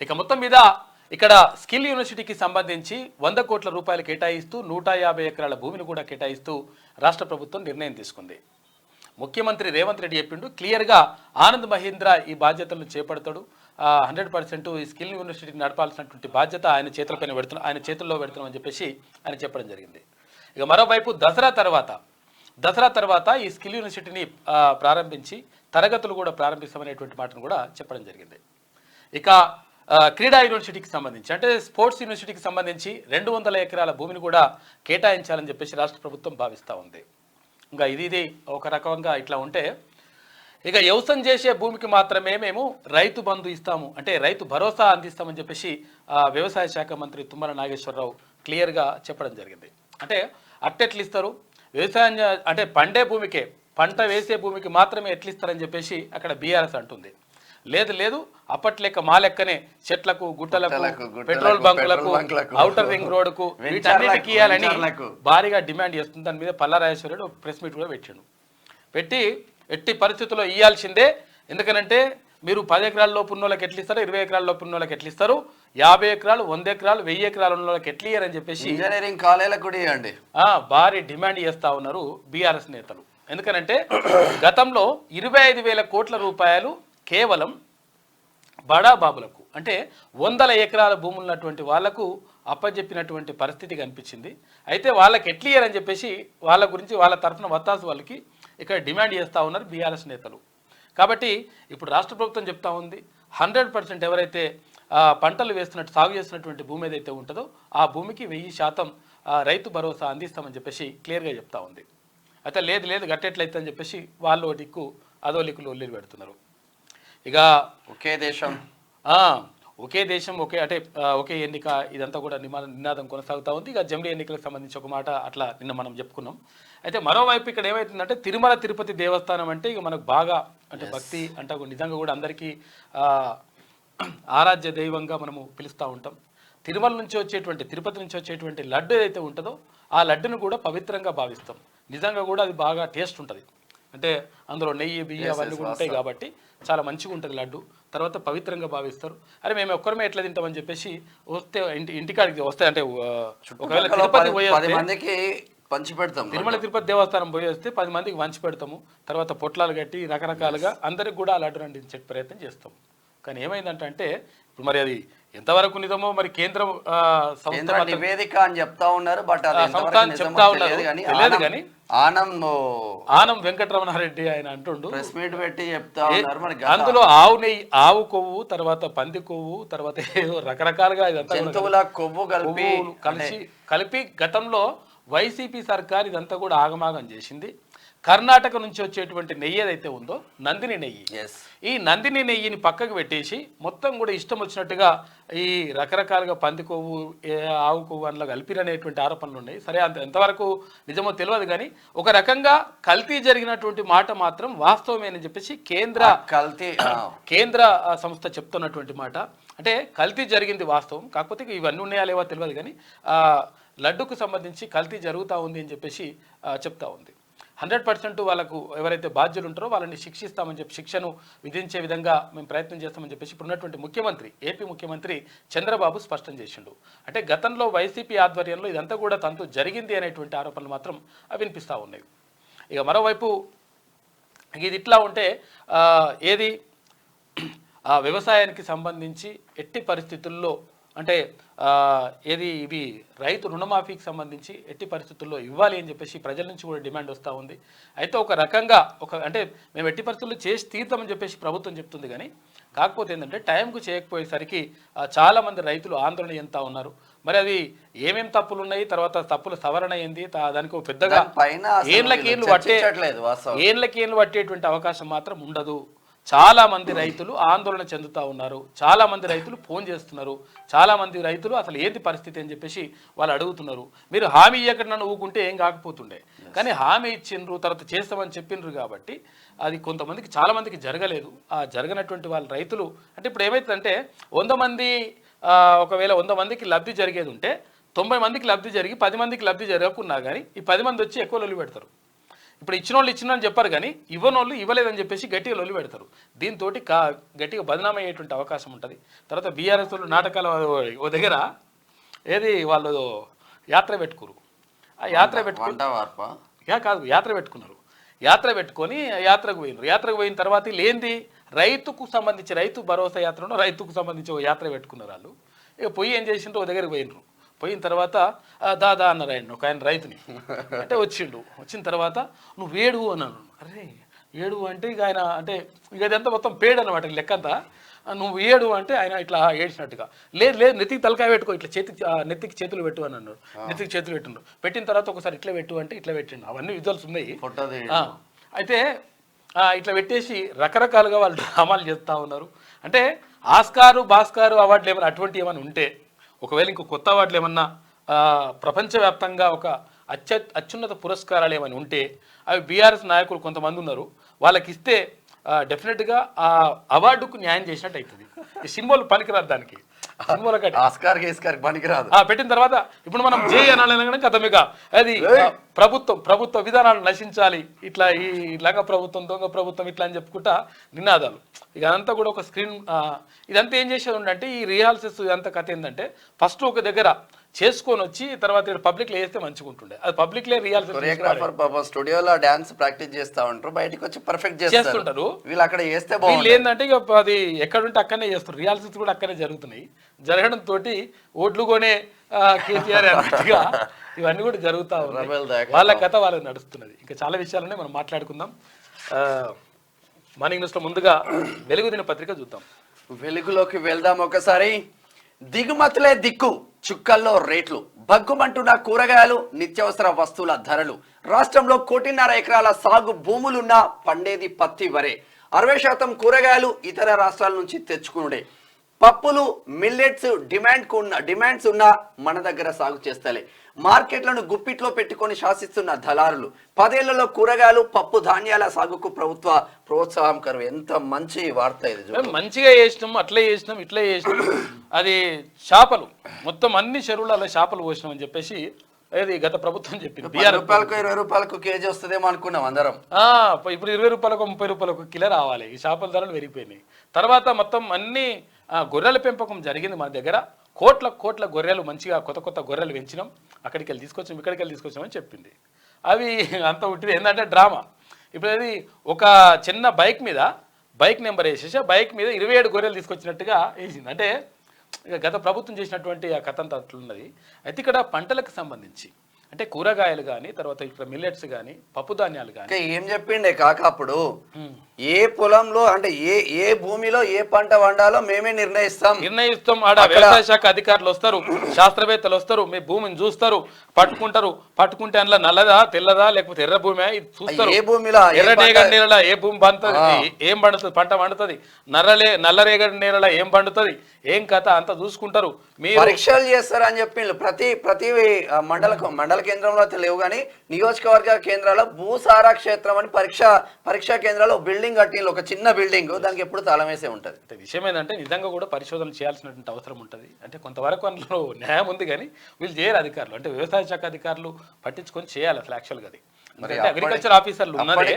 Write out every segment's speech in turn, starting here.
ఇక మొత్తం మీద ఇక్కడ స్కిల్ యూనివర్సిటీకి సంబంధించి 100 కోట్ల రూపాయలు కేటాయిస్తూ 150 ఎకరాల భూమిని కూడా కేటాయిస్తూ రాష్ట్ర ప్రభుత్వం నిర్ణయం తీసుకుంది. ముఖ్యమంత్రి రేవంత్ రెడ్డి చెప్పిండు క్లియర్గా ఆనంద్ మహీంద్ర ఈ బాధ్యతలను చేపడతాడు. 100% ఈ స్కిల్ యూనివర్సిటీని నడపాల్సినటువంటి బాధ్యత ఆయన చేతుల్లో పెడుతున్నామని చెప్పేసి ఆయన చెప్పడం జరిగింది. ఇక మరోవైపు దసరా తర్వాత ఈ స్కిల్ యూనివర్సిటీని ప్రారంభించి తరగతులు కూడా ప్రారంభిస్తామనేటువంటి మాటను కూడా చెప్పడం జరిగింది. ఇక క్రీడా యూనివర్సిటీకి సంబంధించి అంటే స్పోర్ట్స్ యూనివర్సిటీకి సంబంధించి 200 ఎకరాల భూమిని కూడా కేటాయించాలని చెప్పేసి రాష్ట్ర ప్రభుత్వం భావిస్తూ ఉంది. ఇంకా ఇది ఒక రకంగా ఇట్లా ఉంటే ఇక వ్యవసాయం చేసే భూమికి మాత్రమే మేము రైతు బంధు ఇస్తాము అంటే రైతు భరోసా అందిస్తామని చెప్పేసి వ్యవసాయ శాఖ మంత్రి తుమ్మల నాగేశ్వరరావు క్లియర్గా చెప్పడం జరిగింది. అంటే అట్టెట్లు ఇస్తారు వ్యవసాయం అంటే పంట వేసే భూమికి మాత్రమే ఎట్లు ఇస్తారని చెప్పేసి అక్కడ బీఆర్ఎస్ అంటుంది. లేదు అప్పట్లెక్క మా లెక్కనే చెట్లకు గుట్టలకు పెట్రోల్ బంకులకు ఔటర్ రింగ్ రోడ్డుకు వీటన్నిటికీ ఇవ్వాలని భారీగా డిమాండ్ చేస్తుంది. దాని మీద పల్లారాజేశ్వరుడు ప్రెస్ మీట్ కూడా పెట్టి ఎట్టి పరిస్థితుల్లో ఇవ్వాల్సిందే. ఎందుకనంటే మీరు 10 ఎకరాల లోపు ఉన్న వాళ్ళకి ఎట్లు ఇస్తారు, 20 ఎకరాల లోపు ఉన్న వాళ్ళకి ఎట్లు ఇస్తారు, 50 ఎకరాలు 100 ఎకరాలు 1000 ఎకరాలు ఉన్న వాళ్ళకి ఎట్లు ఇయ్యారని చెప్పేసి ఇంజనీరింగ్ కాలేజీలకు కూడా ఇవ్వండి భారీ డిమాండ్ చేస్తా ఉన్నారు బీఆర్ఎస్ నేతలు. ఎందుకనంటే గతంలో 25,000 కోట్ల రూపాయలు కేవలం బడా బాబులకు అంటే 100 ఎకరాల భూములు ఉన్నటువంటి వాళ్లకు అప్పచెప్పినటువంటి పరిస్థితి కనిపించింది. అయితే వాళ్ళకి ఎట్లు ఇయ్యారని చెప్పేసి వాళ్ళ గురించి వాళ్ళ తరఫున వత్తాసు వాళ్ళకి ఇక్కడ డిమాండ్ చేస్తూ ఉన్నారు బీఆర్ఎస్ నేతలు. కాబట్టి ఇప్పుడు రాష్ట్ర ప్రభుత్వం చెప్తా ఉంది 100% ఎవరైతే పంటలు వేస్తున్నట్టు సాగు చేస్తున్నటువంటి భూమి ఏదైతే ఉంటుందో ఆ భూమికి 1000% రైతు భరోసా అందిస్తామని చెప్పేసి క్లియర్గా చెప్తా ఉంది. అయితే లేదు గట్టెట్లయితే అని చెప్పేసి వాళ్ళు దిక్కు అదో లిక్కులు ఒల్లిలు పెడుతున్నారు. ఇక ఒకే దేశం ఒకే ఎన్నిక ఇదంతా కూడా నినాదం కొనసాగుతూ ఉంది. ఇక జమిలీ ఎన్నికలకు సంబంధించి ఒక మాట అట్లా నిన్న మనం చెప్పుకున్నాం. అయితే మరోవైపు ఇక్కడ ఏమవుతుందంటే తిరుమల తిరుపతి దేవస్థానం అంటే ఇక మనకు బాగా అంటే భక్తి అంటే నిజంగా కూడా అందరికీ ఆరాధ్య దైవంగా మనము పిలుస్తూ ఉంటాం. తిరుమల నుంచి వచ్చేటువంటి తిరుపతి నుంచి వచ్చేటువంటి లడ్డు ఏదైతే ఉంటుందో ఆ లడ్డును కూడా పవిత్రంగా భావిస్తాం. నిజంగా కూడా అది బాగా టేస్ట్ ఉంటుంది. అంటే అందులో నెయ్యి బియ్యి అవన్నీ కూడా ఉంటాయి కాబట్టి చాలా మంచిగా ఉంటుంది లడ్డు. తర్వాత పవిత్రంగా భావిస్తారు. అరే మేము ఒక్కరమే ఎట్లా తింటామని చెప్పేసి వస్తే ఇంటికాడికి వస్తే అంటే ఒకవేళ తిరుపతి పోయి పంచి పెడతాం తిరుమల తిరుపతి దేవస్థానం పోయి వస్తే 10 మందికి పంచి పెడతాము. తర్వాత పొట్లాలు కట్టి రకరకాలుగా అందరికి కూడా ఆ లడ్డు అందించే ప్రయత్నం చేస్తాం. కానీ ఏమైందంటే ఇప్పుడు మరి అది ఎంతవరకు నిజమో మరి కేంద్ర నివేదిక అని చెప్తా ఉన్నారు. బట్ చెప్తా ఉన్నారు తెలియదు కానీ ఆనం వెంకటరమణారెడ్డి ఆయన అంటుండు ప్రెస్ మీట్ పెట్టి చెప్తా ఉన్నారు. అందులో ఆవు నెయ్యి ఆవు కొవ్వు తర్వాత పంది కొవ్వు తర్వాత రకరకాలుగా జంతువుల కొవ్వు కలిపి గతంలో వైసీపీ సర్కార్ ఇదంతా కూడా ఆగమాగం చేసింది. కర్ణాటక నుంచి వచ్చేటువంటి నెయ్యి ఏదైతే ఉందో నందిని నెయ్యి, ఈ నందిని నెయ్యిని పక్కకు పెట్టేసి మొత్తం కూడా ఇష్టం వచ్చినట్టుగా ఈ రకరకాలుగా పంది కొవ్వు ఆవు కొవ్వు అందులో కలిపిరనేటువంటి ఆరోపణలు ఉన్నాయి. సరే అంత ఎంతవరకు నిజమో తెలియదు కానీ ఒక రకంగా కల్తీ జరిగినటువంటి మాట మాత్రం వాస్తవమేనని చెప్పేసి కేంద్ర సంస్థ చెప్తున్నటువంటి మాట. అంటే కల్తీ జరిగింది వాస్తవం, కాకపోతే ఇవన్నీ ఉన్నాయా లేవో తెలియదు కానీ లడ్డుకు సంబంధించి కల్తీ జరుగుతూ ఉంది అని చెప్పేసి చెప్తా ఉంది. 100% వాళ్ళకు ఎవరైతే బాధ్యులు ఉంటారో వాళ్ళని శిక్షిస్తామని చెప్పి శిక్షను విధించే విధంగా మేము ప్రయత్నం చేస్తామని చెప్పేసి ఇప్పుడున్నటువంటి ఏపీ ముఖ్యమంత్రి చంద్రబాబు స్పష్టం చేసిండు. అంటే గతంలో వైసీపీ ఆధ్వర్యంలో ఇదంతా కూడా తనతో జరిగింది అనేటువంటి ఆరోపణలు మాత్రం వినిపిస్తూ ఉన్నాయి. ఇక మరోవైపు ఇది ఇట్లా ఉంటే వ్యవసాయానికి సంబంధించి ఎట్టి పరిస్థితుల్లో అంటే ఇవి రైతు రుణమాఫీకి సంబంధించి ఎట్టి పరిస్థితుల్లో ఇవ్వాలి అని చెప్పేసి ప్రజల నుంచి కూడా డిమాండ్ వస్తూ ఉంది. అయితే ఒక రకంగా అంటే మేము ఎట్టి పరిస్థితుల్లో చేసి తీర్థమని చెప్పేసి ప్రభుత్వం చెప్తుంది కానీ కాకపోతే ఏంటంటే టైంకు చేయకపోయేసరికి చాలామంది రైతులు ఆందోళన చెందుతూ ఉన్నారు. మరి అది ఏమేమి తప్పులు ఉన్నాయి, తర్వాత తప్పుల సవరణ ఏంది, దానికి పెద్దగా ఏళ్ళకేళ్ళు పట్టేటువంటి అవకాశం మాత్రం ఉండదు. చాలా మంది రైతులు ఆందోళన చెందుతూ ఉన్నారు. చాలా మంది రైతులు ఫోన్ చేస్తున్నారు. చాలా మంది రైతులు అసలు ఏంటి పరిస్థితి అని చెప్పేసి వాళ్ళు అడుగుతున్నారు. మీరు హామీ ఇవ్వకుండా ఊకుంటే ఏం కాకపోతుండే, కానీ హామీ ఇచ్చిండ్రు తర్వాత చేస్తామని చెప్పిండ్రు కాబట్టి అది కొంతమందికి చాలా మందికి జరగలేదు. ఆ జరగనటువంటి వాళ్ళ రైతులు అంటే ఇప్పుడు ఏమవుతుందంటే 100 మంది ఒకవేళ 100 మందికి లబ్ధి జరిగేది ఉంటే 90 మందికి లబ్ధి జరిగి 10 మందికి లబ్ధి జరగకున్నా కానీ ఈ 10 మంది వచ్చి ఎక్కువ లొల్లి పెడతారు. ఇప్పుడు ఇచ్చిన వాళ్ళు ఇచ్చినని చెప్పారు కానీ ఇవ్వని వాళ్ళు ఇవ్వలేదని చెప్పేసి గట్టిగా లొల్లి పెడతారు. దీంతో గట్టిగా బదనామీ అయ్యేటువంటి అవకాశం ఉంటుంది. తర్వాత బీఆర్ఎస్ వాళ్ళు నాటకాలు ఓ దగ్గర ఏది వాళ్ళు యాత్ర పెట్టుకురు. ఆ యాత్ర కాదు యాత్ర పెట్టుకున్నారు. యాత్ర పెట్టుకొని యాత్రకు పోయినారు. యాత్రకు పోయిన తర్వాత లేనిది రైతుకు సంబంధించి రైతు భరోసా యాత్రను రైతుకు సంబంధించి ఒక యాత్ర పెట్టుకున్నారు వాళ్ళు. ఇక పోయి ఏం చేసిండ్రు, ఒక దగ్గరికి పోయినరు. పోయిన తర్వాత దాదా అన్నారు ఆయన, ఒక ఆయన రైతుని అంటే వచ్చిండు. వచ్చిన తర్వాత నువ్వు ఏడువు అన్నాను. అరే ఏడువు అంటే ఇక ఆయన అంటే ఇక అదంతా మొత్తం పేడు అనమాట లెక్కంతా. నువ్వు ఏడు అంటే ఆయన ఇట్లా ఏడ్చినట్టుగా, లేదు లేదు నెత్తికి తలకాయ పెట్టుకో, ఇట్లా నెత్తికి చేతులు పెట్టు అని అన్నాడు. నెత్తికి చేతులు పెట్టిండు. పెట్టిన తర్వాత ఒకసారి ఇట్లా పెట్టు అంటే ఇట్లా పెట్టిండు. అవన్నీ విజువల్స్ ఉన్నాయి. అయితే ఇట్లా పెట్టేసి రకరకాలుగా వాళ్ళు డ్రామాలు చేస్తూ ఉన్నారు. అంటే ఆస్కారు భాస్కారు అవార్డులు ఏమైనా అటువంటి ఏమైనా ఉంటే, ఒకవేళ ఇంకో కొత్త అవార్డులు ఏమన్నా ప్రపంచవ్యాప్తంగా ఒక అత్యున్నత పురస్కారాలు ఏమైనా ఉంటే అవి బీఆర్ఎస్ నాయకులు కొంతమంది ఉన్నారు, వాళ్ళకి ఇస్తే డెఫినెట్గా ఆ అవార్డుకు న్యాయం చేసినట్టు అవుతుంది. ఈ సినిమాలు పనికిరాదు, దానికి పనికిరాదు. పెట్టిన తర్వాత ఇప్పుడు మనం జై అనాలనగానే కథమిక అది ప్రభుత్వ విధానాలు నశించాలి, ఇట్లా ఈ లంగ ప్రభుత్వం దొంగ ప్రభుత్వం ఇట్లా అని చెప్పుకుంటా నినాదాలు. ఇక అదంతా కూడా ఒక స్క్రీన్ ఇదంతా ఏం చేసేది ఉండంటే ఈ రిహార్సల్స్ ఇదంతా కథ ఏంటంటే ఫస్ట్ ఒక దగ్గర చేసుకొని వచ్చి తర్వాత ఇక్కడ పబ్లిక్ లో వేస్తే మంచిగా ఉంటుండే. అది పబ్లిక్ లే రిహార్సల్ స్టూడియోలో డాన్స్ ప్రాక్టీస్ చేస్తా ఉంటారు, బయటకు వచ్చి పర్ఫెక్ట్ చేస్తుంటారు. వీళ్ళు అక్కడ చేస్తే వీళ్ళు ఏంటంటే ఇక అది ఎక్కడుంటే అక్కడనే చేస్తారు. రిహార్సల్స్ కూడా అక్కడే జరుగుతున్నాయి. జరగడం తోటి ఓట్లు కొనే కేసీఆర్ అన్నట్టుగా ఇవన్నీ కూడా జరుగుతా ఉన్నాయి. వాళ్ళ కథ వాళ్ళకి నడుస్తున్నది. ఇంకా చాలా విషయాలనే మనం మాట్లాడుకుందాం. మార్నింగ్ న్యూస్ లో ముందుగా వెలుగు దినపత్రిక చూద్దాం. వెలుగులోకి వెళ్దాం. ఒకసారి దిగుమతులే దిక్కు, చుక్కల్లో రేట్లు, భగ్గుమంటున్న కూరగాయలు, నిత్యావసర వస్తువుల ధరలు. రాష్ట్రంలో 1.5 ఎకరాల సాగు భూములున్నా పండేది పత్తి వరే. 60% కూరగాయలు ఇతర రాష్ట్రాల నుంచి తెచ్చుకునుడే. పప్పులు, మిల్లెట్స్ డిమాండ్స్ ఉన్నా మన దగ్గర సాగు చేస్తలే. మార్కెట్లను గుప్పిట్లో పెట్టుకొని శాసిస్తున్న దళారులు. 10 ఏళ్లలో కూరగాయలు, పప్పు ధాన్యాల సాగుకు ప్రభుత్వ ప్రోత్సాహం కరువు. ఎంత మంచి వార్త ఇది. మంచిగా చేసినాం, అట్లా చేసినాం, ఇట్లా చేసినాం. అది చేపలు మొత్తం అన్ని చెరువులు అలా చేపలు పోసినాం అని చెప్పేసి అది గత ప్రభుత్వం చెప్పింది. 10 రూపాయలకు 20 రూపాయలకు కేజీ వస్తుందేమో అనుకున్నాం అందరం. ఇప్పుడు 20 రూపాయలకు 30 రూపాయలకు కిలో రావాలి. ఈ చేపల ధరలు పెరిగిపోయినాయి. తర్వాత మొత్తం అన్ని గొర్రెల పెంపకం జరిగింది మన దగ్గర. కోట్ల గొర్రెలు మంచిగా కొత్త గొర్రెలు పెంచినాం, అక్కడికి వెళ్ళి తీసుకొచ్చాం, ఇక్కడికి వెళ్ళి తీసుకొచ్చామని చెప్పింది. అవి అంత ఉట్టిది ఏంటంటే డ్రామా. ఇప్పుడు అది ఒక చిన్న బైక్ నెంబర్ వేసేసి ఆ బైక్ మీద 27 గొర్రెలు తీసుకొచ్చినట్టుగా వేసింది. అంటే ఇక గత ప్రభుత్వం చేసినటువంటి ఆ కథ అంతా అట్లున్నది. అయితే ఇక్కడ పంటలకు సంబంధించి అంటే కూరగాయలు కానీ, తర్వాత ఇక్కడ మిల్లెట్స్ కానీ, పప్పు ధాన్యాలు కానీ ఏం చెప్పిండే కాక అప్పుడు ఏ పొలంలో అంటే ఏ భూమిలో ఏ పంట వండాలో మేమే నిర్ణయిస్తాం. ఆడ వ్యవసాయ శాఖ అధికారులు వస్తారు, శాస్త్రవేత్తలు వస్తారు, మీ భూమిని చూస్తారు, పట్టుకుంటే అందులో నల్లదా తెల్లదా లేకపోతే ఎర్ర భూమి చూస్తారు. ఏ భూమిలో ఎర్రరేగడి నేల ఏ భూమి పండుతుంది, ఏం పండుతుంది, పంట పండుతుంది, నల్లరేగడి నేల ఏం పండుతుంది, ఏం కథ అంతా చూసుకుంటారు. మీరు పరీక్షలు చేస్తారు అని చెప్పి ప్రతి మండల కేంద్రంలో లేవు కానీ నియోజకవర్గ కేంద్రాల్లో భూసారా క్షేత్రం అని పరీక్షా కేంద్రాల్లో బిల్డింగ్ కట్టిన ఒక చిన్న బిల్డింగ్, దానికి ఎప్పుడు తాళం వేసే ఉంటుంది. అంటే విషయం ఏంటంటే నిజంగా కూడా పరిశోధన చేయాల్సినటువంటి అవసరం ఉంటుంది. అంటే కొంతవరకు అందులో న్యాయం ఉంది కానీ వీళ్ళు చేయరు అధికారులు. అంటే వ్యవసాయ శాఖ అధికారులు పట్టించుకొని చేయాలి అసలు యాక్చువల్గా. అది అగ్రికల్చర్ ఆఫీసర్లు ఉన్నదే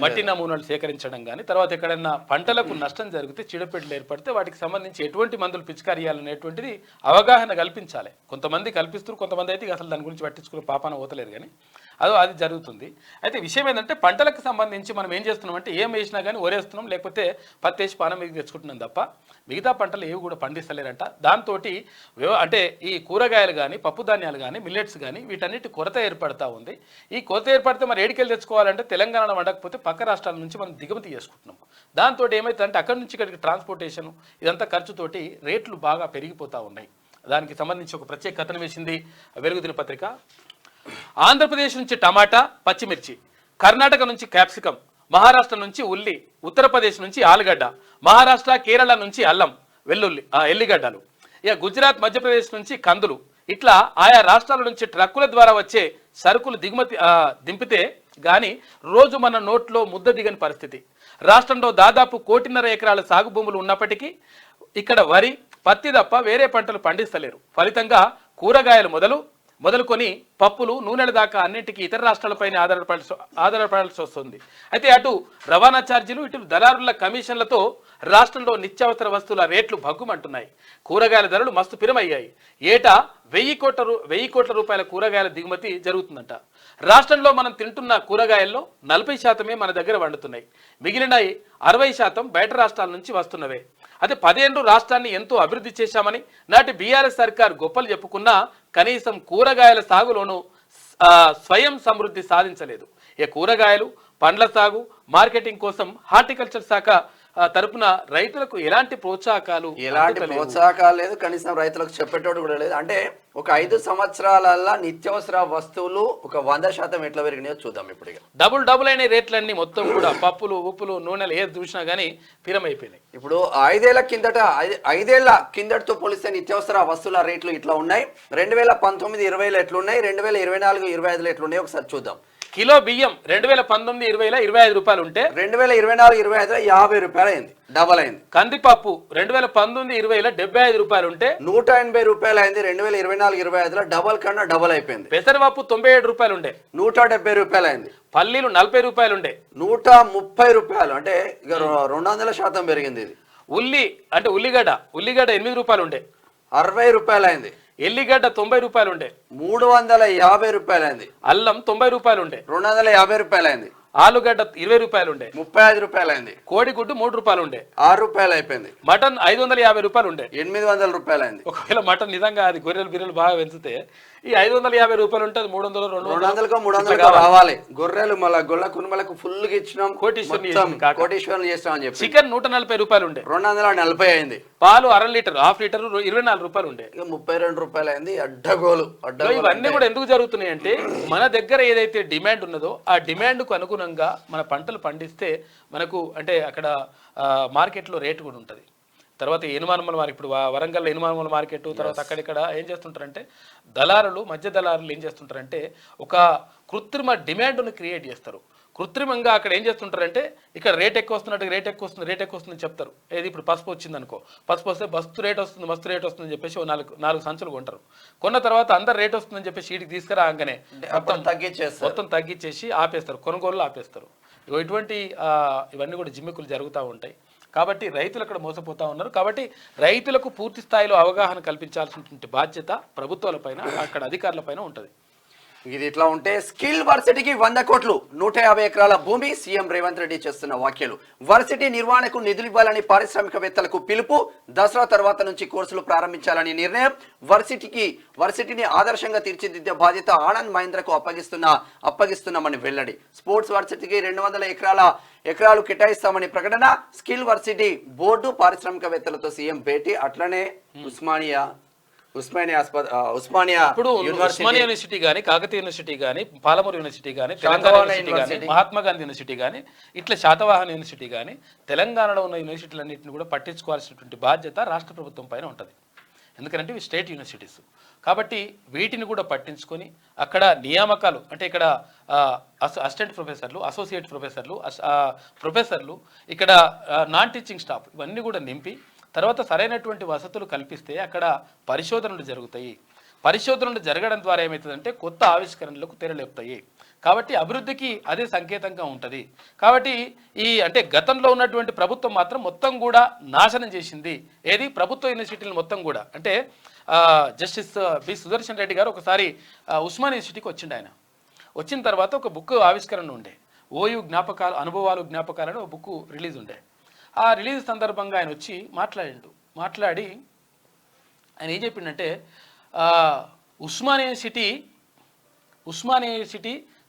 మట్టి నమూనాలు సేకరించడం కానీ, తర్వాత ఎక్కడైనా పంటలకు నష్టం జరిగితే చీడపీడలు ఏర్పడితే వాటికి సంబంధించి ఎటువంటి మందులు పిచికారీ చేయాలనేటువంటిది అవగాహన కల్పించాలి. కొంతమంది కల్పిస్తారు, కొంతమంది అయితే అసలు దాని గురించి పట్టించుకునే పాపాన పోతలేరు కానీ అది జరుగుతుంది. అయితే విషయం ఏంటంటే పంటలకు సంబంధించి మనం ఏం చేస్తున్నాం అంటే ఏం వేసినా కానీ ఒరేస్తున్నాం, లేకపోతే పత్తి వేసి పానం మీద తెచ్చుకుంటున్నాం తప్ప మిగతా పంటలు ఏవి కూడా పండిస్తలేరంట. దాంతో అంటే ఈ కూరగాయలు కానీ, పప్పు ధాన్యాలు కానీ, మిల్లెట్స్ కానీ వీటన్నిటి కొరత ఏర్పడతా ఉంది. ఈ కొరత ఏర్పడితే మరి ఏడికెళ్ళి తెచ్చుకోవాలంటే తెలంగాణలో వండకపోతే పక్క రాష్ట్రాల నుంచి మనం దిగుమతి చేసుకుంటున్నాం. దాంతో ఏమైతుందంటే అక్కడి నుంచి ఇక్కడికి ట్రాన్స్పోర్టేషన్ ఇదంతా ఖర్చుతోటి రేట్లు బాగా పెరిగిపోతూ ఉన్నాయి. దానికి సంబంధించి ఒక ప్రత్యేక కథనం వేసింది వెలుగు దినపత్రిక. ఆంధ్రప్రదేశ్ నుంచి టమాటా, పచ్చిమిర్చి, కర్ణాటక నుంచి క్యాప్సికం, మహారాష్ట్ర నుంచి ఉల్లి, ఉత్తరప్రదేశ్ నుంచి ఆలుగడ్డ, మహారాష్ట్ర కేరళ నుంచి అల్లం, ఎల్లిగడ్డలు, ఇక గుజరాత్ మధ్యప్రదేశ్ నుంచి కందులు, ఇట్లా ఆయా రాష్ట్రాల నుంచి ట్రక్కుల ద్వారా వచ్చే సరుకులు దింపితే గాని రోజు మన నోట్లో ముద్ద దిగని పరిస్థితి. రాష్ట్రంలో దాదాపు 1.5 ఎకరాల సాగు భూములు ఉన్నప్పటికీ ఇక్కడ వరి, పత్తి తప్ప వేరే పంటలు పండిస్తలేరు. ఫలితంగా కూరగాయలు మొదలు మొదలుకొని పప్పులు నూనెల దాకా అన్నింటికీ ఇతర రాష్ట్రాలపైన ఆధారపడాల్సి వస్తుంది. అయితే అటు రవాణా ఛార్జీలు ఇటు దళారుల కమిషన్లతో రాష్ట్రంలో నిత్యావసర వస్తువుల రేట్లు భగ్గుమంటున్నాయి. కూరగాయల ధరలు మస్తు పిరమయ్యాయి. ఏటా 1000 కోట్ల రూపాయల కూరగాయల దిగుమతి జరుగుతుందంట. రాష్ట్రంలో మనం తింటున్న కూరగాయల్లో 40% మన దగ్గర వండుతున్నాయి. మిగిలిన 60% బయట రాష్ట్రాల నుంచి వస్తున్నవే. అదే 10 ఏళ్ళు రాష్ట్రాన్ని ఎంతో అభివృద్ధి చేశామని నాటి బీఆర్ఎస్ సర్కార్ గొప్పలు చెప్పుకున్నా కనీసం కూరగాయల సాగులోనూ స్వయం సమృద్ధి సాధించలేదు. ఈ కూరగాయలు పండ్ల సాగు మార్కెటింగ్ కోసం హార్టికల్చర్ శాఖ తరపున రైతులకు ఎలాంటి ప్రోత్సాహకాలు లేదు. కనీసం రైతులకు చెప్పేటోడు కూడా లేదు. అంటే ఒక 5 సంవత్సరాల నిత్యావసర వస్తువులు ఒక 100% ఎట్లా పెరిగినాయో చూద్దాం. ఇప్పుడు డబుల్ అయిన రేట్లన్నీ మొత్తం కూడా పప్పులు ఉప్పులు నూనెలు ఏది చూసినా గానీ పిరమైపోయినాయి. ఇప్పుడు 5 ఏళ్ల కిందటితో పోలిస్తే నిత్యావసర వస్తువుల రేట్లు ఇట్లా ఉన్నాయి. 2019-20 ఎట్లున్నాయి, 2024-25 ఎట్లున్నాయి ఒకసారి చూద్దాం. కిలో బియ్యం 2019-20లో 25 రూపాయలు ఉంటే 2024-25లో 50 రూపాయలు అయింది, డబల్ అయింది. కందిపప్పు 2019-20లో 75 రూపాయలు ఉంటే 180 రూపాయలు అయింది. 2024-25లో డబల్ కన్నా డబల్ అయిపోయింది. పెసరపప్పు 97 రూపాయలు ఉండే 170 రూపాయలు అయింది. పల్లీలు 40 రూపాయలు ఉండే 130 రూపాయలు, అంటే ఇక 200% పెరిగింది. ఇది ఉల్లిగడ్డ 8 రూపాయలు ఉండే 60 రూపాయలు అయింది. ఎల్లిగడ్డ 90 రూపాయలు ఉండే 350 రూపాయలు అయింది. అల్లం 90 రూపాయలు ఉండే 250 రూపాయలు అయింది. ఆలుగడ్డ 20 రూపాయలు ఉండే 35 రూపాయలు అయింది. కోడిగుడ్డు 3 రూపాయలు ఉండే 6 రూపాయలు అయిపోయింది. మటన్ 550 రూపాయలు ఉండే 800 రూపాయలు అయింది. ఒకవేళ మటన్ నిజంగా అది గొర్రెలు బాగా పెంచితే ఈ 550 రూపాయలు ఉంటుంది 300 రావాలి. గొర్రెలు మళ్ళీ గొల్ల కుర్మలకు ఫుల్ గా ఇచ్చినాం, కోటీశ్వరులు చేస్తాం అని చెప్పి. చికెన్ 140 రూపాయలు ఉండే 240 అయింది. పాలు 1/2 లీటర్ 24 రూపాయలు ఉండే 32 రూపాయలు అయింది. అడ్డగోలు. ఇవన్నీ కూడా ఎందుకు జరుగుతున్నాయి అంటే మన దగ్గర ఏదైతే డిమాండ్ ఉన్నదో ఆ డిమాండ్ కు అనుగుణంగా మన పంటలు పండిస్తే మనకు అంటే అక్కడ మార్కెట్లో రేటు కూడా ఉంటుంది. తర్వాత ఎనుమానమల మార్కెట్, ఇప్పుడు వరంగల్ ఎనుమానమల మార్కెట్, తర్వాత అక్కడిక్కడ ఏం చేస్తుంటారంటే మధ్య దళారులు ఏం చేస్తుంటారంటే ఒక కృత్రిమ డిమాండ్ను క్రియేట్ చేస్తారు. కృత్రిమంగా అక్కడ ఏం చేస్తుంటారంటే ఇక్కడ రేట్ ఎక్కువ వస్తున్నట్టు రేట్ ఎక్కువ వస్తుందని చెప్తారు. ఏది ఇప్పుడు పసుపు వచ్చింది అనుకో, పసుపు వస్తే మస్తు రేట్ వస్తుందని చెప్పేసి 4 సంచులు కొంటారు. కొన్న తర్వాత అందరు రేట్ వస్తుందని చెప్పేసి వీటికి తీసుకురాగానే మొత్తం తగ్గించేసి ఆపేస్తారు, కొనుగోలు ఆపేస్తారు. ఇటువంటి ఇవన్నీ కూడా జిమ్మికులు జరుగుతూ ఉంటాయి. కాబట్టి రైతులు అక్కడ మోసపోతూ ఉన్నారు. కాబట్టి రైతులకు పూర్తి స్థాయిలో అవగాహన కల్పించాల్సినటువంటి బాధ్యత ప్రభుత్వాలపైన అక్కడ అధికారులపైన ఉంటుంది. ఇది ఇట్లా ఉంటే స్కిల్ వర్సిటీకి 100 కోట్లు 150 ఎకరాల భూమి. సీఎం రేవంత్ రెడ్డి చేస్తున్న వ్యాఖ్యలు. వర్సిటీ నిర్వహణకు నిధులు ఇవ్వాలని పారిశ్రామికవేత్తలకు పిలుపు. దసరా తర్వాత నుంచి కోర్సులు ప్రారంభించాలని నిర్ణయం. వర్సిటీని ఆదర్శంగా తీర్చిదిద్దే బాధ్యత ఆనంద్ మహేంద్రకు అప్పగిస్తున్నామని వెల్లడి. స్పోర్ట్స్ వర్సిటీకి 200 ఎకరాలు కేటాయిస్తామని ప్రకటన. స్కిల్ వర్సిటీ బోర్డు పారిశ్రామికవేత్తలతో సీఎం భేటీ. అట్లనే ఉస్మానియా యూనివర్సిటీ కానీ, కాకతీయ యూనివర్సిటీ కానీ, పాలమూరు యూనివర్సిటీ కానీ, తెలంగాణ యూనివర్సిటీ కానీ, మహాత్మా గాంధీ యూనివర్సిటీ కానీ, ఇట్లా శాతవాహన యూనివర్సిటీ కానీ, తెలంగాణలో ఉన్న యూనివర్సిటీలన్నింటినీ కూడా పట్టించుకోవాల్సినటువంటి బాధ్యత రాష్ట్ర ప్రభుత్వం పైన ఉంటుంది. ఎందుకంటే ఇవి స్టేట్ యూనివర్సిటీస్ కాబట్టి వీటిని కూడా పట్టించుకొని అక్కడ నియామకాలు అంటే ఇక్కడ అసిస్టెంట్ ప్రొఫెసర్లు, అసోసియేట్ ప్రొఫెసర్లు, ఇక్కడ నాన్ టీచింగ్ స్టాఫ్ ఇవన్నీ కూడా నింపి తర్వాత సరైనటువంటి వసతులు కల్పిస్తే అక్కడ పరిశోధనలు జరుగుతాయి. పరిశోధనలు జరగడం ద్వారా ఏమవుతుందంటే కొత్త ఆవిష్కరణలకు తెరలేపుతాయి. కాబట్టి అభివృద్ధికి అదే సంకేతంగా ఉంటుంది. కాబట్టి అంటే గతంలో ఉన్నటువంటి ప్రభుత్వం మాత్రం మొత్తం కూడా నాశనం చేసింది. ఏది ప్రభుత్వ యూనివర్సిటీలు మొత్తం కూడా అంటే జస్టిస్ బి సుదర్శన్ రెడ్డి గారు ఒకసారి ఉస్మాన్ యూనివర్సిటీకి వచ్చిండు. ఆయన వచ్చిన తర్వాత ఒక బుక్ ఆవిష్కరణ ఉండే, ఓయూ అనుభవాలు జ్ఞాపకాలని ఒక బుక్ రిలీజ్ ఉండే. ఆ రిలీజ్ సందర్భంగా ఆయన వచ్చి మాట్లాడి ఆయన ఏం చెప్పిండంటే ఉస్మాన్ యూనివర్సిటీ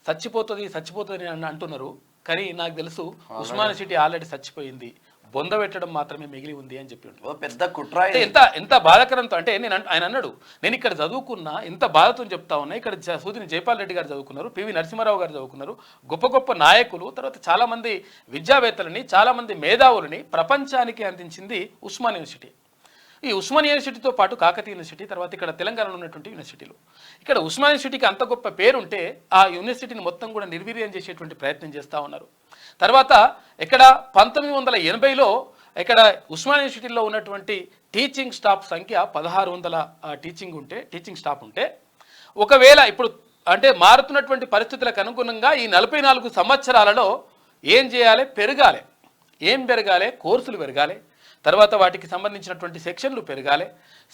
చచ్చిపోతుంది అని అంటున్నారు, కానీ నాకు తెలుసు ఉస్మాన్ యూనివర్సిటీ ఆల్రెడీ చచ్చిపోయింది, బొంద పెట్టడం మాత్రమే మిగిలి ఉంది అని చెప్పి పెద్ద కుట్ర. ఎంత బాధాకరంతో అంటే ఆయన అన్నాడు, నేను ఇక్కడ చదువుకున్నా ఎంత బాధతో చెప్తా ఉన్నా, ఇక్కడ సూదిని జైపాల్ రెడ్డి గారు చదువుకున్నారు, పివి నరసింహారావు గారు చదువుకున్నారు, గొప్ప నాయకులు, తర్వాత చాలా మంది విద్యావేత్తలని, చాలా మంది మేధావులని ప్రపంచానికి అందించింది ఉస్మాన్ యూనివర్సిటీ. ఈ ఉస్మాన్ యూనివర్సిటీతో పాటు కాకతీయ యూనివర్సిటీ, తర్వాత ఇక్కడ తెలంగాణలో ఉన్నటువంటి యూనివర్సిటీలు, ఇక్కడ ఉస్మాన్ యూనివర్సిటీకి అంత గొప్ప పేరుంటే ఆ యూనివర్సిటీని మొత్తం కూడా నిర్వీర్యం చేసేటువంటి ప్రయత్నం చేస్తూ ఉన్నారు. తర్వాత ఇక్కడ 1980లో ఇక్కడ ఉస్మాన్ యూనివర్సిటీలో ఉన్నటువంటి టీచింగ్ స్టాఫ్ సంఖ్య 1600 టీచింగ్ స్టాఫ్ ఉంటే ఒకవేళ ఇప్పుడు అంటే మారుతున్నటువంటి పరిస్థితులకు అనుగుణంగా ఈ 44 సంవత్సరాలలో ఏం చేయాలి? పెరగాలి. ఏం పెరగాలి? కోర్సులు పెరగాలి, తర్వాత వాటికి సంబంధించినటువంటి సెక్షన్లు పెరగాలి,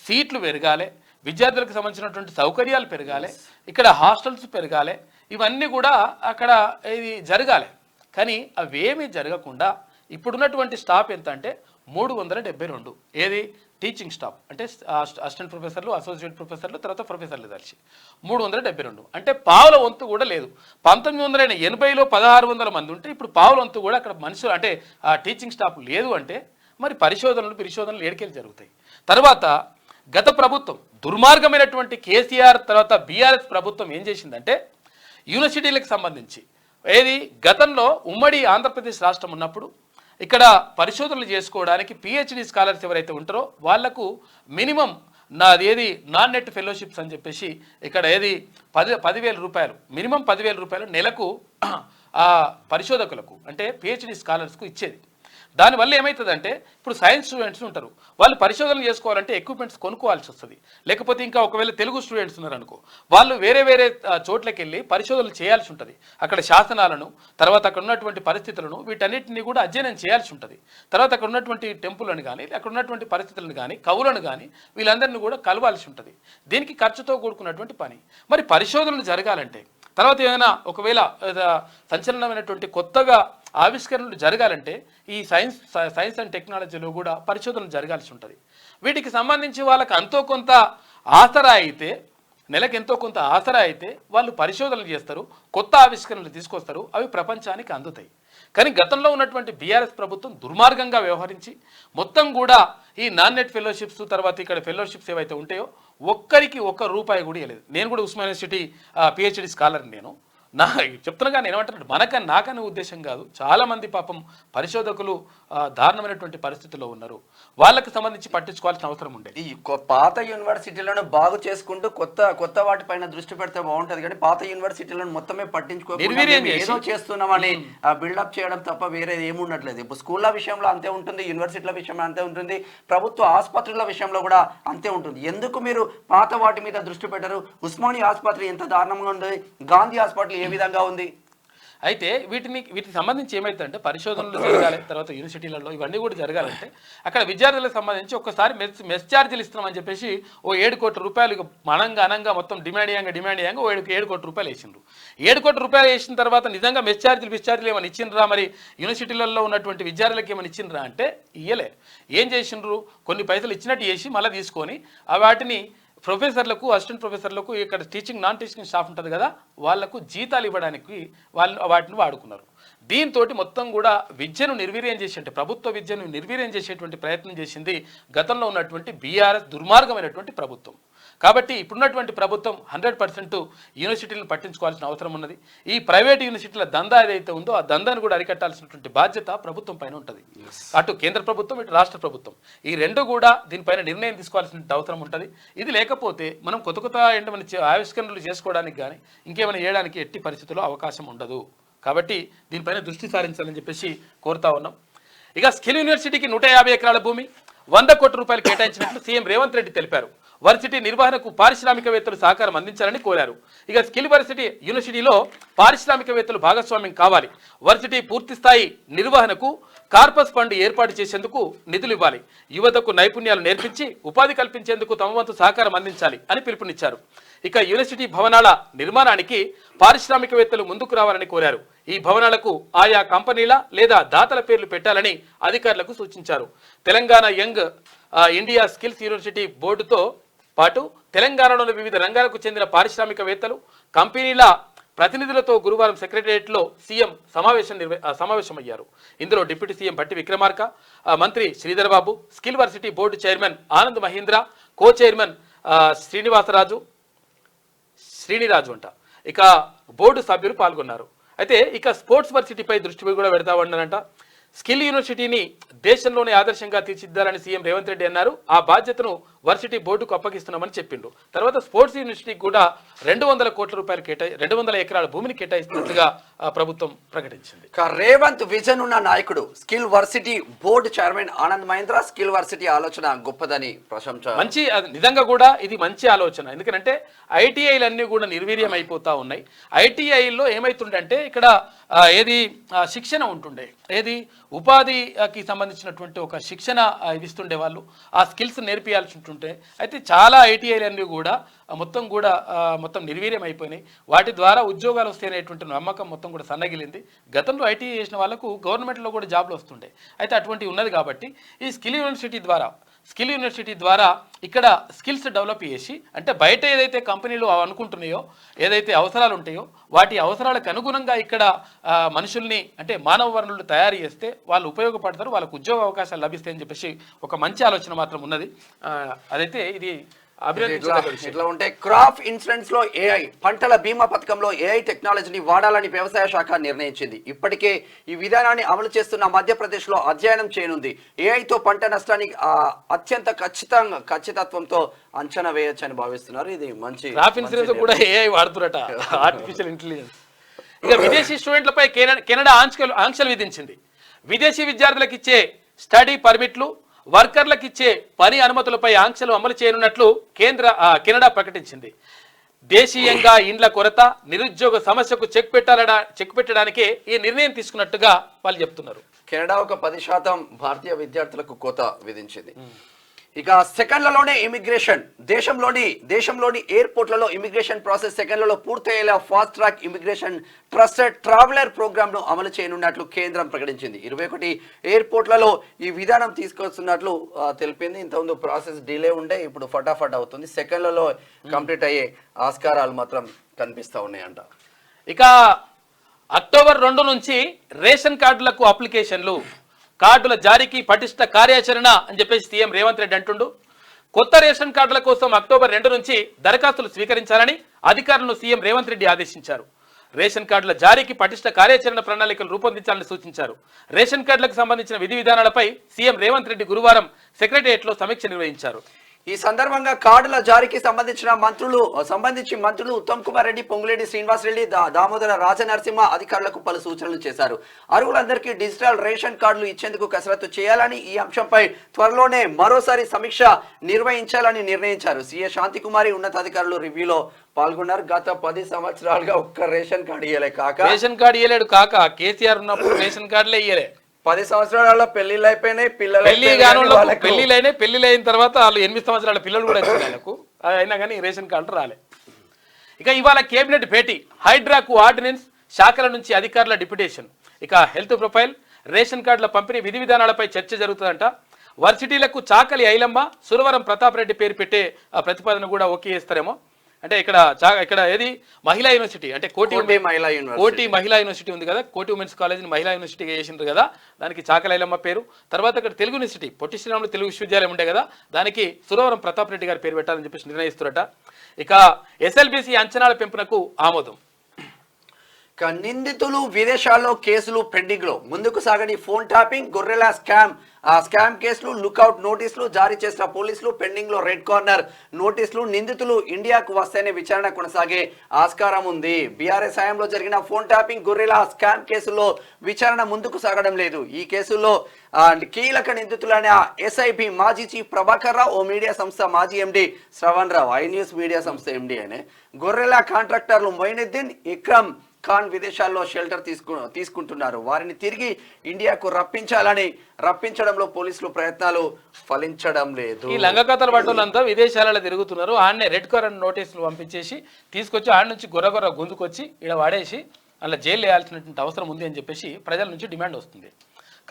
సీట్లు పెరగాలి, విద్యార్థులకు సంబంధించినటువంటి సౌకర్యాలు పెరగాలి, ఇక్కడ హాస్టల్స్ పెరగాలి, ఇవన్నీ కూడా అక్కడ ఇది జరగాలి. కానీ అవేమీ జరగకుండా ఇప్పుడున్నటువంటి స్టాఫ్ ఎంత అంటే 372. ఏది? టీచింగ్ స్టాఫ్ అంటే అసిస్టెంట్ ప్రొఫెసర్లు, అసోసియేట్ ప్రొఫెసర్లు, తర్వాత ప్రొఫెసర్లు కలిసి 372. అంటే పావుల వంతు కూడా లేదు. 1980లో 1600 మంది ఉంటే ఇప్పుడు పావుల వంతు కూడా అక్కడ మనుషులు అంటే ఆ టీచింగ్ స్టాఫ్ లేదు అంటే మరి పరిశోధనలు ఏడికెళ్ళి జరుగుతాయి. తర్వాత గత ప్రభుత్వం దుర్మార్గమైనటువంటి కేసీఆర్ తర్వాత బీఆర్ఎస్ ప్రభుత్వం ఏం చేసిందంటే యూనివర్సిటీలకు సంబంధించి ఏది గతంలో ఉమ్మడి ఆంధ్రప్రదేశ్ రాష్ట్రం ఉన్నప్పుడు ఇక్కడ పరిశోధనలు చేసుకోవడానికి పిహెచ్డి స్కాలర్స్ ఎవరైతే ఉంటారో వాళ్లకు మినిమం ఏది నాన్ నెట్ ఫెలోషిప్స్ అని చెప్పేసి ఇక్కడ ఏది 10,000 రూపాయలు మినిమం 10,000 రూపాయలు నెలకు ఆ పరిశోధకులకు అంటే పిహెచ్డి స్కాలర్స్కు ఇచ్చేది. దానివల్ల ఏమవుతుందంటే ఇప్పుడు సైన్స్ స్టూడెంట్స్ ఉంటారు, వాళ్ళు పరిశోధనలు చేసుకోవాలంటే ఎక్విప్మెంట్స్ కొనుక్కోవాల్సి వస్తుంది. లేకపోతే ఇంకా ఒకవేళ తెలుగు స్టూడెంట్స్ ఉన్నారనుకో వాళ్ళు వేరే చోట్లకి వెళ్ళి పరిశోధనలు చేయాల్సి ఉంటుంది. అక్కడ శాసనాలను తర్వాత అక్కడ ఉన్నటువంటి పరిస్థితులను వీటన్నిటిని కూడా అధ్యయనం చేయాల్సి ఉంటుంది. తర్వాత అక్కడ ఉన్నటువంటి టెంపుల్ని కానీ అక్కడ ఉన్నటువంటి పరిస్థితులను కానీ కవులను కానీ వీళ్ళందరినీ కూడా కలవాల్సి ఉంటుంది. దీనికి ఖర్చుతో కూడుకున్నటువంటి పని. మరి పరిశోధనలు జరగాలంటే తర్వాత ఏదైనా ఒకవేళ సంచలనమైనటువంటి కొత్తగా ఆవిష్కరణలు జరగాలంటే ఈ సైన్స్ అండ్ టెక్నాలజీలో కూడా పరిశోధనలు జరగాల్సి ఉంటుంది. వీటికి సంబంధించి వాళ్ళకి ఎంతో కొంత ఆసరా అయితే నెలకు ఎంతో కొంత ఆసరా అయితే వాళ్ళు పరిశోధనలు చేస్తారు, కొత్త ఆవిష్కరణలు తీసుకొస్తారు, అవి ప్రపంచానికి అందుతాయి. కానీ గతంలో ఉన్నటువంటి బీఆర్ఎస్ ప్రభుత్వం దుర్మార్గంగా వ్యవహరించి మొత్తం కూడా ఈ నాన్ నెట్ ఫెలోషిప్స్ తర్వాత ఇక్కడ ఫెలోషిప్స్ ఏవైతే ఉంటాయో ఒక్కరికి ₹1 కూడా ఇవ్వలేదు. నేను కూడా ఉస్మానియా యూనివర్సిటీ పిహెచ్డి స్కాలర్. నేను చెప్తున్నా నేను ఏమంటున్నాడు నాకనే ఉద్దేశం కాదు. చాలామంది పాపం పరిశోధకులు దారుణమైనటువంటి పరిస్థితుల్లో ఉన్నారు. వాళ్ళకి సంబంధించి పట్టించుకోవాల్సిన అవసరం ఉండేది. ఈ పాత యూనివర్సిటీలను బాగు చేసుకుంటూ కొత్త వాటిపైన దృష్టి పెడితే బాగుంటది. కానీ పాత యూనివర్సిటీలను మొత్తమే పట్టించుకోకుండా ఏదో చేస్తున్నామని బిల్డప్ చేయడం తప్ప వేరే ఏముండట్లేదు. ఇప్పుడు స్కూళ్ళ విషయంలో అంతే ఉంటుంది, యూనివర్సిటీల విషయంలో అంతే ఉంటుంది, ప్రభుత్వ ఆసుపత్రుల విషయంలో కూడా అంతే ఉంటుంది. ఎందుకు మీరు పాత వాటి మీద దృష్టి పెట్టరు? ఉస్మానియా ఆసుపత్రి ఎంత దారుణంగా ఉంది, గాంధీ హాస్పిటల్ ఏ విధంగా ఉంది? అయితే వీటికి సంబంధించి ఏమైతుందంటే పరిశోధనలు జరగాలి, తర్వాత యూనివర్సిటీలలో ఇవన్నీ కూడా జరగాలంటే అక్కడ విద్యార్థులకు సంబంధించి ఒక్కసారి మెస్ ఛార్జీలు ఇస్తున్నామని చెప్పేసి ₹7 కోట్ల అనంగా మొత్తం డిమాండ్ చేయంగా ₹7 కోట్ల వేసిండ్రు. ₹7 కోట్ల వేసిన తర్వాత నిజంగా మెస్ ఛార్జీలు ఏమైనా ఇచ్చిండ్రా? మరి యూనివర్సిటీలలో ఉన్నటువంటి విద్యార్థులకు ఏమైనా ఇచ్చిండ్రా అంటే ఇయ్యలే. ఏం చేసిండ్రు? కొన్ని పైసలు ఇచ్చినట్టు చేసి మళ్ళీ తీసుకొని వాటిని ప్రొఫెసర్లకు, అసిస్టెంట్ ప్రొఫెసర్లకు, ఇక్కడ టీచింగ్ నాన్ టీచింగ్ స్టాఫ్ ఉంటుంది కదా వాళ్లకు జీతాలు ఇవ్వడానికి వాటిని వాడుకున్నారు. దీంతో మొత్తం కూడా విద్యను నిర్వీర్యం చేసేటువంటి ప్రభుత్వ విద్యను నిర్వీర్యం చేసేటువంటి ప్రయత్నం చేసింది గతంలో ఉన్నటువంటి బీఆర్ఎస్ దుర్మార్గమైనటువంటి ప్రభుత్వం. కాబట్టి ఇప్పుడున్నటువంటి ప్రభుత్వం 100% యూనివర్సిటీలను పట్టించుకోవాల్సిన అవసరం ఉన్నది. ఈ ప్రైవేట్ యూనివర్సిటీల దందా ఏదైతే ఉందో ఆ దందాను కూడా అరికట్టాల్సినటువంటి బాధ్యత ప్రభుత్వం పైన ఉంటుంది. అటు కేంద్ర ప్రభుత్వం, ఇటు రాష్ట్ర ప్రభుత్వం ఈ రెండు కూడా దీనిపైన నిర్ణయం తీసుకోవాల్సిన అవసరం ఉంటుంది. ఇది లేకపోతే మనం కొత్త ఆవిష్కరణలు చేసుకోవడానికి కానీ ఇంకేమైనా చేయడానికి ఎట్టి పరిస్థితుల్లో అవకాశం ఉండదు. కాబట్టి దీనిపైన దృష్టి సారించాలని చెప్పేసి కోరుతా ఉన్నాం. ఇక స్కిల్ యూనివర్సిటీకి 150 ఎకరాల భూమి ₹100 కోట్ల కేటాయించినట్లు సీఎం రేవంత్ రెడ్డి తెలిపారు. వర్సిటీ నిర్వహణకు పారిశ్రామికవేత్తలు సహకారం అందించాలని కోరారు. ఇక స్కిల్ యూనివర్సిటీలో పారిశ్రామికవేత్తలు భాగస్వామ్యం కావాలి. వర్సిటీ పూర్తిస్థాయి నిర్వహణకు కార్పస్ ఫండ్ ఏర్పాటు చేసేందుకు నిధులు ఇవ్వాలి. యువతకు నైపుణ్యాలు నేర్పించి ఉపాధి కల్పించేందుకు తమ వంతు సహకారం అందించాలి అని పిలుపునిచ్చారు. ఇక యూనివర్సిటీ భవనాల నిర్మాణానికి పారిశ్రామికవేత్తలు ముందుకు రావాలని కోరారు. ఈ భవనాలకు ఆయా కంపెనీల లేదా దాతల పేర్లు పెట్టాలని అధికారులకు సూచించారు. Telangana young India skills university బోర్డుతో పాటు తెలంగాణలోని వివిధ రంగాలకు చెందిన పారిశ్రామికవేత్తలు, కంపెనీల ప్రతినిధులతో గురువారం సెక్రటేరియట్లో సీఎం సమావేశమయ్యారు. ఇందులో డిప్యూటీ సీఎం భట్టి విక్రమార్క, మంత్రి Sridhar Babu, skill varsity board chairman Anand Mahindra, co chairman Sriniraju అంట ఇక బోర్డు సభ్యులు పాల్గొన్నారు. అయితే ఇక స్పోర్ట్స్ వర్సిటీపై దృష్టి కూడా పెడతా ఉన్నారంట. స్కిల్ యూనివర్సిటీని దేశంలోనే ఆదర్శంగా తీర్చిదిద్దాలని సీఎం రేవంత్ రెడ్డి అన్నారు. ఆ బాధ్యతను వర్సిటీ బోర్డుకు అప్పగిస్తున్నామని చెప్పిండు. తర్వాత స్పోర్ట్స్ యూనివర్సిటీకి కూడా 200 కోట్ల రూపాయలు 200 ఎకరాల భూమిని కేటాయిస్తున్నట్టుగా ప్రభుత్వం ప్రకటించింది. రేవంత్ విజన్ ఉన్న నాయకుడు. Skill varsity board chairman Anand Mahindra skill varsity ఆలోచన గొప్పదని ప్రశంస. మంచి నిజంగా కూడా ఇది మంచి ఆలోచన. ఎందుకంటే ఐటీఐలన్నీ కూడా నిర్వీర్యం అయిపోతా ఉన్నాయి. ఐటీఐలో ఏమైతుందంటే ఇక్కడ ఏది శిక్షణ ఉంటుండే, ఏది ఉపాధికి సంబంధించినటువంటి ఒక శిక్షణ ఇస్తుండే వాళ్ళు, ఆ స్కిల్స్ నేర్పియాల్సి ఉంటుంటే. అయితే చాలా ఐటీఐలన్నీ కూడా మొత్తం నిర్వీర్యం అయిపోయినాయి. వాటి ద్వారా ఉద్యోగాలు వస్తాయనేటువంటి నమ్మకం మొత్తం కూడా సన్నగిలింది. గతంలో ఐటీఐ చేసిన వాళ్ళకు గవర్నమెంట్లో కూడా జాబ్లు వస్తుండే. అయితే అటువంటివి ఉన్నది కాబట్టి ఈ స్కిల్ యూనివర్సిటీ ద్వారా ఇక్కడ స్కిల్స్ డెవలప్ చేసి, అంటే బయట ఏదైతే కంపెనీలు అనుకుంటున్నాయో, ఏదైతే అవసరాలు ఉంటాయో వాటి అవసరాలకు అనుగుణంగా ఇక్కడ మనుషుల్ని అంటే మానవ వనరులు తయారు చేస్తే వాళ్ళు ఉపయోగపడతారు, వాళ్ళకు ఉద్యోగ అవకాశాలు లభిస్తాయని చెప్పేసి ఒక మంచి ఆలోచన మాత్రం ఉన్నది. అదైతే ఇది ఇట్లా ఉంటే క్రాప్ ఇన్సూరెన్స్ లో ఏఐ, పంటల బీమా పథకంలో ఏఐ టెక్నాలజీని వాడాలని వ్యవసాయ శాఖ నిర్ణయించింది. ఇప్పటికే ఈ విధానాన్ని అమలు చేస్తున్న మధ్యప్రదేశ్ లో అధ్యయనం చేయనుంది. ఏఐతో పంట నష్టాన్ని అత్యంత ఖచ్చితత్వంతో అంచనా వేయొచ్చని భావిస్తున్నారు. ఇది మంచి. క్రాప్ ఇన్సూరెన్స్ కూడా ఏఐ వాడుతురట, ఆర్టిఫిషియల్ ఇంటెలిజెన్స్. ఇక విదేశీ స్టూడెంట్లపై కెనడా ఆంక్షలు విధించింది. విదేశీ విద్యార్థులకు ఇచ్చే స్టడీ పర్మిట్లు, వర్కర్లకు ఇచ్చే పని అనుమతులపై ఆంక్షలు అమలు చేయనున్నట్లు కెనడా ప్రకటించింది. దేశీయంగా ఇండ్ల కొరత, నిరుద్యోగ సమస్యకు చెక్ పెట్టడానికే ఈ నిర్ణయం తీసుకున్నట్టుగా వాళ్ళు చెప్తున్నారు. కెనడా ఒక 10% భారతీయ విద్యార్థులకు కోత విధించింది. ఇక సెకండ్లలోనే ఇమిగ్రేషన్. దేశంలోని ఎయిర్పోర్ట్లలో ఇమిగ్రేషన్ ప్రాసెస్ సెకండ్లలో పూర్తయ్యేలా fast track immigration trusted traveller programme ను అమలు చేయనున్నట్లు కేంద్రం ప్రకటించింది. 21 ఎయిర్పోర్ట్లలో ఈ విధానం తీసుకొస్తున్నట్లు తెలిపింది. ఇంతకుముందు ప్రాసెస్ డిలే ఉండే, ఇప్పుడు ఫటాఫట్ అవుతుంది. సెకండ్లలో కంప్లీట్ అయ్యే ఆస్కారాలు మాత్రం కనిపిస్తూ ఉన్నాయంట. ఇక అక్టోబర్ 2 నుంచి రేషన్ కార్డులకు అప్లికేషన్లు, కార్డుల జారీకి పటిష్ట కార్యాచరణ అని చెప్పేసి సీఎం రేవంత్ రెడ్డి అంటుండు. కొత్త రేషన్ కార్డుల కోసం అక్టోబర్ 2 నుంచి దరఖాస్తులు స్వీకరించాలని అధికారులను సీఎం రేవంత్ రెడ్డి ఆదేశించారు. రేషన్ కార్డుల జారీకి పటిష్ట కార్యాచరణ ప్రణాళికలు రూపొందించాలని సూచించారు. రేషన్ కార్డులకు సంబంధించిన విధి విధానాలపై సీఎం రేవంత్ రెడ్డి గురువారం సెక్రటేరియట్లో సమీక్ష నిర్వహించారు. ఈ సందర్భంగా కార్డుల జారీకి సంబంధించి మంత్రులు ఉత్తమ్ కుమార్ రెడ్డి, పొంగులేటి శ్రీనివాస్ రెడ్డి, దామోదర రాజనరసింహ అధికారులకు పలు సూచనలు చేశారు. అర్హులందరికీ డిజిటల్ రేషన్ కార్డులు ఇచ్చేందుకు కసరత్తు చేయాలని, ఈ అంశంపై త్వరలోనే మరోసారి సమీక్ష నిర్వహించాలని నిర్ణయించారు. సీఏ శాంతికుమారి ఉన్నతాధికారులు రివ్యూలో పాల్గొన్నారు. గత 10 సంవత్సరాలుగా ఒక్క రేషన్ కార్డు ఇయ్యలే కాక. రేషన్ కార్డు ఇయ్యలేడు కాక, కేసీఆర్ ఉన్నప్పుడు రేషన్ కార్డులే ఇయ్యలే. 10 సంవత్సరాల పెళ్లిళ్ళు అయిపోయినాయి, పెళ్లిళ్ళు అయిన తర్వాత వాళ్ళు 8 సంవత్సరాల పిల్లలు కూడా వచ్చారు వాళ్ళకు, అయినా కానీ రేషన్ కార్డు రాలే. ఇక ఇవాళ కేబినెట్ భేటీ, హైడ్రాకు ఆర్డినెన్స్, శాఖల నుంచి అధికారుల డిప్యుటేషన్. ఇక హెల్త్ ప్రొఫైల్, రేషన్ కార్డుల పంపిణీ విధి విధానాలపై చర్చ జరుగుతుందంట. వర్సిటీలకు చాకలి ఐలమ్మ, సురవరం ప్రతాప్ రెడ్డి పేరు పెట్టే ప్రతిపాదన కూడా ఓకే చేస్తారేమో. అంటే ఇక్కడ ఏది మహిళా యూనివర్సిటీ, అంటే కోటి మహిళా యూనివర్సిటీ ఉంది కదా, కోటి ఉమెన్స్ కాలేజ్ మహిళా యూనివర్సిటీగా చేసిండ్రు కదా, దానికి చాకలైలమ్మ పేరు. తర్వాత ఇక్కడ తెలుగు యూనివర్సిటీ, పొట్టి శ్రీరాములు తెలుగు విశ్వవిద్యాలయం ఉండే కదా, దానికి సురవరం ప్రతాప్ రెడ్డి గారి పేరు పెట్టాలని చెప్పేసి నిర్ణయిస్తున్నట. ఇక ఎస్ఎల్బిసి అంచనాల పెంపునకు ఆమోదం. నిందితులు విదేశాల్లో కేసులు పెండింగ్ లో, ముందుకు సాగని ఫోన్ ట్యాపింగ్, గొర్రెల స్కామ్ కేసులు, లుక్అవుట్ నోటీసులు జారీ చేసిన పోలీసులు, పెండింగ్ లో రెడ్ కార్నర్ నోటీసులు. నిందితులు ఇండియాకు వస్తేనే విచారణ కొనసాగే ఆస్కారం ఉంది. బీఆర్ఎస్ హయాంలో జరిగిన ఫోన్ ట్యాపింగ్, గొర్రెల స్కామ్ కేసుల్లో విచారణ ముందుకు సాగడం లేదు. ఈ కేసుల్లో కీలక నిందితులైన ఎస్ఐబి మాజీ చీఫ్ ప్రభాకర్ రావు, ఓ మీడియా సంస్థ మాజీ ఎండి శ్రవణ్ రావు, ఐ న్యూస్ మీడియా సంస్థ ఎండి అనే, గొర్రెల కాంట్రాక్టర్లు మొయినుద్దీన్, ఇక్రమ్ ఖాన్ విదేశాల్లో షెల్టర్ తీసుకుంటున్నారు. వారిని తిరిగి ఇండియాకు రప్పించడంలో పోలీసులు ప్రయత్నాలు ఫలించడం లేదు. ఈ లంగకథల పట్టులంతా విదేశాలలో తిరుగుతున్నారు. ఆడనే రెడ్ కార్నర్ నోటీసులు పంపించేసి తీసుకొచ్చి ఆడ నుంచి గొర్ర గుంజుకొచ్చి ఇక్కడ వాడేసి అలా జైలు వేయాల్సినటువంటి అవసరం ఉంది అని చెప్పేసి ప్రజల నుంచి డిమాండ్ వస్తుంది.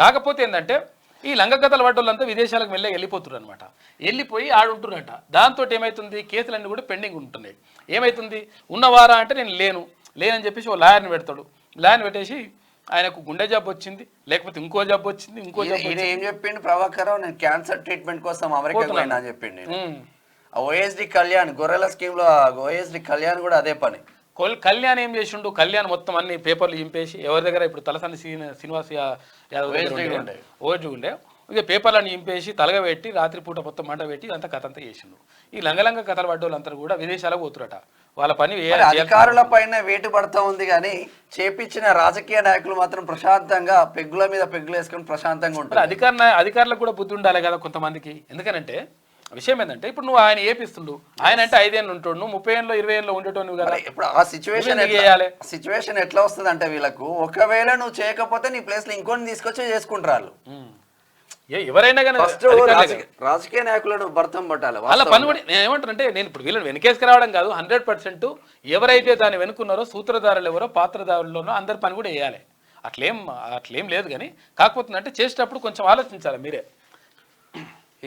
కాకపోతే ఏంటంటే ఈ లంగకథల పట్టులంతా విదేశాలకు వెళ్ళిపోతున్నారు అనమాట. వెళ్ళిపోయి ఆడుంటున్నారట. దాంతో ఏమవుతుంది, కేసులన్నీ కూడా పెండింగ్ ఉంటున్నాయి. ఏమవుతుంది, ఉన్నవారా అంటే నేను లేనని చెప్పేసి ఓ లాయర్ని పెడతాడు. లాయర్ని పెట్టేసి ఆయనకు గుండె జబ్బు వచ్చింది, లేకపోతే ఇంకో జబ్బు వచ్చింది, ఏం చెప్పిండు ప్రభాకర్, నేను క్యాన్సర్ ట్రీట్మెంట్ కోసం అమెరికా పోయినా అని చెప్పిండు. ఓఎస్డి కళ్యాణ్ గొర్రెల స్కీమ్ లో ఓఎస్డి కళ్యాణ్ కూడా అదే పని. కళ్యాణ్ ఏం చేసిండు, కళ్యాణ్ మొత్తం అన్ని పేపర్లు చింపేసి ఎవరి దగ్గర ఇప్పుడు తలసాని శ్రీనివాస్ యాదవ్ ఓఎస్డి ఉండే ఇక పేపర్లను నింపేసి తలగబెట్టి రాత్రిపూట మొత్తం మంట పెట్టి అంత కథ అంతా చేసిండు. ఈ లంగలంగ కథలు పడ్డోళ్ళంతా కూడా విదేశాలకు పోతురట. వాళ్ళ పని అధికారుల పైన వేటు పడతా ఉంది కానీ చేపించిన రాజకీయ నాయకులు మాత్రం ప్రశాంతంగా పెగ్గుల మీద పెగ్గులు వేసుకొని ప్రశాంతంగా ఉంటారు. అధికారులకు కూడా బుద్ధి ఉండాలి కదా కొంతమందికి. ఎందుకనంటే విషయం ఏంటంటే ఇప్పుడు నువ్వు ఆయన ఏపిస్తుండు, ఆయన అంటే 5 ఏళ్ళు ఉంటాడు, నువ్వు 30 ఏళ్ళు 20 ఏళ్ళు ఉండేటోను కదా. ఇప్పుడు ఆ సిచ్యువేషన్ ఎట్లా వస్తుంది అంటే వీళ్ళకు ఒకవేళ నువ్వు చేయకపోతే నీ ప్లేస్ లో ఇంకొని తీసుకొచ్చి చేసుకుంటారు. ఎవరైనా కానీ రాజకీయ నాయకులను భర్తం పట్టాలి. వాళ్ళ పని కూడా నేను ఏమంటానంటే, నేను ఇప్పుడు వీళ్ళని వెనకేసుకు రావడం కాదు, 100% ఎవరైతే దాన్ని వెనుకున్నారో సూత్రధారులు ఎవరో పాత్రధారుల్లోనో అందరి పని కూడా వేయాలి. అట్లేం లేదు. కానీ కాకపోతే అంటే చేసేటప్పుడు కొంచెం ఆలోచించాలి మీరే.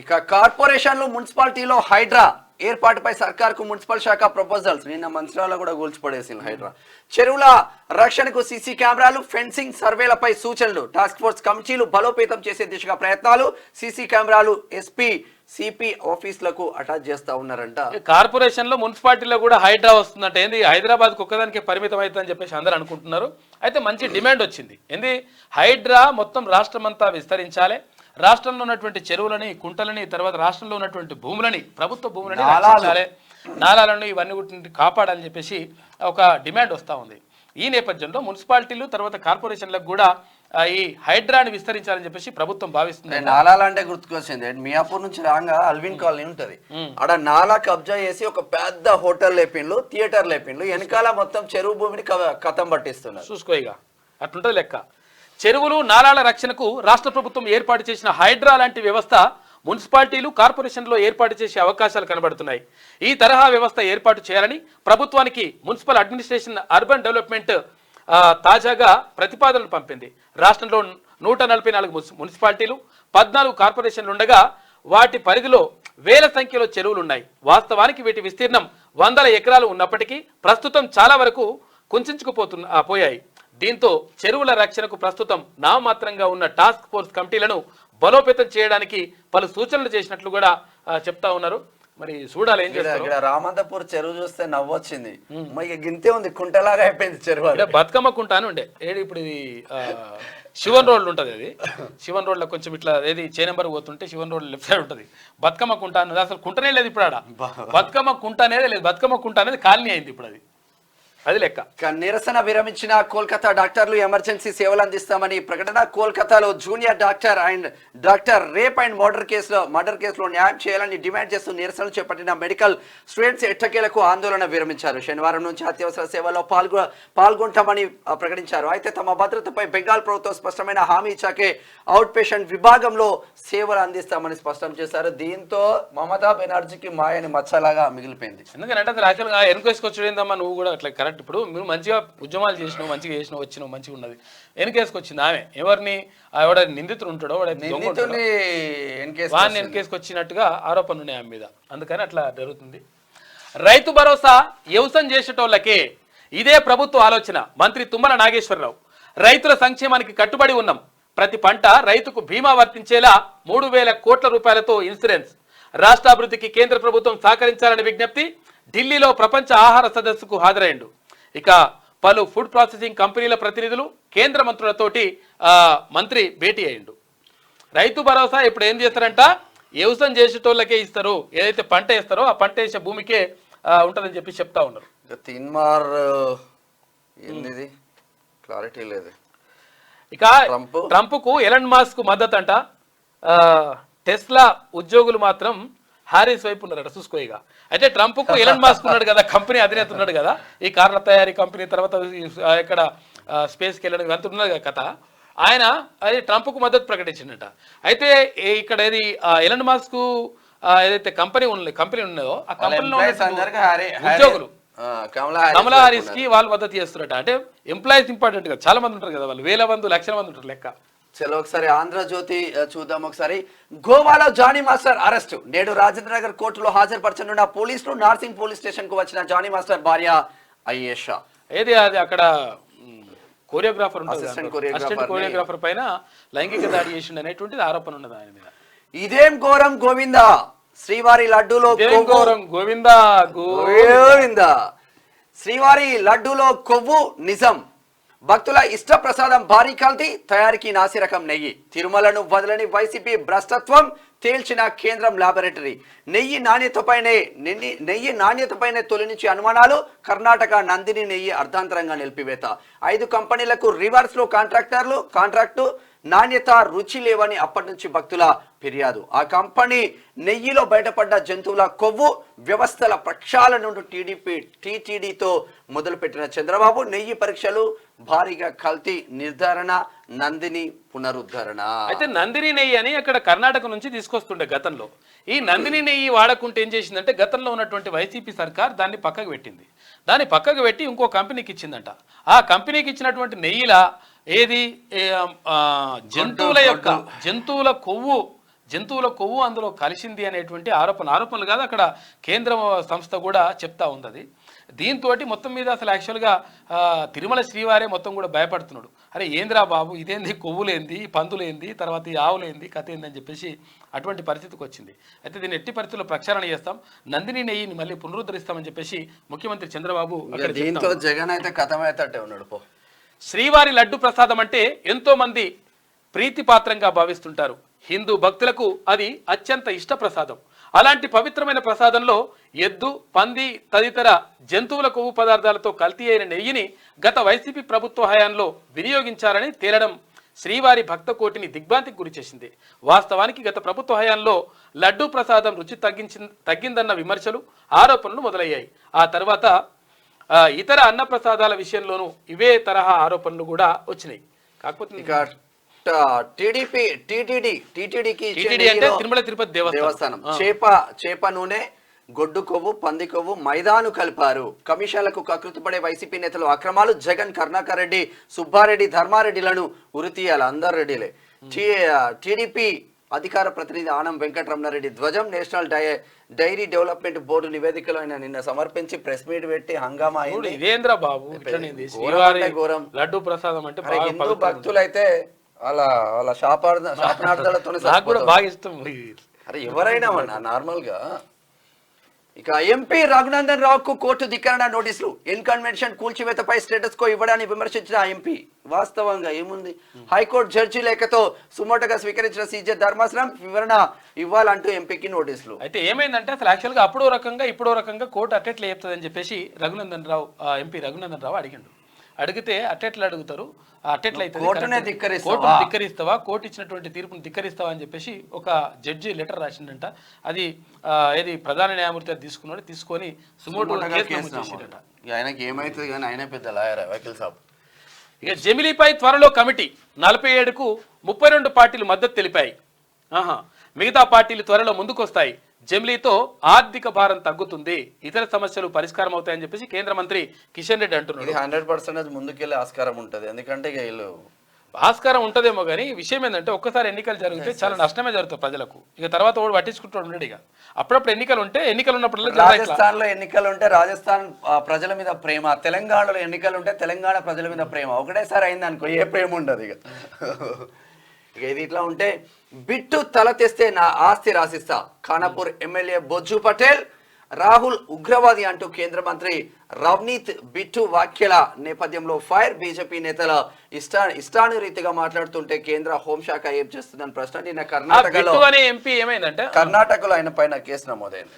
ఇక కార్పొరేషన్లు మున్సిపాలిటీలో హైడ్రా ఏర్పాటుపై సర్కార్కు మున్సిపల్ శాఖ ప్రపోజల్స్. నిన్న మంచిర్యాలలో కూడా గూల్చిపడేసింది హైడ్రా. చెరువుల రక్షణకు సీసీ కెమెరాలు, ఫెన్సింగ్, సర్వేలపై సూచనలు. టాస్క్ ఫోర్స్ కమిటీలు బలోపేతం చేసే దిశగా ప్రయత్నాలు. సీసీ కెమెరాలు ఎస్పీ సిపి ఆఫీసులకు అటాచ్ చేస్తా ఉన్నారంట. కార్పొరేషన్ లో మున్సిపాలిటీలో కూడా హైడ్రా వస్తుందంటే ఏంది, హైదరాబాద్ ఒక్కదానికి పరిమితం అవుతుందని చెప్పేసి అందరూ అనుకుంటున్నారు. అయితే మంచి డిమాండ్ వచ్చింది. ఏంది, హైడ్రా మొత్తం రాష్ట్రం అంతా విస్తరించాలి, రాష్ట్రంలో ఉన్నటువంటి చెరువులని, కుంటలని, తర్వాత రాష్ట్రంలో ఉన్నటువంటి భూములని, ప్రభుత్వ భూములని రక్షించాలి, నాలాలను ఇవన్నీ కాపాడాలని చెప్పేసి ఒక డిమాండ్ వస్తూ ఉంది. ఈ నేపథ్యంలో మున్సిపాలిటీలు తర్వాత కార్పొరేషన్లకు కూడా ఈ హైడ్రాని విస్తరించాలని చెప్పేసి ప్రభుత్వం భావిస్తుంది. నాలాలంటే గుర్తుకొచ్చింది, మియాపూర్ నుంచి రాగా అల్విన్ కాలనీ ఉంటది, అక్కడ నాలా కబ్జా చేసి ఒక పెద్ద హోటల్ లేపిండ్లు, థియేటర్ లేపిండ్లు, వెనకాల మొత్తం చెరువు భూమిని కథం పట్టిస్తున్నారు. చూసుకోయిగా అట్లుంటది లెక్క. చెరువులు, నాలాల రక్షణకు రాష్ట్ర ప్రభుత్వం ఏర్పాటు చేసిన హైడ్రా లాంటి వ్యవస్థ మున్సిపాలిటీలు, కార్పొరేషన్లో ఏర్పాటు చేసే అవకాశాలు కనబడుతున్నాయి. ఈ తరహా వ్యవస్థ ఏర్పాటు చేయాలని ప్రభుత్వానికి మున్సిపల్ అడ్మినిస్ట్రేషన్ అర్బన్ డెవలప్మెంట్ తాజాగా ప్రతిపాదనలు పంపింది. రాష్ట్రంలో 144 మున్సిపాలిటీలు, 14 కార్పొరేషన్లు ఉండగా వాటి పరిధిలో వేల సంఖ్యలో చెరువులు ఉన్నాయి. వాస్తవానికి వీటి విస్తీర్ణం 100 ఎకరాలు ఉన్నప్పటికీ ప్రస్తుతం చాలా వరకు కుంచుకుపోయాయి. దీంతో చెరువుల రక్షణకు ప్రస్తుతం నామమాత్రంగా ఉన్న టాస్క్ ఫోర్స్ కమిటీలను బలోపేతం చేయడానికి పలు సూచనలు చేసినట్లు కూడా చెప్తా ఉన్నారు. మరి చూడాలి ఏం చేస్తారు. రామంతపూర్ చెరువు చూస్తే నవ్వొచ్చింది, గింతే ఉంది, కుంటలాగా అయిపోయింది చెరువు. బతుకమ్మ కుంట అని ఉండే ఇప్పుడు ఇది శివన్ రోడ్ ఉంటది. అది శివన్ రోడ్ లో కొంచెం ఇట్లా ఏది చే నెంబర్ పోతుంటే శివన్ రోడ్ లెఫ్ట్ సైడ్ ఉంటది. బతుకమ్మ కుంట అనేది అసలు కుంటనే లేదు ఇప్పుడు. ఆడ బతుకమ్మ కుంట అనేది లేదు, బతుకమ్మ కుంట అనేది కాలనీ అయింది ఇప్పుడు. అది లెక్క. నిరసన విరమించిన కోల్కతా డాక్టర్లు ఎమర్జెన్సీ సేవలు అందిస్తామని ప్రకటన. కోల్కతాలో junior doctor and doctor rape and murder కేసులో న్యాయం చేయాలని డిమాండ్ చేస్తూ నిరసనలు చేపట్టిన మెడికల్ స్టూడెంట్స్ ఎట్టకేలకు ఆందోళన విరమించారు. శనివారం నుంచి అత్యవసర సేవల్లో పాల్గొంటామని ప్రకటించారు. అయితే తమ భద్రతపై బెంగాల్ ప్రభుత్వం స్పష్టమైన హామీ ఇచ్చాకే అవుట్ పేషెంట్ విభాగంలో సేవలు అందిస్తామని స్పష్టం చేశారు. దీంతో మమతా బెనర్జీకి మాయని మచ్చలాగా మిగిలిపోయింది. ఎందుకంటే అసలు యాక్చువల్గా ఎన్నికేసుకొచ్చేందమ్మా నువ్వు కూడా అట్లా కరెక్ట్. ఇప్పుడు మీరు మంచిగా ఉద్యమాలు చేసినావు, మంచిగా చేసినావు, వచ్చినావు, మంచిగా ఉన్నది. వెనకేసుకొచ్చింది ఆమె. ఎవరిని ఎవడ నిందితుడు ఉంటాడో వాడిని వెనకేసుకొచ్చినట్టుగా ఆరోపణలు ఉన్నాయి ఆమె మీద. అందుకని అట్లా జరుగుతుంది. రైతు భరోసా వ్యవసాయం చేసేటోళ్ళకే ఇదే ప్రభుత్వ ఆలోచన. మంత్రి తుమ్మల నాగేశ్వరరావు, రైతుల సంక్షేమానికి కట్టుబడి ఉన్నాం. ప్రతి పంట రైతుకు బీమా వర్తించేలా 3,000 కోట్ల రూపాయలతో ఇన్సూరెన్స్. రాష్ట్రాభివృద్ధికి కేంద్ర ప్రభుత్వం సహకరించాలని విజ్ఞప్తి. ఢిల్లీలో ప్రపంచ ఆహార సదస్సుకు హాజరైండు. ఇక పలు ఫుడ్ ప్రాసెసింగ్ కంపెనీల ప్రతినిధులు, కేంద్ర మంత్రులతోటి మంత్రి భేటీ అయ్యిండు. రైతు భరోసా ఇప్పుడు ఏం చేస్తారంట, వ్యవసాయం చేసేటోళ్ళకే ఇస్తారు. ఏదైతే పంట వేస్తారో ఆ పంట వేసే భూమికే ఉంటుందని చెప్పి చెప్తా ఉన్నారు. క్లారిటీ లేదు. ఇక ట్రంప్కు ఎలన్ మాస్క్ మద్దతు అంట. టెస్లా ఉద్యోగులు మాత్రం హారిస్ వైపు ఉన్నారట. చూసుకోయిగా. అయితే ట్రంప్కు ఎలన్ మాస్క్ ఉన్నాడు కదా, కంపెనీ అధినేత ఉన్నాడు కదా, ఈ కార్ల తయారీ కంపెనీ, తర్వాత ఇక్కడ స్పేస్కి వెళ్ళడం అంత ఉన్నది కదా కథ. ఆయన అది ట్రంప్కు మద్దతు ప్రకటించిందట. అయితే ఇక్కడ ఏది ఎలన్ మాస్క్ ఏదైతే కంపెనీ ఉన్నదో ఆ కంపెనీలో ఉద్యోగులు కమలా హారిస్ కి వాళ్ళు మద్దతు చేస్తున్నట్ట. అంటే ఎంప్లాయీస్ ఇంపార్టెంట్ కదా, చాలా మంది ఉంటారు కదా, వాళ్ళు వేల మంది లక్షల మంది ఉంటారు లెక్క. చలో ఒకసారి ఆంధ్రజ్యోతి చూద్దాం. ఒకసారి గోవాలో జానీ మాస్టర్ అరెస్టు. నేడు రాజేంద్రనగర్ కోర్టులో హాజరుపరచనున్న పోలీసులు. నార్సింగ్ పోలీస్ స్టేషన్ కు వచ్చిన జానీ మాస్టర్ భార్య అయేషా. ఏది అది అక్కడ కోరియోగ్రాఫర్ ఉంటుంది, అసిస్టెంట్ కోరియోగ్రాఫర్ పైన లైంగిక దాడి చేసిండు అనేటువంటిది ఆరోపణ ఉన్నది ఆయన మీద. ఇదేం ఘోరం గోవిందా, శ్రీవారి లడ్డూలో గోవిందా గోవిందా, శ్రీవారి లడ్డూలో కొవ్వు నిజం. భక్తుల ఇష్ట ప్రసాదం భారీ కల్తీ, తయారీకి నాసిరకం నెయ్యి. తిరుమలను వదలని వైసీపీ భ్రష్టత్వం తేల్చిన కేంద్రం ల్యాబొరేటరీ. నెయ్యి నాణ్యతపైనే తొలి నుంచి అనుమానాలు. కర్ణాటక నందిని నెయ్యి అర్ధాంతరంగా నిలిపివేత. 5 కంపెనీలకు రివర్స్ లో కాంట్రాక్టు. నాణ్యత రుచి లేవని అప్పటి నుంచి భక్తుల ఫిర్యాదు. ఆ కంపెనీ నెయ్యిలో బయటపడ్డ జంతువుల కొవ్వు వ్యవస్థల ప్రక్షాళన టీటీడీతో మొదలుపెట్టిన చంద్రబాబు నెయ్యి పరీక్షలు భారీగా కల్తీ, నిర్ధారణ, నందిని పునరుద్ధరణ. అయితే నందిని నెయ్యి అని అక్కడ కర్ణాటక నుంచి తీసుకొస్తుండే గతంలో. ఈ నందిని నెయ్యి వాడకుంటే ఏం చేసిందంటే గతంలో ఉన్నటువంటి వైసీపీ సర్కార్ దాన్ని పక్కకు పెట్టింది. దాన్ని పక్కకు పెట్టి ఇంకో కంపెనీకి ఇచ్చిందంట. ఆ కంపెనీకి ఇచ్చినటువంటి నెయ్యిలా ఏది జంతువుల కొవ్వు అందులో కలిసింది అనేటువంటి ఆరోపణలు కాదు, అక్కడ కేంద్ర సంస్థ కూడా చెప్తా ఉంది. అది దీంతో మొత్తం మీద అసలు యాక్చువల్గా తిరుమల శ్రీవారే మొత్తం కూడా భయపడుతున్నాడు. అరే ఏందిరా బాబు, ఇదేంది కొవ్వులేంది, పందులేంది, తర్వాత ఈ ఆవులేంది, కథ ఏందని చెప్పేసి అటువంటి పరిస్థితికి వచ్చింది. అయితే దీన్ని ఎట్టి పరిస్థితుల్లో ప్రక్షాళన చేస్తాం, నందిని నెయ్యిని మళ్ళీ పునరుద్ధరిస్తామని చెప్పేసి ముఖ్యమంత్రి చంద్రబాబు దీంతో జగన్ అయితే కథమైతే ఉన్నాడు. శ్రీవారి లడ్డు ప్రసాదం అంటే ఎంతో మంది ప్రీతిపాత్రంగా భావిస్తుంటారు. హిందూ భక్తులకు అది అత్యంత ఇష్ట ప్రసాదం. అలాంటి పవిత్రమైన ప్రసాదంలో ఎద్దు, పంది తదితర జంతువుల కొవ్వు పదార్థాలతో కల్తీ అయిన నెయ్యిని గత వైసీపీ ప్రభుత్వ హయాంలో వినియోగించారని తేలడం శ్రీవారి భక్త కోటిని దిగ్భ్రాంతికి గురిచేసింది. వాస్తవానికి గత ప్రభుత్వ హయాంలో లడ్డూ ప్రసాదం రుచి తగ్గిందన్న విమర్శలు, ఆరోపణలు మొదలయ్యాయి. ఆ తర్వాత ఇతర అన్న ప్రసాదాల విషయంలోనూ ఇవే తరహా ఆరోపణలు కూడా వచ్చినాయి. కాకపోతే టీటీడీ అంటే తిరుమల తిరుపతి దేవస్థానం చేప నూనె, గొడ్డు కొవ్వు, పంది కొవ్వు, మైదాను కలిపారు. కమిషన్లకు కకృతిపడే వైసీపీ నేతలు అక్రమాలు. జగన్, కరుణాకర్ రెడ్డి, సుబ్బారెడ్డి, ధర్మారెడ్డిలను ఉరితీయాలి. అందరు రెడ్డిలే. టీడీపీ అధికార ప్రతినిధి ఆనం వెంకటరమణారెడ్డి ధ్వజం. నేషనల్ డైరీ డెవలప్మెంట్ బోర్డు నివేదికలో ఆయన నిన్న సమర్పించి ప్రెస్ మీట్ పెట్టి హంగామా అయింది. ఇదేంద్ర బాబు ఘోరం. లడ్డు ప్రసాదం అంటే హిందూ భక్తులైతే వాళ్ళ శాపనార్థాలతో బాగా ఇష్టం. అరే ఎవరైనా నార్మల్ గా. ఇక ఎంపీ రఘునందన్ రావుకు కోర్టు ధిక్కరణ నోటీసులు. కన్వెన్షన్ కూల్చివేతపై స్టేటస్ కో ఇవ్వడాన్ని విమర్శించిన ఎంపీ. వాస్తవంగా ఏముంది, హైకోర్టు జడ్జి లేఖతో సుమోటగా స్వీకరించిన సీజే ధర్మాసనం వివరణ ఇవ్వాలంటూ ఎంపీకి నోటీసులు. అయితే ఏమైందంటే అసలు యాక్చువల్గా అప్పుడో రకంగా ఇప్పుడో రకంగా కోర్టు అట్టెట్లా చెప్తుందని చెప్పేసి ఎంపీ రఘునందన్ రావు అడిగిండు. అడిగితే అట్టెట్లు అడుగుతారు, అట్టెట్లయితే కోర్టును ధిక్కరిస్తావా, కోర్టు ఇచ్చినటువంటి తీర్పును ధిక్కరిస్తావా అని చెప్పేసి ఒక జడ్జి లెటర్ రాసిండంట. అది ఏది ప్రధాన న్యాయమూర్తి తీసుకొని సుమోటోగా చేసిండట. ఆయనకి ఏమైతుంది కానీ ఆయన పెద్ద లాయర్ వకీల్ సాబ్. ఇక జమిలీపై త్వరలో కమిటీ. 47కు 32 పార్టీలు మద్దతు తెలిపాయి. మిగతా పార్టీలు త్వరలో ముందుకొస్తాయి. జమిలీతో ఆర్థిక భారం తగ్గుతుంది, ఇతర సమస్యలు పరిష్కారం అవుతాయని చెప్పేసి కేంద్ర మంత్రి కిషన్ రెడ్డి అంటున్నారు. 100% ముందుకెళ్ళే ఆస్కారం ఉంటుంది. ఎందుకంటే వీళ్ళు ఆస్కారం ఉంటుందేమో కానీ విషయం ఏంటంటే ఒక్కసారి ఎన్నికలు జరిగితే చాలా నష్టమే జరుగుతుంది ప్రజలకు. ఇక తర్వాత వాడు పట్టించుకుంటాడు ఉండడు. ఇక అప్పుడప్పుడు ఎన్నికలు ఉన్నప్పుడు రాజస్థాన్ లో ఎన్నికలు ఉంటే రాజస్థాన్ ప్రజల మీద ప్రేమ, తెలంగాణలో ఎన్నికలు ఉంటే తెలంగాణ ప్రజల మీద ప్రేమ. ఒకటేసారి అయింది అనుకో ఏ ప్రేమ ఉండదు. ఇక ఇది ఇట్లా ఉంటే బిట్టు తల తెస్తే నా ఆస్తి రాసిస్తా. ఖానాపూర్ ఎమ్మెల్యే బొజ్జు పటేల్. రాహుల్ ఉగ్రవాది అంటూ కేంద్ర మంత్రి రవ్నీత్ బిట్టు వ్యాఖ్యల నేపథ్యంలో ఫైర్. బీజేపీ నేతల ఇష్టానురీతిగా మాట్లాడుతుంటే కేంద్ర హోంశాఖ ఏం చేస్తుందని ప్రశ్న. నిన్న కర్ణాటకలో కర్ణాటకలో ఆయన పైన కేసు నమోదైంది.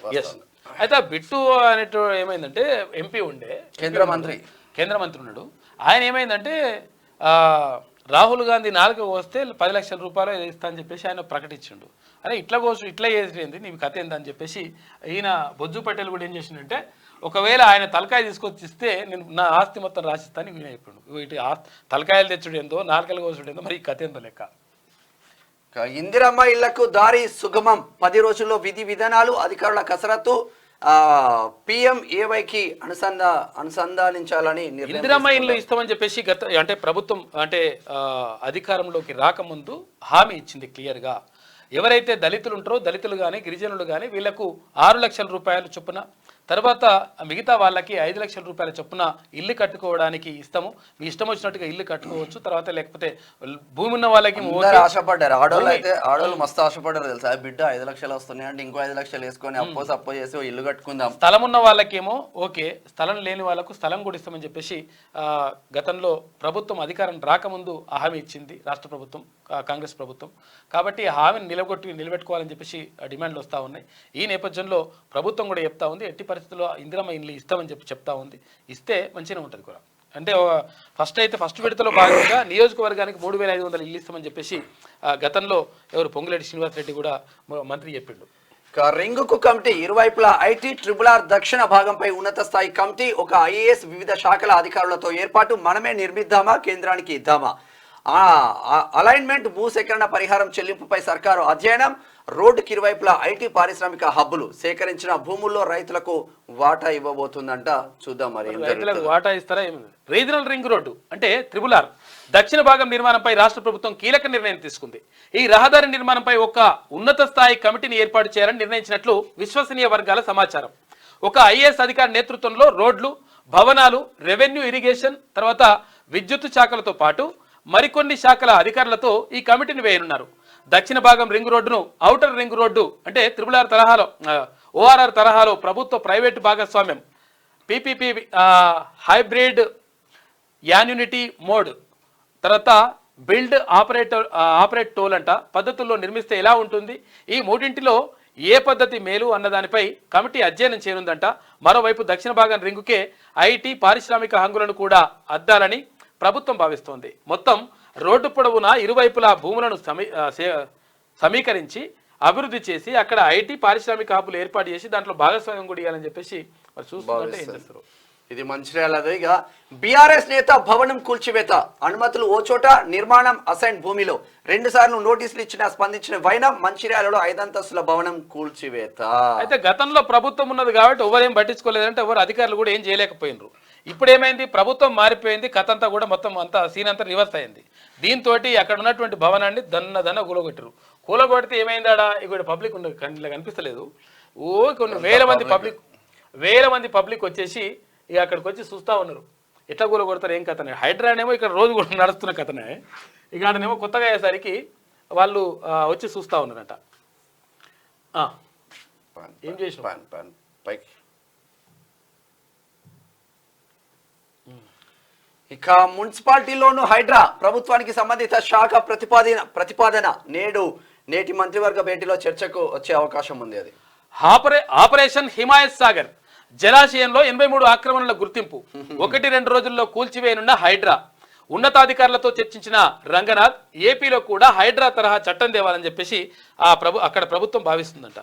అయితే బిట్టు అనేటు ఏమైందంటే ఎంపీ ఉండే కేంద్ర మంత్రి ఉన్నాడు. ఆయన ఏమైందంటే రాహుల్ గాంధీ 4 వస్తే 10 లక్షల రూపాయలు ఇస్తా అని చెప్పేసి ఆయన ప్రకటించిండు. అరే ఇట్లా చేసింది నీకు కథ ఏందని చెప్పేసి ఈయన బొజ్జు పటేల్ కూడా ఏం చేసిండంటే ఒకవేళ ఆయన తలకాయ తీసుకొచ్చి ఇస్తే నేను నా ఆస్తి మొత్తం రాసిస్తాను ఈయన అయిపోయాడు. ఇటు తలకాయలు తెచ్చుడు ఏందో, 4 కోసుడు ఏందో, మరి ఈ కథ ఏందో లెక్క. ఇందిరమ్మ ఇళ్లకు దారి సుగమం. 10 రోజుల్లో విధి విధానాలు, అధికారుల కసరత్తు. PMAYకి అనుసంధానించాలని ఇందిరమ్మ ఇల్లు ఇస్తామని చెప్పేసి అంటే ప్రభుత్వం అధికారంలోకి రాకముందు హామీ ఇచ్చింది క్లియర్గా. ఎవరైతే దళితులు ఉంటారో, దళితులు కానీ గిరిజనులు కానీ వీళ్లకు 6 లక్షల రూపాయలు చొప్పున తర్వాత మిగతా వాళ్ళకి 5 లక్షల రూపాయల చొప్పున ఇల్లు కట్టుకోవడానికి ఇస్తాము, మీ ఇష్టం వచ్చినట్టుగా ఇల్లు కట్టుకోవచ్చు. తర్వాత లేకపోతే భూమి ఉన్న వాళ్ళకి ఆశపడ్డారు. ఆడవాళ్ళు మస్తు ఆశపడ్డారు తెలుసా, బిడ్డ 5 లక్షలు వస్తున్నాయి అంటే ఇంకో 5 లక్షలు వేసుకొని అప్పో చేసి ఇల్లు కట్టుకుందాం. స్థలం ఉన్న వాళ్ళకేమో ఓకే, స్థలం లేని వాళ్ళకు స్థలం కూడా ఇస్తామని చెప్పేసి గతంలో ప్రభుత్వం అధికారం రాకముందు హామీ ఇచ్చింది రాష్ట్ర ప్రభుత్వం, కాంగ్రెస్ ప్రభుత్వం. కాబట్టి హామీని నిలబెట్టుకోవాలని చెప్పేసి డిమాండ్లు వస్తూ ఉన్నాయి. ఈ నేపథ్యంలో ప్రభుత్వం కూడా చెప్తా ఉంది, ఎట్టి పరిస్థితుల్లో ఇందిరమ్మ ఇల్లు ఇస్తామని చెప్తా ఉంది. ఇస్తే మంచిగా ఉంటుంది కూడా. అంటే ఫస్ట్ విడతలో భాగంగా నియోజకవర్గానికి 3,500 ఇల్లు ఇస్తామని చెప్పేసి గతంలో పొంగులేటి శ్రీనివాసరెడ్డి కూడా మంత్రి చెప్పిండు. రింగుకు కమిటీ ఇరువైపులా ఐటీ RRR దక్షిణ భాగంపై ఉన్నత స్థాయి కమిటీ, ఒక IAS వివిధ శాఖల అధికారులతో ఏర్పాటు. మనమే నిర్మిద్దామా, కేంద్రానికి ఇద్దామా? అలైన్మెంట్, భూసేకరణ పరిహారం చెల్లింపుపై సర్కారు అధ్యయనం. రోడ్డుకి ఇరువైపులా ఐటీ పారిశ్రామిక హబ్బులు, సేకరించిన భూముల్లో రైతులకు వాటా ఇవ్వబోతుందంట. చూద్దాం మరి రైతులకు వాటా ఇస్తారా. రీజనల్ రింగ్ రోడ్డు అంటే RRR దక్షిణ భాగం నిర్మాణంపై రాష్ట్ర ప్రభుత్వం కీలక నిర్ణయం తీసుకుంది. ఈ రహదారి నిర్మాణంపై ఒక ఉన్నత స్థాయి కమిటీని ఏర్పాటు చేయాలని నిర్ణయించినట్లు విశ్వసనీయ వర్గాల సమాచారం. ఒక IAS అధికారి నేతృత్వంలో రోడ్లు, భవనాలు, రెవెన్యూ, ఇరిగేషన్, తర్వాత విద్యుత్ శాఖలతో పాటు మరికొన్ని శాఖల అధికారులతో ఈ కమిటీని వేయనున్నారు. దక్షిణ భాగం రింగ్ రోడ్డును ఔటర్ రింగ్ రోడ్డు అంటే RRR తరహాలో, ORR తరహాలో ప్రభుత్వ ప్రైవేటు భాగస్వామ్యం, PPP హైబ్రిడ్ యాన్యునిటీ మోడ్, తర్వాత బిల్డ్ ఆపరేట్ టోల్ అంట పద్ధతుల్లో నిర్మిస్తే ఎలా ఉంటుంది, ఈ మూడింటిలో ఏ పద్ధతి మేలు అన్నదానిపై కమిటీ అధ్యయనం చేయనుందంట. మరోవైపు దక్షిణ భాగం రింగుకే ఐటీ పారిశ్రామిక హంగులను కూడా అద్దాలని ప్రభుత్వం భావిస్తోంది. మొత్తం రోడ్డు పొడవునా ఇరువైపులా భూములను సమీకరించి అభివృద్ధి చేసి అక్కడ ఐటీ పారిశ్రామిక హబ్బులు ఏర్పాటు చేసి దాంట్లో భాగస్వామ్యం కూడా ఇవ్వాలని చెప్పేసి మరి చూస్తుంటే ఏం చేస్తారు. ఇది మంచిర్యాలది. ఇక బీఆర్ఎస్ నేత భవనం కూల్చివేత, అనుమతులు ఓ చోట, నిర్మాణం అసైన్ భూమిలో. 2 సార్లు నోటీసులు ఇచ్చినా స్పందించిన వైనం. మంచిర్యాలలో 5 అంతస్తుల భవనం కూల్చివేత. అయితే గతంలో ప్రభుత్వం ఉన్నది కాబట్టి ఎవరేం పట్టించుకోలేదంటే ఎవరు అధికారులు కూడా ఏం చేయలేకపోయినరు. ఇప్పుడు ఏమైంది, ప్రభుత్వం మారిపోయింది, కథ అంతా కూడా మొత్తం అంతా సీన్ అంతా రివర్స్ అయింది. దీంతో అక్కడ ఉన్నటువంటి భవనాన్ని దన్న కూలగొట్టారు. కూలగొడితే ఏమైందాడా, ఇక్కడ పబ్లిక్ ఇలా కనిపిస్తలేదు. కొన్ని వేల మంది పబ్లిక్ వచ్చేసి ఇక అక్కడికి వచ్చి చూస్తూ ఉన్నారు. ఎట్లా కూలగొడతారు, ఏం కథనే. హైడ్రానేమో ఇక్కడ రోజు కూడా నడుస్తున్న కథనే, ఇక ఆడనేమో కొత్తగా అయ్యేసరికి వాళ్ళు వచ్చి చూస్తూ ఉన్నారట. ఏం చేసిన పైకి ఇక మున్సిపాలిటీలోను హైడ్రా, ప్రభుత్వానికి సంబంధిత శాఖ ప్రతిపాదన నేటి మంత్రివర్గ భేటీలో చర్చకు వచ్చే అవకాశం ఉంది. అది ఆపరేషన్ హిమాయత్ సాగర్ జలాశయంలో 83 ఆక్రమణల గుర్తింపు, 1-2 రోజుల్లో కూల్చివేయనున్న హైడ్రా. ఉన్నతాధికారులతో చర్చించిన రంగనాథ్, ఏపీలో కూడా హైడ్రా తరహా చట్టం తేవాలని చెప్పేసి అక్కడ ప్రభుత్వం భావిస్తుందంట.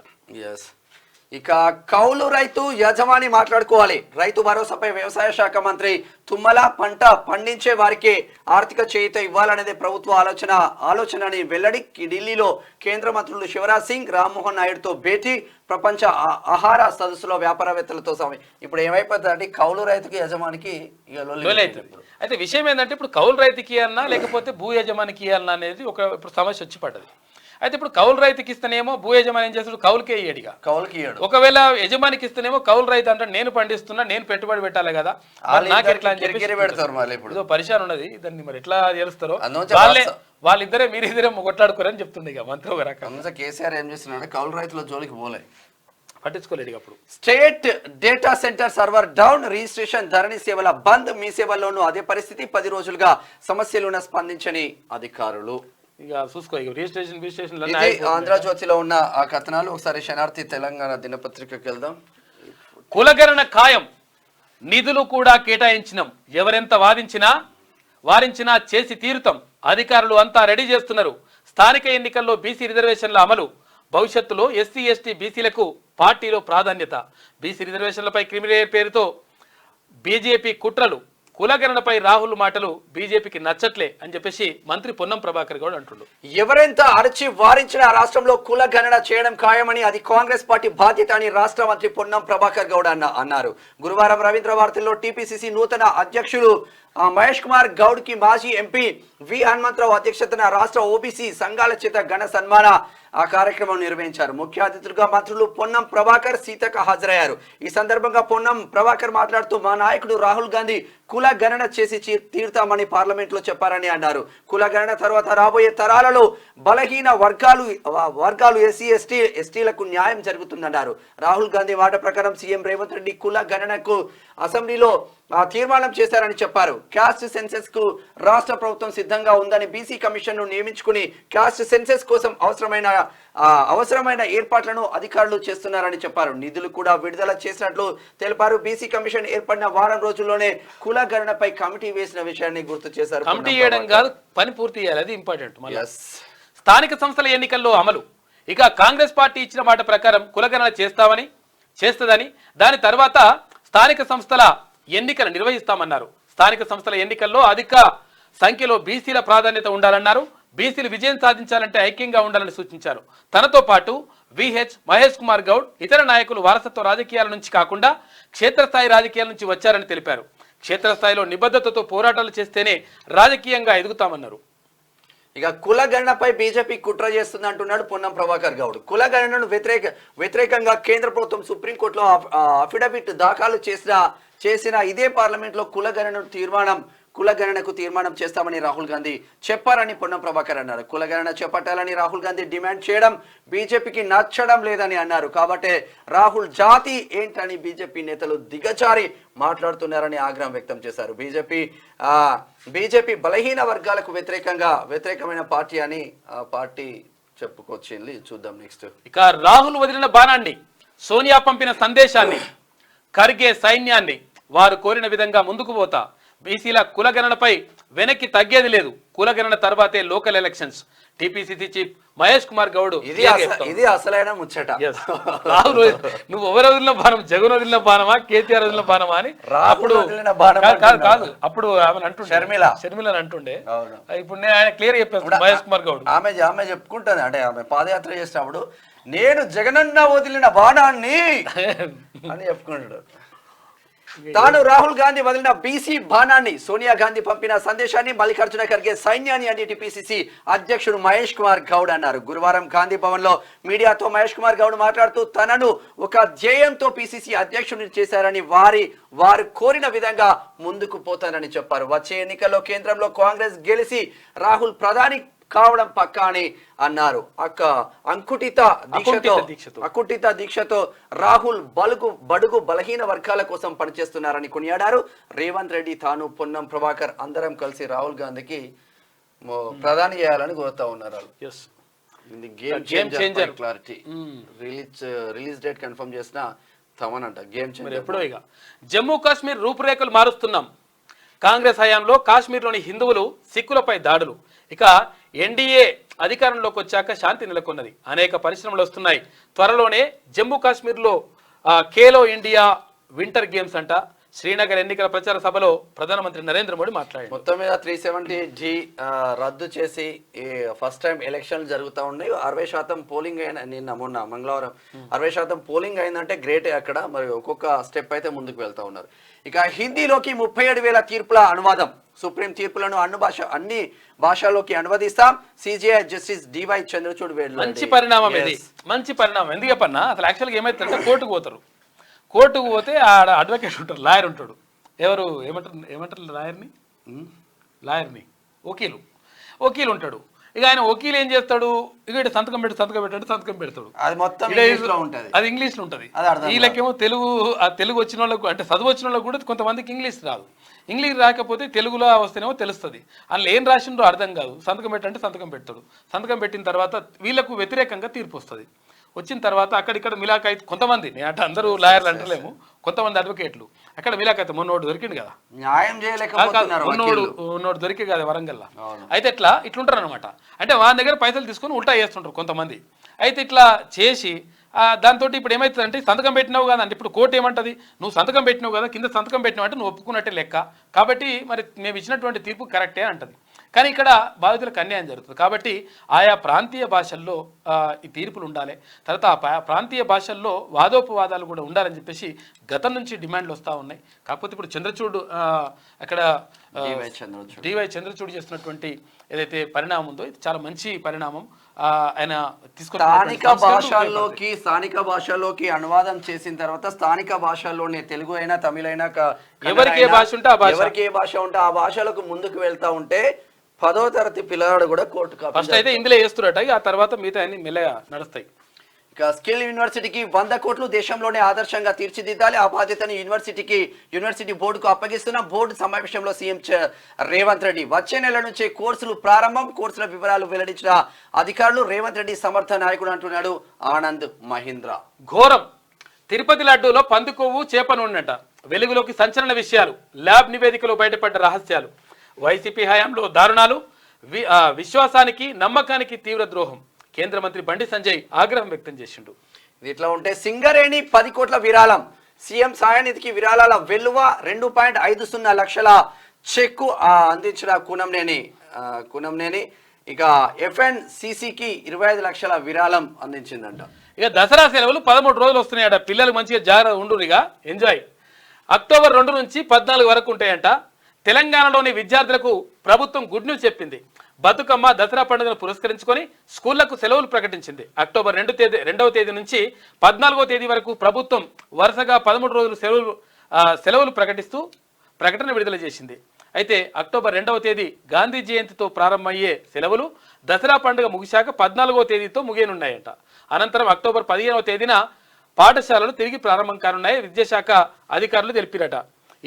ఇక కౌలు రైతు యజమాని మాట్లాడుకోవాలి. రైతు భరోసాపై వ్యవసాయ శాఖ మంత్రి తుమ్మల, పంట పండించే వారికి ఆర్థిక చేయూత ఇవ్వాలనేది ప్రభుత్వ ఆలోచన అని వెల్లడి. ఢిల్లీలో కేంద్ర మంత్రులు శివరాజ్ సింగ్, రామ్మోహన్ నాయుడుతో భేటీ. ప్రపంచ ఆహార సదస్సులో వ్యాపారవేత్తలతో ఇప్పుడు ఏమైపోతుందంటే కౌలు రైతుకి యజమానికి అయితే విషయం ఏంటంటే ఇప్పుడు కౌలు రైతుకి అన్నా లేకపోతే భూ యజమానికి అన్నా అనేది ఇప్పుడు సమస్య వచ్చి పడ్డది. అయితే ఇప్పుడు కౌలు రైతుకి ఇస్తేనేమో భూ యజమాని ఏం చేస్తాడు, కౌలుకే ఇయ్యడిగా. ఒకవేళ యజమానికి ఇస్తేనేమో కౌలు రైతు అంటే నేను పండిస్తున్నా, నేను పెట్టుబడి పెట్టాలి కదా, నాకు ఎట్లా అని చెప్పి పరిశాన్ ఉన్నది. దాన్ని మరి ఎట్లా చేస్తారో వాళ్ళిద్దరే మీరిద్దరే కొట్లాడుకోరని చెప్తుండే ఇక మంత్రి ఒక రకం. కేసీఆర్ ఏం చేస్తున్నాడు, కౌలు రైతుల జోలికి పోలే, పట్టించుకోలేదు. అప్పుడు state data centre server down, registration Dharani సేవల బంద్. మీ సేవల్లోనూ అదే పరిస్థితి, 10 రోజులుగా సమస్యలున్న స్పందించని అధికారులు. ఇక చూసుకో, రిజిస్ట్రేషన్ ఆంధ్రజ్యోతిలో ఉన్న ఆ కథనాలు ఒకసారి శనార్థి తెలంగాణ దినపత్రికకి వెళ్దాం. కులగణన ఖాయం, నిధులు కూడా కేటాయించినాం, ఎవరెంత వారించినా చేసి తీరుతాం, అధికారులు అంతా రెడీ చేస్తున్నారు. స్థానిక ఎన్నికల్లో బీసీ రిజర్వేషన్ల అమలు, భవిష్యత్తులో ఎస్సీ ఎస్టీ బీసీలకు పార్టీలో ప్రాధాన్యత. బీసీ రిజర్వేషన్లపై క్రిమినల్ పేరుతో బీజేపీ కుట్రలు, కులగణనపై రాహుల్ మాటలు బీజేపీకి నచ్చట్లే అని చెప్పేసి మంత్రి పొన్నం ప్రభాకర్ గౌడ్ అంటుండు. ఎవరెంత అరచి వారించిన రాష్ట్రంలో కులగణన చేయడం ఖాయమని, అది కాంగ్రెస్ పార్టీ బాధ్యత అని రాష్ట్ర మంత్రి పొన్నం ప్రభాకర్ గౌడ్ అన్నారు. గురువారం రవీంద్ర భారతిలో టీపీసీసీ నూతన అధ్యక్షులు మహేష్ కుమార్ గౌడ్ కి మాజీ ఎంపీ వి హనుమంతరావు అధ్యక్షతన రాష్ట్ర ఓబీసీ సంఘాల చేత ఘన సన్మాన ఆ కార్యక్రమం నిర్వహించారు. ముఖ్య అతిథులుగా మంత్రులు పొన్నం ప్రభాకర్, సీతక్క హాజరయ్యారు. ఈ సందర్భంగా పొన్నం ప్రభాకర్ మాట్లాడుతూ మా నాయకుడు రాహుల్ గాంధీ కుల గణన చేసి తీరుతామని పార్లమెంట్ లో చెప్పారని అన్నారు. కుల గణన తర్వాత రాబోయే తరాలలో బలహీన వర్గాలు ఎస్టీలకు న్యాయం జరుగుతుందన్నారు. రాహుల్ గాంధీ మాట ప్రకారం సీఎం రేవంత్ రెడ్డి కుల గణనకు అసెంబ్లీలో తీర్మానం చేశారని చెప్పారు. క్యాస్ట్ సెన్సెస్ కు రాష్ట్ర ప్రభుత్వం సిద్ధంగా ఉందని, బీసీ కమిషన్ ను నియమించుకుని క్యాస్ట్ సెన్సెస్ కోసం అవసరమైన ఏర్పాట్లను అధికారులు చేస్తున్నారని చెప్పారు. నిధులు కూడా విడుదల చేసినట్లు తెలిపారు. బీసీ కమిషన్ ఏర్పడిన వారం రోజుల్లోనే కుల గణనపై కమిటీ వేసిన విషయాన్ని గుర్తు చేశారు. కమిటీ చేయడం కాదు, పని పూర్తి చేయాలి, అది ఇంపార్టెంట్. స్థానిక సంస్థల ఎన్నికల్లో అమలు. ఇక కాంగ్రెస్ పార్టీ ఇచ్చిన మాట ప్రకారం కులగణన చేస్తుందని, దాని తర్వాత స్థానిక సంస్థల ఎన్నికలు నిర్వహిస్తామన్నారు. స్థానిక సంస్థల ఎన్నికల్లో అధిక సంఖ్యలో బీసీల ప్రాధాన్యత ఉండాలన్నారు. బీసీలు విజయం సాధించాలంటే ఐక్యంగా ఉండాలని సూచించారు. తనతో పాటు విహెచ్ మహేష్ కుమార్ గౌడ్, ఇతర నాయకులు వారసత్వ రాజకీయాల నుంచి కాకుండా క్షేత్రస్థాయి రాజకీయాల నుంచి వచ్చారని తెలిపారు. క్షేత్రస్థాయిలో నిబద్ధతతో పోరాటాలు చేస్తేనే రాజకీయంగా ఎదుగుతామన్నారు. ఇక కులగణనపై బీజేపీ కుట్ర చేస్తుంది అంటున్నాడు పొన్నం ప్రభాకర్ గౌడ్. కులగణనను వ్యతిరేకంగా కేంద్ర ప్రభుత్వం సుప్రీంకోర్టులో అఫిడవిట్ దాఖలు చేసిన ఇదే పార్లమెంట్ లో కులగణనకు తీర్మానం చేస్తామని రాహుల్ గాంధీ చెప్పారని పొన్నం ప్రభాకర్ అన్నారు. కులగణన చేపట్టాలని రాహుల్ గాంధీ డిమాండ్ చేయడం బీజేపీకి నచ్చడం లేదని అన్నారు. కాబట్టే రాహుల్ జాతి ఏంటని బీజేపీ నేతలు దిగజారి మాట్లాడుతున్నారని ఆగ్రహం వ్యక్తం చేశారు. బీజేపీ బలహీన వర్గాలకు వ్యతిరేకమైన పార్టీ అని పార్టీ చెప్పుకొచ్చింది. చూద్దాం నెక్స్ట్. ఇక రాహుల్ వదిలిన బాణాన్ని, సోనియా పంపిన సందేశాన్ని, ఖర్గే సైన్యాన్ని వారు కోరిన విధంగా ముందుకు పోతా, బీసీల కులగణనపై వెనక్కి తగ్గేది లేదు, కులగణన తర్వాతే local elections. TPCC chief Mahesh Kumar Goud. ఇది అసలైన ముచ్చట. రాహుల్ నువ్వు ఎవరు వదిలిన బాణం, జగన్ వదిలిన బాణమా, కేటీఆర్ వదిలిన బాణమా అని అప్పుడు కాదు, అప్పుడు ఆమె అంటుండే, షర్మిల అంటుండే. ఇప్పుడు నేను ఆయన క్లియర్ చెప్పాను మహేష్ కుమార్ గౌడ్. ఆమె చెప్పుకుంటుంది, అంటే ఆమె పాదయాత్ర చేసినప్పుడు నేను జగనన్న వదిలిన బాణాన్ని అని చెప్పుకుంటాడు. తాను రాహుల్ గాంధీ వదిలిన బీసీ బాణాన్ని, సోనియా గాంధీ పంపిన సందేశాన్ని, మల్లికార్జున ఖర్గే సైన్యాన్ని అని టీపీసీసీ అధ్యక్షుడు మహేష్ కుమార్ గౌడ్ అన్నారు. గురువారం గాంధీ భవన్ లో మీడియాతో మహేష్ కుమార్ గౌడ్ మాట్లాడుతూ తనను ఒక ధ్యేయంతో పీసీసీ అధ్యక్షుడిని చేశారని, వారు కోరిన విధంగా ముందుకు పోతానని చెప్పారు. వచ్చే ఎన్నికల్లో కేంద్రంలో కాంగ్రెస్ గెలిచి రాహుల్ ప్రధాని కావడం పక్కా అని అన్నారు. అకుంఠిత దీక్షతో రాహుల్ బడుగు బలహీన వర్గాల కోసం పనిచేస్తున్నారని కొనియాడారు. రేవంత్ రెడ్డి, తాను, పొన్నం ప్రభాకర్ అందరం కలిసి రాహుల్ గాంధీకి ప్రధాని చేయాలని కోరుతా ఉన్నారు. క్లారిటీ రిలీజ్ డేట్ కన్ఫర్మ్ చేసిన తమనంట గేమ్ చేంజర్. ఎప్పుడో ఇక జమ్మూ కాశ్మీర్ రూపురేఖలు మారుస్తున్నాం. కాంగ్రెస్ హయాంలో కాశ్మీర్లోని హిందువులు, సిక్కులపై దాడులు. ఇక ఎన్డీఏ అధికారంలోకి వచ్చాక శాంతి నెలకొన్నది. అనేక పరిశ్రమలు వస్తున్నాయి. త్వరలోనే జమ్మూ కాశ్మీర్లో ఖేలో ఇండియా వింటర్ గేమ్స్ అంట. శ్రీనగర్ ఎన్నికల ప్రచార సభలో ప్రధానమంత్రి నరేంద్ర మోడీ మాట్లాడారు. మొత్తం మీద 370G రద్దు చేసి ఫస్ట్ టైం ఎలక్షన్లు జరుగుతూ ఉన్నాయి. 60% పోలింగ్ అయిన మొన్న మంగళవారం 60% పోలింగ్ అయిందంటే గ్రేటే అక్కడ. మరి ఒక్కొక్క స్టెప్ అయితే ముందుకు వెళ్తా ఉన్నారు. ఇక హిందీలోకి 37,000 తీర్పుల అనువాదం. సుప్రీం తీర్పులను అన్ని భాషల్లోకి అనువదిస్తాం. సిజేఐ జస్టిస్ డివై చంద్రచూడ్ వేడు. మంచి పరిణామం ఇది, మంచి పరిణామం. ఎందుకు చెప్పన్నా, అసలు యాక్చువల్గా ఏమైతుందంటే కోర్టుకు పోతే ఆడ అడ్వకేట్ ఉంటారు, లాయర్ ఉంటాడు. ఎవరు ఏమంటారు లాయర్ని వకీలు ఉంటాడు. ఇక ఆయన వకీలు ఏం చేస్తాడు, ఇక సంతకం పెడతాడు. అది మొత్తం అది ఇంగ్లీష్లో ఉంటుంది. వీళ్ళకేమో తెలుగు వచ్చిన వాళ్ళకు, అంటే చదువు వచ్చిన వాళ్ళకు కూడా కొంతమందికి ఇంగ్లీష్ రాదు. ఇంగ్లీష్ రాకపోతే తెలుగులో వస్తేనేమో తెలుస్తుంది. అందులో ఏం రాసిండ్రో అర్థం కాదు. సంతకం పెట్టంటే సంతకం పెడతాడు. సంతకం పెట్టిన తర్వాత వీళ్ళకు వ్యతిరేకంగా తీర్పు వస్తుంది. వచ్చిన తర్వాత అక్కడిక్కడ మిలాఖాయిత్ కొంతమంది, నేను అంటే అందరూ లాయర్లు అంటలేము, కొంతమంది అడ్వకేట్లు అక్కడ మిలాఖాయిత్ మొన్నోడు దొరికింది కదా, న్యాయం చేయలేకపోతున్నారు. ఉన్నోడు దొరికి కదా వరంగల్లో. అయితే ఇట్లుంటారు అనమాట. అంటే వాళ్ళ దగ్గర పైసలు తీసుకొని ఉల్టా చేస్తుంటారు కొంతమంది. అయితే ఇట్లా చేసి దాంతో ఇప్పుడు ఏమవుతుందంటే, సంతకం పెట్టినావు కదా అంటే ఇప్పుడు కోర్టు ఏమంటది, నువ్వు సంతకం పెట్టినావు కదా, కింద సంతకం పెట్టినావు అంటే నువ్వు ఒప్పుకున్నట్టే లెక్క, కాబట్టి మరి మేము ఇచ్చినటువంటి తీర్పు కరెక్టే అంటది. కానీ ఇక్కడ బాధితులకు అన్యాయం జరుగుతుంది. కాబట్టి ఆయా ప్రాంతీయ భాషల్లో ఈ తీర్పులు ఉండాలి. తర్వాత ప్రాంతీయ భాషల్లో వాదోపవాదాలు కూడా ఉండాలని చెప్పేసి గతం నుంచి డిమాండ్లు వస్తూ ఉన్నాయి. కాకపోతే ఇప్పుడు చంద్రచూడ్ అక్కడ డివై చంద్రచూడ్ చేస్తున్నటువంటి ఏదైతే పరిణామం ఉందో ఇది చాలా మంచి పరిణామం. ఆయన స్థానిక భాషల్లోకి అనువాదం చేసిన తర్వాత స్థానిక భాషల్లోనే తెలుగు అయినా తమిళ అయినా ఎవరికి ఏ భాష ఉంటే ఆ భాషలకు ముందుకు వెళ్తా ఉంటే 10వ తరగతి పిల్లవాడు కూడా కోర్టు ఫస్ట్ అయితే ఇందులో వేస్తున్నట్టు ఆ తర్వాత మిగతా అన్ని మెల్లగా నడుస్తాయి. ఇక స్కిల్ యూనివర్సిటీకి 100 కోట్లు దేశంలోనే ఆదర్శంగా తీర్చిదిద్దాలి. ఆ బాధ్యతను యూనివర్సిటీ బోర్డుకు అప్పగిస్తున్న బోర్డు సమావేశంలో సీఎం రేవంత్ రెడ్డి. వచ్చే నెల నుంచే కోర్సులు ప్రారంభం. కోర్సుల వివరాలు వెల్లడించిన అధికారులు. రేవంత్ రెడ్డి సమర్థ నాయకుడు అంటున్నాడు ఆనంద్ మహీంద్ర. ఘోరం. తిరుపతి లడ్డూలో పందుకొవ్వు చేపనున్నట. వెలుగులోకి సంచలన విషయాలు. ల్యాబ్ నివేదికలో బయటపడ్డ రహస్యాలు. వైసీపీ హయాంలో దారుణాలు. విశ్వాసానికి నమ్మకానికి తీవ్ర ద్రోహం. కేంద్ర మంత్రి బండి సంజయ్ ఆగ్రహం వ్యక్తం చేసిండు. ఇట్లా ఉంటే సింగరేణి 10 కోట్ల విరాళం. సీఎం సాయనిధికి విరాళాల వెల్లువ. 2.50 లక్షల చెక్కు అందించిన కూనంనేని. ఇక FNCCకి 25 లక్షల విరాళం అందించిందంట. ఇక దసరా సెలవులు 13 రోజులు వస్తున్నాయట. పిల్లలు మంచిగా జాగ్రత్త ఉండురిగా ఎంజాయ్. అక్టోబర్ 2 నుంచి 14 వరకు ఉంటాయంట. తెలంగాణలోని విద్యార్థులకు ప్రభుత్వం గుడ్ న్యూస్ చెప్పింది. బతుకమ్మ దసరా పండుగను పురస్కరించుకొని స్కూళ్లకు సెలవులు ప్రకటించింది. అక్టోబర్ 2వ తేదీ నుంచి 14వ తేదీ వరకు ప్రభుత్వం వరుసగా 13 రోజులు సెలవులు ప్రకటిస్తూ ప్రకటన విడుదల చేసింది. అయితే అక్టోబర్ 2వ తేదీ గాంధీ జయంతితో ప్రారంభమయ్యే సెలవులు దసరా పండుగ ముగిశాక 14వ తేదీతో ముగియనున్నాయంట. అనంతరం అక్టోబర్ 15వ తేదీన పాఠశాలలు తిరిగి ప్రారంభం కానున్నాయి విద్యాశాఖ అధికారులు తెలిపిరట.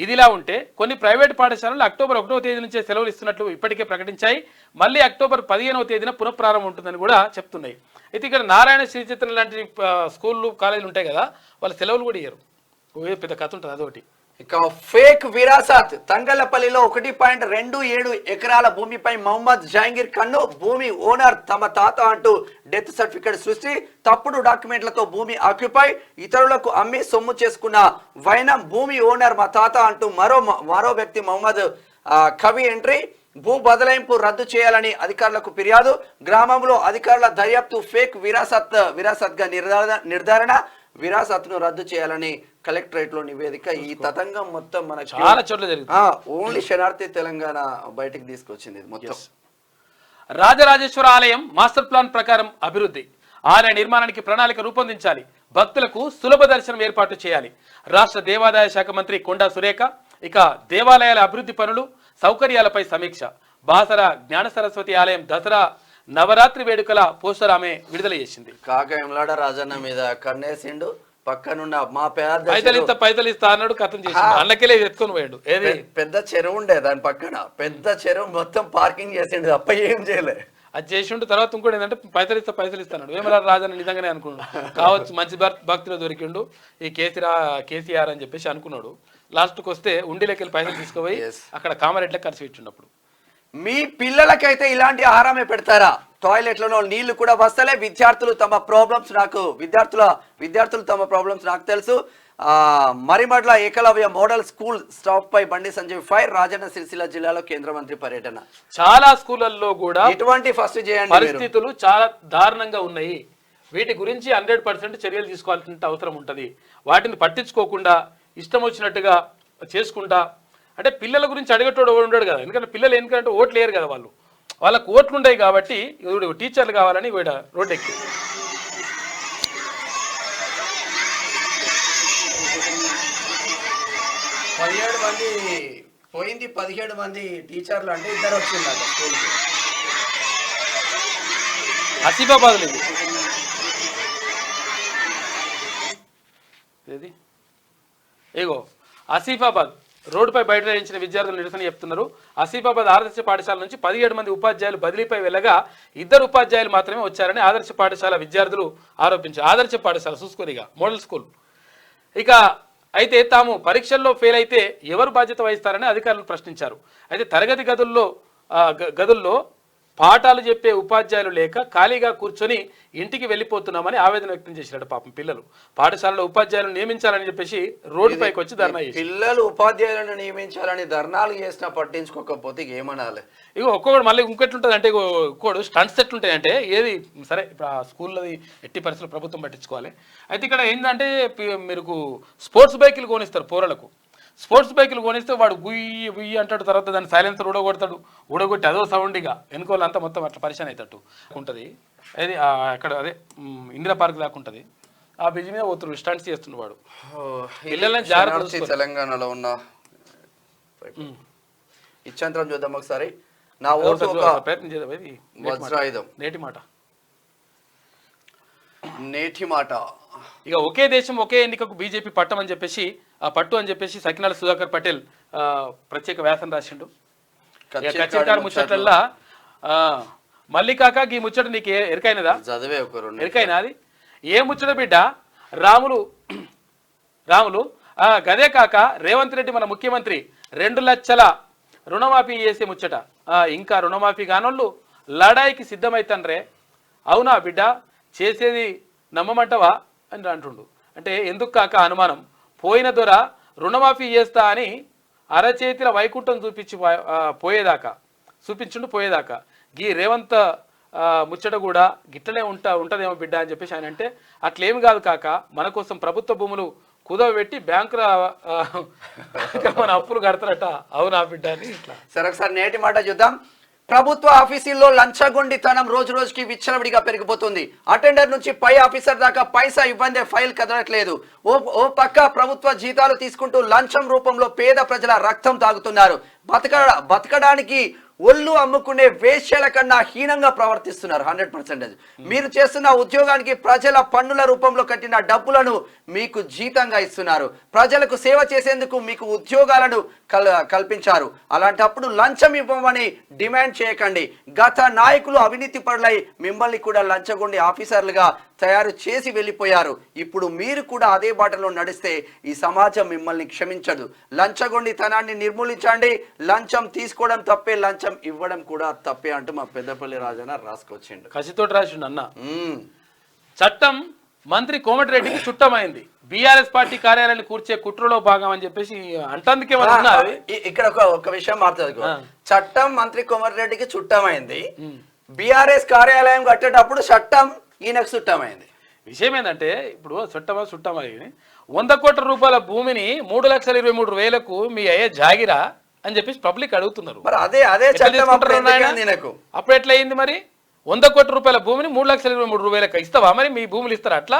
ఇదిలా ఉంటే కొన్ని ప్రైవేట్ పాఠశాలలు అక్టోబర్ 1వ తేదీ నుంచే సెలవులు ఇస్తున్నట్లు ఇప్పటికే ప్రకటించాయి. మళ్ళీ అక్టోబర్ 15వ తేదీన పునఃప్రారంభం ఉంటుందని కూడా చెప్తున్నాయి. అయితే ఇక్కడ నారాయణ శ్రీచిత్రం లాంటి స్కూళ్ళు కాలేజీలు ఉంటాయి కదా, వాళ్ళ సెలవులు కూడా ఇయ్యరు. పెద్ద కథ ఉంటుంది అదొకటి. ఇక ఫేక్ విరాసత్. తంగళ్లపల్లిలో 1.27 ఎకరాల భూమిపై మహమ్మద్ జహాంగీర్ కన్ను. భూమి ఓనర్ తమ తాత అంటూ డెత్ సర్టిఫికేట్ సృష్టి. తప్పుడు డాక్యుమెంట్లతో భూమి ఆక్యుపై. ఇతరులకు అమ్మి సొమ్ము చేసుకున్న వైనం. భూమి ఓనర్ మా తాత అంటూ మరో వ్యక్తి మహమ్మద్ కవి ఎంట్రీ. భూ బదలాయింపు రద్దు చేయాలని అధికారులకు ఫిర్యాదు. గ్రామంలో అధికారుల దర్యాప్తు. ఫేక్ విరాసత్ గా నిర్ధారణ. విరాసత్ను రద్దు చేయాలని కలెక్టరేట్ లో నివేదిక. ఈ తతంగం మొత్తం మనకి చాలా చోట్ల జరిగింది. ఓన్లీ శనార్థి తెలంగాణ బయటకు తీసుకొచ్చింది మొత్తం. రాజరాజేశ్వర ఆలయం మాస్టర్ ప్లాన్ ప్రకారం అభివృద్ధి. ఆలయ నిర్మాణానికి ప్రణాళిక రూపొందించాలి. భక్తులకు సులభ దర్శనం ఏర్పాటు చేయాలి. రాష్ట్ర దేవాదాయ శాఖ మంత్రి కొండా సురేఖ ఇక దేవాలయాల అభివృద్ధి పనులు సౌకర్యాలపై సమీక్ష. బాసర జ్ఞాన సరస్వతి ఆలయం దసరా నవరాత్రి వేడుకల పోస్టర్ ఆమె విడుదల చేసింది. కాకయంలాడ రాజన్న మీద కన్నేసిండు. పక్కనున్న మా పైసలు ఇస్తా అన్నాడు. కథం చేసి అన్నకెళ్ళి ఎత్తుకొని పోయాడు. ఏది పెద్ద చెరువు ఉండే దాని పక్కన. పెద్ద చెరువు మొత్తం పార్కింగ్ చేసిండు తప్ప ఏం చేయలే. అది చేసిండు. తర్వాత ఇంకోటి ఏంటంటే పైసలు ఇస్తాడు. వేమల రాజన్న నిజంగానే అనుకున్నాడు కావచ్చు, మంచి భక్తిలో దొరికిండు ఈ కేసీఆర్ అని చెప్పేసి అనుకున్నాడు. లాస్ట్కి వస్తే ఉండిలోకి వెళ్ళి పైసలు తీసుకుపోయి అక్కడ కామారెడ్డిలో ఖర్చు పెట్టినప్పుడు. మీ పిల్లలకైతే ఇలాంటి ఆహారమే పెడతారా? టాయిలెట్లలో నీళ్లు కూడా వస్తలే. విద్యార్థులు తమ ప్రాబ్లమ్స్ నాకు తెలుసు. Marimadla Ekalavya model school staff పై బండి సంజయ్ ఫైర్. రాజన్న సిరిసిల్ల జిల్లాలో కేంద్ర మంత్రి పర్యటన. చాలా స్కూళ్లలో కూడా ఇటువంటి ఫస్ట్ చేయండి పరిస్థితులు చాలా దారుణంగా ఉన్నాయి. వీటి గురించి 100% చర్యలు తీసుకోవాల్సిన అవసరం ఉంటుంది. వాటిని పట్టించుకోకుండా ఇష్టం వచ్చినట్టుగా చేసుకుంటా అంటే పిల్లల గురించి అడిగేటోడు ఉండడు కదా. ఎందుకంటే పిల్లలు ఎందుకంటే ఓట్లు లేరు కదా, వాళ్ళకు ఓట్లు ఉంటాయి కాబట్టి టీచర్లు కావాలని రోడ్డు ఎక్కి 17 మంది పోయింది. 17 మంది టీచర్లు అంటే 2 వచ్చిందంట స్కూల్కి. ఆసిఫాబాద్ లేదు ఏది ఏగో ఆసిఫాబాద్ రోడ్డుపై బయటయించిన విద్యార్థులు నిరసన చెప్తున్నారు. ఆసిఫాబాద్ ఆదర్శ పాఠశాల నుంచి 17 మంది ఉపాధ్యాయులు బదిలీపై వెళ్ళగా 2 ఉపాధ్యాయులు మాత్రమే వచ్చారని ఆదర్శ పాఠశాల విద్యార్థులు ఆరోపించారు. ఆదర్శ పాఠశాల చూసుకోరిగా మోడల్ స్కూల్. ఇక అయితే తాము పరీక్షల్లో ఫెయిల్ అయితే ఎవరు బాధ్యత వహిస్తారని అధికారులు ప్రశ్నించారు. అయితే తరగతి గదుల్లో పాఠాలు చెప్పే ఉపాధ్యాయులు లేక ఖాళీగా కూర్చొని ఇంటికి వెళ్ళిపోతున్నామని ఆవేదన వ్యక్తం చేశారు. పాపం పిల్లలు పాఠశాలలో ఉపాధ్యాయులను నియమించాలని చెప్పేసి రోడ్డుపైకి వచ్చి ధర్నా చేశారు. పిల్లలు ఉపాధ్యాయులను నియమించాలని ధర్నాలు చేసినా పట్టించుకోకపోతే ఏమనాలి? ఇగో ఒక్కొక్కడు మళ్ళీ ఇంకెట్లుంటుంది అంటే ఒక్కోడు స్టంట్స్ ఎట్లుంటాయంటే ఏది సరే ఇప్పుడు ఆ స్కూల్లోది ఎట్టి పరిస్థితులు ప్రభుత్వం పట్టించుకోవాలి. అయితే ఇక్కడ ఏంటంటే మీరు స్పోర్ట్స్ బైకులు కొనిస్తారు పోరలకు. స్పోర్ట్స్ బైకులు కొనిస్తే వాడు గుయ్యి గుయ్యి అంటాడు, తర్వాత దాన్ని సైలెన్సర్ ఊడగొట్టి అదో సౌండ్గా వెనుకోళ్ళంతా మొత్తం అట్లా పరిశాన్ అవుతట్టు ఉంటుంది. అది అక్కడ అదే ఇందిరా పార్క్ దాకా ఉంటుంది. ఆ బ్రిడ్జ్ మీద పోతున్నారు, స్టంట్స్ చేస్తుండే వాడు. పిల్లలని జాగ్రత్త. తెలంగాణలో ఉన్న ఇచ్చంతరం చూద్దాం ఒకసారి. నా ఓటు ఒక ప్రయత్నం చేద్దాం. ఇది వజ్రాయుధం, నేటి మాట. ఇక ఒకే దేశం ఒకే ఎన్నికకు బీజేపీ పట్టం అని చెప్పేసి పట్టు అని చెప్పేసి సకినాల సుధాకర్ పటేల్ ప్రత్యేక వ్యాసం రాసిండు. కచ్చికారు ముచ్చట్లల్లా మళ్ళీ కాక ఈ ముచ్చట నీకు ఎరికైనదా? చదివే ఎరికైనా అది ఏ ముచ్చట బిడ్డ? రాములు గదే కాక రేవంత్ రెడ్డి మన ముఖ్యమంత్రి 2 లక్షల రుణమాఫీ చేసే ముచ్చట. ఇంకా రుణమాఫీ కానోళ్ళు లడాయికి సిద్ధమైతండ్రే. అవునా బిడ్డ, చేసేది నమ్మమంటవా అని అంటుండు. అంటే ఎందుకు కాక అనుమానం, పోయిన దొర రుణమాఫీ చేస్తా అని అరచేతిల వైకుంఠం చూపించుండు పోయేదాకా గీ రేవంత్ ముచ్చట కూడా గిట్లనే ఉంటదేమో బిడ్డ అని చెప్పేసి ఆయన అంటే, అట్లేమి కాదు కాక, మన కోసం ప్రభుత్వ భూములు కుదవబెట్టి బ్యాంకుల మన అప్పులు కడతారట. అవునా బిడ్డ అని ఇట్లా. సరే ఒకసారి నేటి మాట చూద్దాం. ప్రభుత్వ ఆఫీసుల్లో లంచగొండితనం రోజు రోజుకి విచ్చలవిడిగా పెరిగిపోతుంది. అటెండర్ నుంచి పై ఆఫీసర్ దాకా పైసా ఇవ్వందే ఫైల్ కదలట్లేదు. ఓ పక్క ప్రభుత్వ జీతాలు తీసుకుంటూ లంచం రూపంలో పేద ప్రజల రక్తం తాగుతున్నారు. బతకడానికి ఒళ్ళు అమ్ముకునే వేశ్యల కన్నా హీనంగా ప్రవర్తిస్తున్నారు. 100%. మీరు చేస్తున్న ఉద్యోగానికి ప్రజల పన్నుల రూపంలో కట్టిన డబ్బులను మీకు జీతంగా ఇస్తున్నారు. ప్రజలకు సేవ చేసేందుకు మీకు ఉద్యోగాలను కల్పించారు. అలాంటప్పుడు లంచం ఇవ్వమని డిమాండ్ చేయకండి. గత నాయకులు అవినీతి పరులై మిమ్మల్ని కూడా లంచగొండి ఆఫీసర్లుగా తయారు చేసి వెళ్ళిపోయారు. ఇప్పుడు మీరు కూడా అదే బాటలో నడిస్తే ఈ సమాజం మిమ్మల్ని క్షమించదు. లంచగొండితనాన్ని నిర్మూలించండి. లంచం తీసుకోవడం తప్పే, లంచం ఇవ్వడం కూడా తప్పే అంటూ మా పెద్దపల్లి రాజన్న రాసుకొచ్చిండు. కసితోటి రాసిండు అన్న. చట్టం మంత్రి కోమటిరెడ్డికి చుట్టమైంది. బీఆర్ఎస్ పార్టీ కార్యాలయాన్ని కూర్చే కుట్రలో భాగం అని చెప్పేసి అంటందుకే ఇక్కడ ఒక విషయం మాట్లాడుకో. చట్టం మంత్రి కోమటిరెడ్డికి చుట్టమైంది. బీఆర్ఎస్ కార్యాలయం కట్టేటప్పుడు చట్టం ఈయనకు చుట్టమైంది. విషయం ఏంటంటే, ఇప్పుడు చుట్టమైంది 100 కోట్ల రూపాయల భూమిని 3,23,000కు మీ అయ్యే జాగిరా అని చెప్పేసి పబ్లిక్ అడుగుతున్నారు. అప్పుడు ఎట్లా అయింది మరి? 100 కోట్ల రూపాయల భూమిని 3,23,000 ఇస్తావా? మరి మీ భూములు ఇస్తారా? అట్లా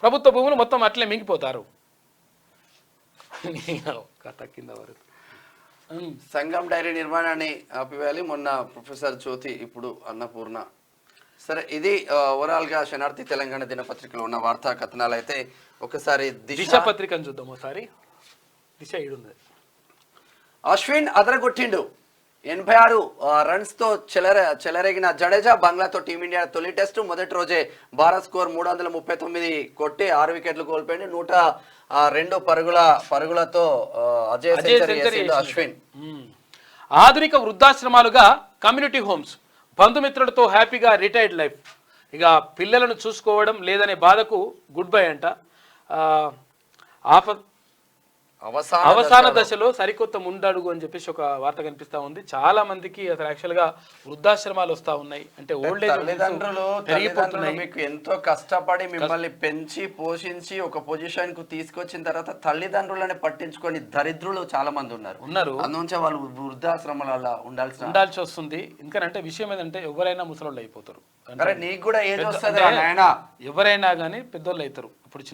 ప్రభుత్వ భూములు మొత్తం అట్లే మింగిపోతారు. సంగం డైరీ నిర్మాణాన్ని ఆపివేయాలి. మొన్న ప్రొఫెసర్ జ్యోతి, ఇప్పుడు అన్నపూర్ణ. సరే, ఇది ఓవరాల్ గా శనార్థి తెలంగాణ దినపత్రికలో ఉన్న వార్తా కథనాలు. అయితే ఒకసారి దిశ పత్రికను చూద్దాం. ఒకసారి దిశ ఈడుంది. అశ్విన్ అదరగొట్టిండు. 86 రన్స్ తో చెలరేగిన జడేజా బంగ్లాతో టీమిండియా తొలి టెస్టు మొదటి రోజే భారత్ స్కోర్ 339 కొట్టి 6 వికెట్లు కోల్పోయింది. 102 పరుగులతో అజయ్ సెంచరీ అశ్విన్. ఆధునిక వృద్ధాశ్రమాలుగా కమ్యూనిటీ హోమ్స్, బంధుమిత్రులతో హ్యాపీగా రిటైర్డ్ లైఫ్. ఇక పిల్లలను చూసుకోవడం లేదనే బాధకు గుడ్ బై అంట. అవసాన దశలో సరికొత్త ముందడుగు అని చెప్పేసి ఒక వార్త కనిపిస్తా ఉంది. చాలా మందికి అసలు యాక్చువల్ గా వృద్ధాశ్రమాలు వస్తా ఉన్నాయి. అంటే ఓల్డ్ ఏజ్ తల్లిదండ్రులు మీకు ఎంతో కష్టపడి మిమ్మల్ని పెంచి పోషించి ఒక పొజిషన్ కు తీసుకొచ్చిన తర్వాత తల్లిదండ్రులని పట్టించుకొని దరిద్రులు చాలా మంది ఉన్నారు. అందుకే వాళ్ళు వృద్ధాశ్రమాల ఉండాల్సి వస్తుంది. ఎందుకంటే విషయం ఏంటంటే ఎవరైనా ముసలోళ్ళు అయిపోతారు. నీకు కూడా ఏజ్ వస్తుంది, ఎవరైనా కానీ పెద్దోళ్ళు అవుతారు. ఇప్పుడు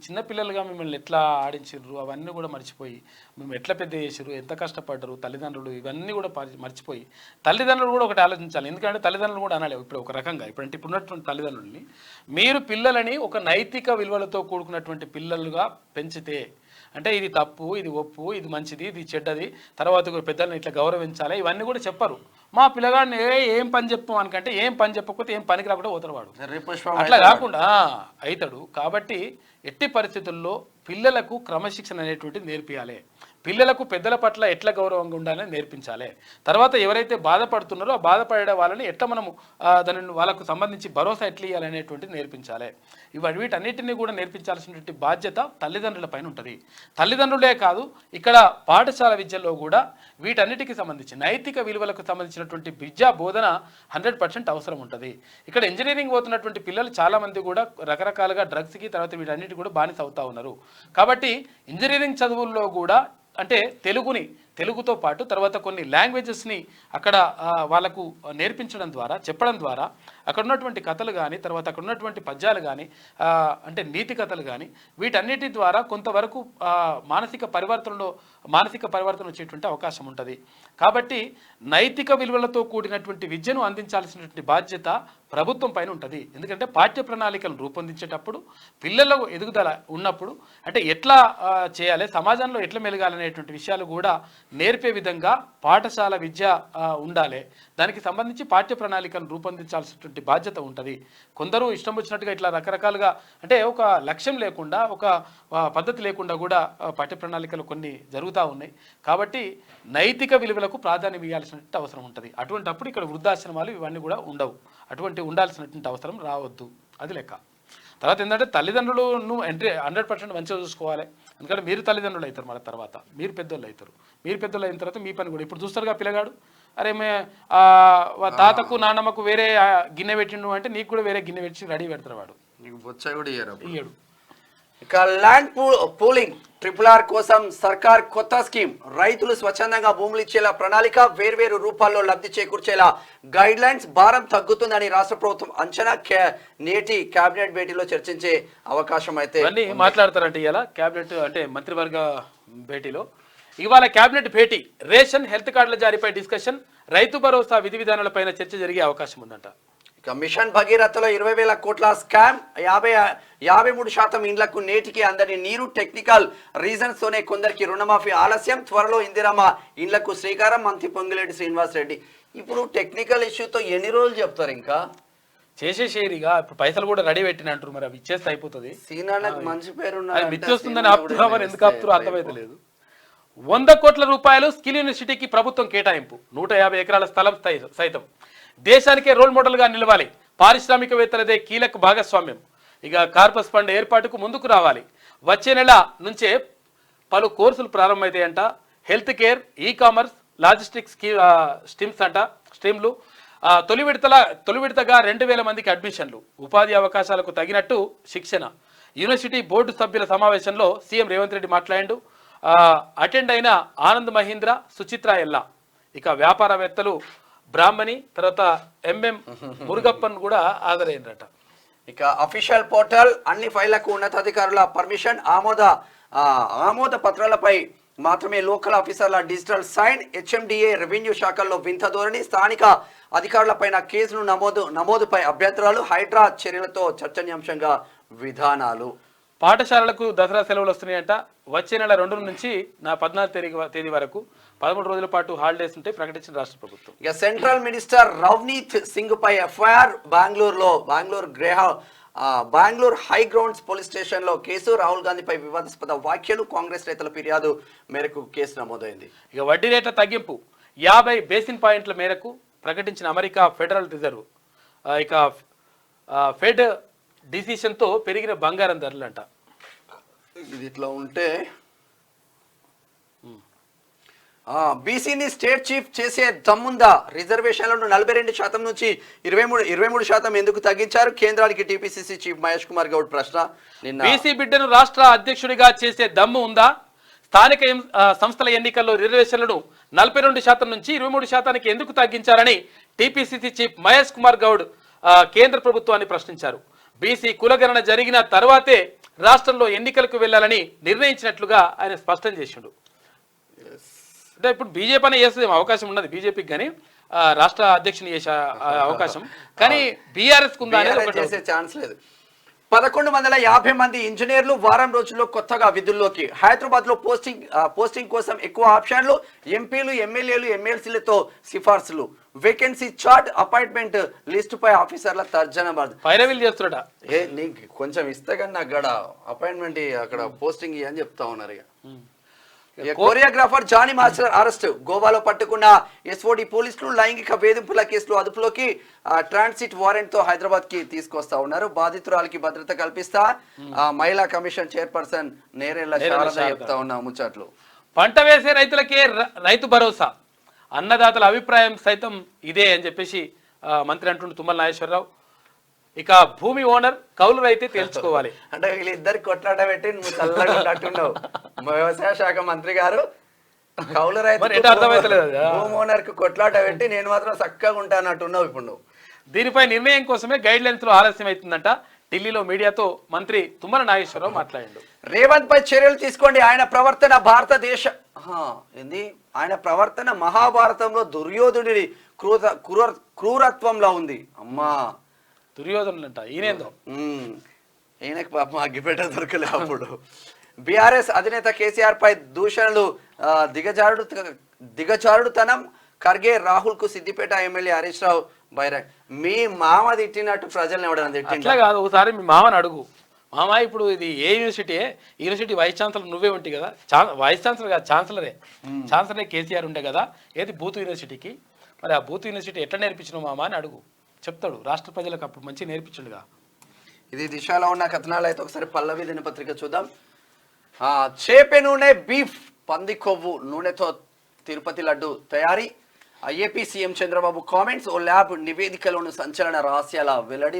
చిన్నపిల్లలుగా మిమ్మల్ని ఎట్లా ఆడించారు అవన్నీ కూడా మర్చిపోయి, మేము ఎట్లా పెద్ద చేసారు, ఎంత కష్టపడ్డారు తల్లిదండ్రులు, ఇవన్నీ కూడా మర్చిపోయి తల్లిదండ్రులు కూడా ఒకటి ఆలోచించాలి. ఎందుకంటే తల్లిదండ్రులు కూడా అనాలి ఇప్పుడు ఒక రకంగా. ఇప్పుడున్నటువంటి తల్లిదండ్రులని మీరు పిల్లలని ఒక నైతిక విలువలతో కూడుకున్నటువంటి పిల్లలుగా పెంచితే, అంటే ఇది తప్పు, ఇది ఒప్పు, ఇది మంచిది, ఇది చెడ్డది, తర్వాత పెద్దలను ఇట్లా గౌరవించాలి, ఇవన్నీ కూడా చెప్పరు. మా పిల్లగాడిని ఏం పని చెప్పమంటే ఏం పని చెప్పకపోతే ఏం పనికి రాకుండా పోతారు వాడు. అట్లా కాకుండా అవుతాడు. కాబట్టి ఎట్టి పరిస్థితుల్లో పిల్లలకు క్రమశిక్షణ అనేటువంటిది నేర్పియాలి. పిల్లలకు పెద్దల పట్ల ఎట్లా గౌరవంగా ఉండాలని నేర్పించాలి. తర్వాత ఎవరైతే బాధపడుతున్నారో ఆ బాధపడే వాళ్ళని ఎట్లా మనము దానిని వాళ్ళకు సంబంధించి భరోసా ఎట్లా ఇవ్వాలనేటువంటిది నేర్పించాలి. వీటన్నిటిని కూడా నేర్పించాల్సినటువంటి బాధ్యత తల్లిదండ్రుల పైన ఉంటుంది. తల్లిదండ్రులే కాదు, ఇక్కడ పాఠశాల విద్యలో కూడా వీటన్నిటికి సంబంధించి నైతిక విలువలకు సంబంధించినటువంటి విద్యా బోధన 100% అవసరం ఉంటుంది. ఇక్కడ ఇంజనీరింగ్ పోతున్నటువంటి పిల్లలు చాలామంది కూడా రకరకాలుగా డ్రగ్స్కి తర్వాత వీటన్నిటి కూడా బానిస అవుతా ఉన్నారు. కాబట్టి ఇంజనీరింగ్ చదువుల్లో కూడా అంటే తెలుగుతో పాటు తర్వాత కొన్ని లాంగ్వేజెస్ని అక్కడ వాళ్ళకు నేర్పించడం ద్వారా చెప్పడం ద్వారా అక్కడ ఉన్నటువంటి కథలు కానీ తర్వాత అక్కడ ఉన్నటువంటి పద్యాలు కానీ అంటే నీతి కథలు కానీ వీటన్నిటి ద్వారా కొంతవరకు మానసిక పరివర్తన వచ్చేటువంటి అవకాశం ఉంటుంది. కాబట్టి నైతిక విలువలతో కూడినటువంటి విద్యను అందించాల్సినటువంటి బాధ్యత ప్రభుత్వం పైన ఉంటుంది. ఎందుకంటే పాఠ్య ప్రణాళికలను రూపొందించేటప్పుడు పిల్లల ఎదుగుదల ఉన్నప్పుడు అంటే ఎట్లా చేయాలి, సమాజంలో ఎట్లా మెలగాలనేటువంటి విషయాలు కూడా నేర్పే విధంగా పాఠశాల విద్య ఉండాలి. దానికి సంబంధించి పాఠ్య ప్రణాళికను రూపొందించాల్సినటువంటి బాధ్యత ఉంటుంది. కొందరు ఇష్టం వచ్చినట్టుగా ఇట్లా రకరకాలుగా అంటే ఒక లక్ష్యం లేకుండా ఒక పద్ధతి లేకుండా కూడా పాఠ్య ప్రణాళికలు కొన్ని జరుగుతూ ఉన్నాయి. కాబట్టి నైతిక విలువలకు ప్రాధాన్యం ఇవ్వాల్సినటువంటి అవసరం ఉంటుంది. అటువంటిప్పుడు ఇక్కడ వృద్ధాశ్రమాలు ఇవన్నీ కూడా ఉండవు. అటువంటి ఉండాల్సినటువంటి అవసరం రావద్దు, అది లెక్క. తర్వాత ఏంటంటే తల్లిదండ్రులను 100% మంచిగా చూసుకోవాలి. ఎందుకంటే మీరు తల్లిదండ్రులు అవుతారు, మన తర్వాత మీరు పెద్దోళ్ళు అవుతారు. మీరు పెద్దోళ్ళు అయిన తర్వాత మీ పని కూడా ఇప్పుడు చూస్తారుగా పిల్లగాడు, అరే తాతకు నాన్నమ్మకు వేరే గిన్నె పెట్టిండు అంటే నీకు కూడా వేరే గిన్నె పెట్టి రెడీ పెడతారు. వాడు నీకు బొచ్చ కూడా ఇయ్యడు. ఇక ల్యాండ్ పూలింగ్ RRR కోసం సర్కార్ కొత్త స్కీమ్. రైతులు స్వచ్ఛందంగా భూములు ఇచ్చేలా ప్రణాళిక, వేర్వేరు రూపాల్లో లబ్ధి చేకూర్చేలా గైడ్ లైన్స్. భారం తగ్గుతుందని రాష్ట్ర ప్రభుత్వం అంచనా. నేటి కేబినెట్ భేటీలో చర్చించే అవకాశం అయితే మాట్లాడతారంటే ఇలా కేబినెట్ అంటే మంత్రివర్గ భేటీలో ఇవాళ కేబినెట్ భేటీ. రేషన్ హెల్త్ కార్డుల జారీపై డిస్కషన్, రైతు భరోసా విధి విధానాలపైన చర్చ జరిగే అవకాశం ఉందంట. ఇక మిషన్ భగీరథలో 20,000 కోట్ల స్కామ్, 53% ఇండ్లకు నేటికి అందని నీరు. టెక్నికల్ రీజన్స్ తోనే కొందరికి రుణమాఫీ ఆలస్యం. త్వరలో ఇందిరమ్మ ఇండ్లకు శ్రీకారం. మంత్రి పొంగిరెడ్డి శ్రీనివాస్ రెడ్డి. ఇప్పుడు టెక్నికల్ ఇష్యూతో ఎన్ని రోజులు చెప్తారు? ఇంకా చేసేసేరిగా ఇప్పుడు పైసలు కూడా రెడీ పెట్టినంటారు, మరి అవి ఇచ్చేస్తే అయిపోతుంది. సీనాలకు మంచి పేరు మిచ్చొస్తుందని ఆపుతున్నామని ఎందుకు ఆపుతారో అర్థమైతే లేదు. 100 కోట్ల రూపాయలు స్కిల్ యూనివర్సిటీకి ప్రభుత్వం కేటాయింపు. 150 ఎకరాల స్థలం సైతం దేశానికే రోల్ మోడల్గా నిలవాలి. పారిశ్రామికవేత్తలదే కీలక భాగస్వామ్యం. ఇక కార్పస్ ఫండ్ ఏర్పాటుకు ముందుకు రావాలి. వచ్చే నెల నుంచే పలు కోర్సులు ప్రారంభమవుతాయంట. హెల్త్ కేర్, కామర్స్, లాజిస్టిక్స్ స్ట్రీమ్లు. తొలి విడతగా 2,000 మందికి అడ్మిషన్లు. ఉపాధి అవకాశాలకు తగినట్టు శిక్షణ. యూనివర్సిటీ బోర్డు సభ్యుల సమావేశంలో సీఎం రేవంత్ రెడ్డి మాట్లాడాడు. అటెండ్ అయిన ఆనంద్ మహీంద్ర, సుచిత్ర ఎల్లా. ఇక వ్యాపారవేత్తలు బ్రాహ్మణి తర్వాత ఎంఎం మురుగప్పన్ కూడా హాజరైనరట. ఇక అఫీషియల్ పోర్టల్ అన్ని ఫైళ్లకు ఉన్నతాధికారుల పర్మిషన్. ఆమోద పత్రాలపై మాత్రమే లోకల్ ఆఫీసర్ల డిజిటల్ సైన్. HMDA రెవెన్యూ శాఖల్లో వింత ధోరణి. స్థానిక అధికారులపైన కేసులు నమోదుపై అభ్యంతరాలు. హైడ్రా చర్యలతో చర్చనీయాంశంగా విధానాలు. పాఠశాలలకు దసరా సెలవులు వస్తున్నాయంట. వచ్చే నెల 2 నుంచి 14 తేదీ వరకు 13 రోజుల పాటు హాలిడేస్ ఉంటే ప్రకటించిన రాష్ట్ర ప్రభుత్వం. ఇక సెంట్రల్ మినిస్టర్ రవ్నీత్ సింగ్ పై FIR. Bengaluru high grounds police station లో కేసు. రాహుల్ గాంధీపై వివాదాస్పద వ్యాఖ్యలు. కాంగ్రెస్ నేతల ఫిర్యాదు మేరకు కేసు నమోదైంది. ఇక వడ్డీ రేట్ల తగ్గింపు 50 బేసిన్ పాయింట్ల మేరకు ప్రకటించిన అమెరికా ఫెడరల్ రిజర్వ్. ఇక ఫెడ్ డిసిషన్తో పెరిగిన బంగారం ధరలంట. ఇది ఇట్లా ఉంటే బీసీని స్టేట్ చీఫ్ చేసే దమ్ముందా? రిజర్వేషన్లను 42% నుంచి 23% ఎందుకు తగ్గించారు? కేంద్రానికి టీపీసీసీ చీఫ్ మహేష్ కుమార్ గౌడ్ ప్రశ్న. బీసీ బిడ్డను రాష్ట్ర అధ్యక్షుడిగా చేసే దమ్ము ఉందా? స్థానిక సంస్థల ఎన్నికల్లో రిజర్వేషన్లను 42% నుంచి 23% ఎందుకు తగ్గించారని టీపీసీసీ చీఫ్ మహేష్ కుమార్ గౌడ్ కేంద్ర ప్రభుత్వాన్ని ప్రశ్నించారు. బీసీ కులగణన జరిగిన తర్వాతే రాష్ట్రంలో ఎన్నికలకు వెళ్లాలని నిర్ణయించినట్లుగా ఆయన స్పష్టం చేసిండు. అంటే ఇప్పుడు బీజేపీ అనే చేసే అవకాశం ఉన్నది బీజేపీకి, కానీ రాష్ట్ర అధ్యక్షుని చేసే అవకాశం, కానీ బీఆర్ఎస్ చేసే ఛాన్స్ లేదు. 1150 మంది ఇంజనీర్లు వారం రోజుల్లో కొత్తగా విధుల్లోకి. హైదరాబాద్ లో పోస్టింగ్ కోసం ఎక్కువ ఆప్షన్లు. ఎంపీలు, ఎమ్మెల్యేలు, ఎమ్మెల్సీలతో సిఫార్సులు. వేకెన్సీ చార్ట్, అపాయింట్మెంట్ లిస్ట్ పై ఆఫీసర్ల తర్జనబాద్. పైరవీలు చేస్తున్నాడా? నీకు కొంచెం ఇస్తే కానీ నాకు అక్కడ అపాయింట్మెంట్ అక్కడ పోస్టింగ్ అని చెప్తా ఉన్నారు. ఇక కోరియోగ్రాఫర్ జానీ మాస్టర్ అరెస్ట్. గోవాలో పట్టుకున్న SOD పోలీసులు లైంగిక వేధింపుల కేసులో అదుపులోకి. ట్రాన్సిట్ వారెంట్ తో హైదరాబాద్ కి తీసుకొస్తా ఉన్నారు. బాధితురాలకి భద్రత కల్పిస్తా మహిళా కమిషన్ చైర్పర్సన్ నేరేళ్ల శారద చెప్తా ఉన్నా ముచ్చట్లు. పంట వేసే రైతులకే రైతు భరోసా. అన్నదాతల అభిప్రాయం సైతం ఇదే అని చెప్పేసి మంత్రి అంటుండు తుమ్మల నాగేశ్వరరావు. ఇక భూమి ఓనర్ కౌలు రైతే తేల్చుకోవాలి. అంటే వీళ్ళిద్దరు కొట్లాట పెట్టి నువ్వు చల్లగా ఉన్నట్టున్నావు. వ్యవసాయ శాఖ మంత్రి గారు కౌలు మరి ఎట్లా అర్థమైతలేదు అది? భూమి ఓనర్ కు కొట్లాట పెట్టి నేను మాత్రం చక్కగా ఉంటానట్టున్నావు ఇప్పుడు నువ్వు. దీనిపై నిర్ణయం కోసమే గైడ్ లైన్స్ లో ఆలస్యం అవుతుందంట. ఢిల్లీలో మీడియాతో మంత్రి తుమ్మల నాగేశ్వరరావు మాట్లాడిండు. రేవంత్ పై చర్యలు తీసుకోండి, ఆయన ప్రవర్తన భారతదేశ ఏంది ఆయన ప్రవర్తన మహాభారతంలో దుర్యోధనుడి క్రూరత్వంలో ఉంది. అమ్మా దుర్యోధనులంట ఈయనేందో. ఈయనకి పాపం అగ్గిపేట దొరకలే అప్పుడు. బీఆర్ఎస్ అధినేత కేసీఆర్ పై దూషణలు, దిగజారుడుతనం. ఖర్గే రాహుల్ కు సిద్దిపేట ఎమ్మెల్యే హరీష్ రావు బైరాగ్. మీ మామ తిట్టినట్టు ప్రజల్ని ఎవడన్నా తిట్టిండా? అట్లా కాదు, ఒకసారి మీ మామని అడుగు. మామ ఇప్పుడు ఇది ఏ యూనివర్సిటీ? యూనివర్సిటీ వైస్ ఛాన్సలర్ నువ్వే ఉంటాయి కదా. వైస్ ఛాన్సలర్ కాదు, ఛాన్సలరే. ఛాన్సలరే కేసీఆర్ ఉండే కదా. ఏది బూత్ యూనివర్సిటీకి. మరి ఆ బూత్ యూనివర్సిటీ ఎట్లా నేర్పించినావు మామ అని అడుగు, చెప్తాడు. రాష్ట్ర ప్రజలకు అప్పుడు మంచిగా నేర్పించండుగా. ఇది దిశలో ఉన్న కథనాలు అయితే ఒకసారి పల్లవి దినపత్రిక చూద్దాం. చేపే నూనె, బీఫ్, పంది కొవ్వు నూనెతో తిరుపతి లడ్డు తయారీ. AP CM Chandrababu comments. ఓ ల్యాబ్ నివేదికలోని సంచలన రహస్యాల వెల్లడి.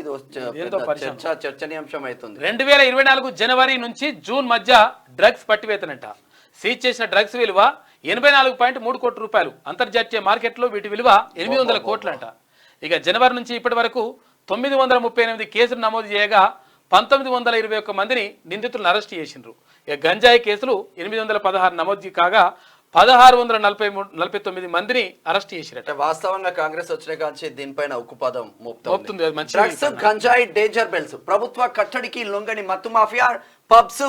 చర్చనీయాంశం అవుతుంది. 2024 జనవరి నుంచి జూన్ మధ్య డ్రగ్స్ పట్టివేతనంట. సీజ్ చేసిన డ్రగ్స్ విలువ 84.3 కోట్ల రూపాయలు. అంతర్జాతీయ మార్కెట్లో వీటి విలువ 800 కోట్లంట. ఇక జనవరి నుంచి ఇప్పటి వరకు 938 కేసులు నమోదు చేయగా 1921 మందిని నిందితులను అరెస్ట్ చేసిండ్రు. ఇక గంజాయి కేసులు 816 నమోదు కాగా 1649 మందిని అరెస్ట్ చేసిరట. వాస్తవంగా కాంగ్రెస్ వచ్చిన కాంచి దీనిపైన ఉక్కుపాదం మోపుతుంది. డ్రగ్స్, గంజాయి డేంజర్ బెల్స్. ప్రభుత్వ కట్టడికి లొంగని మత్తు మాఫియా. పబ్స్,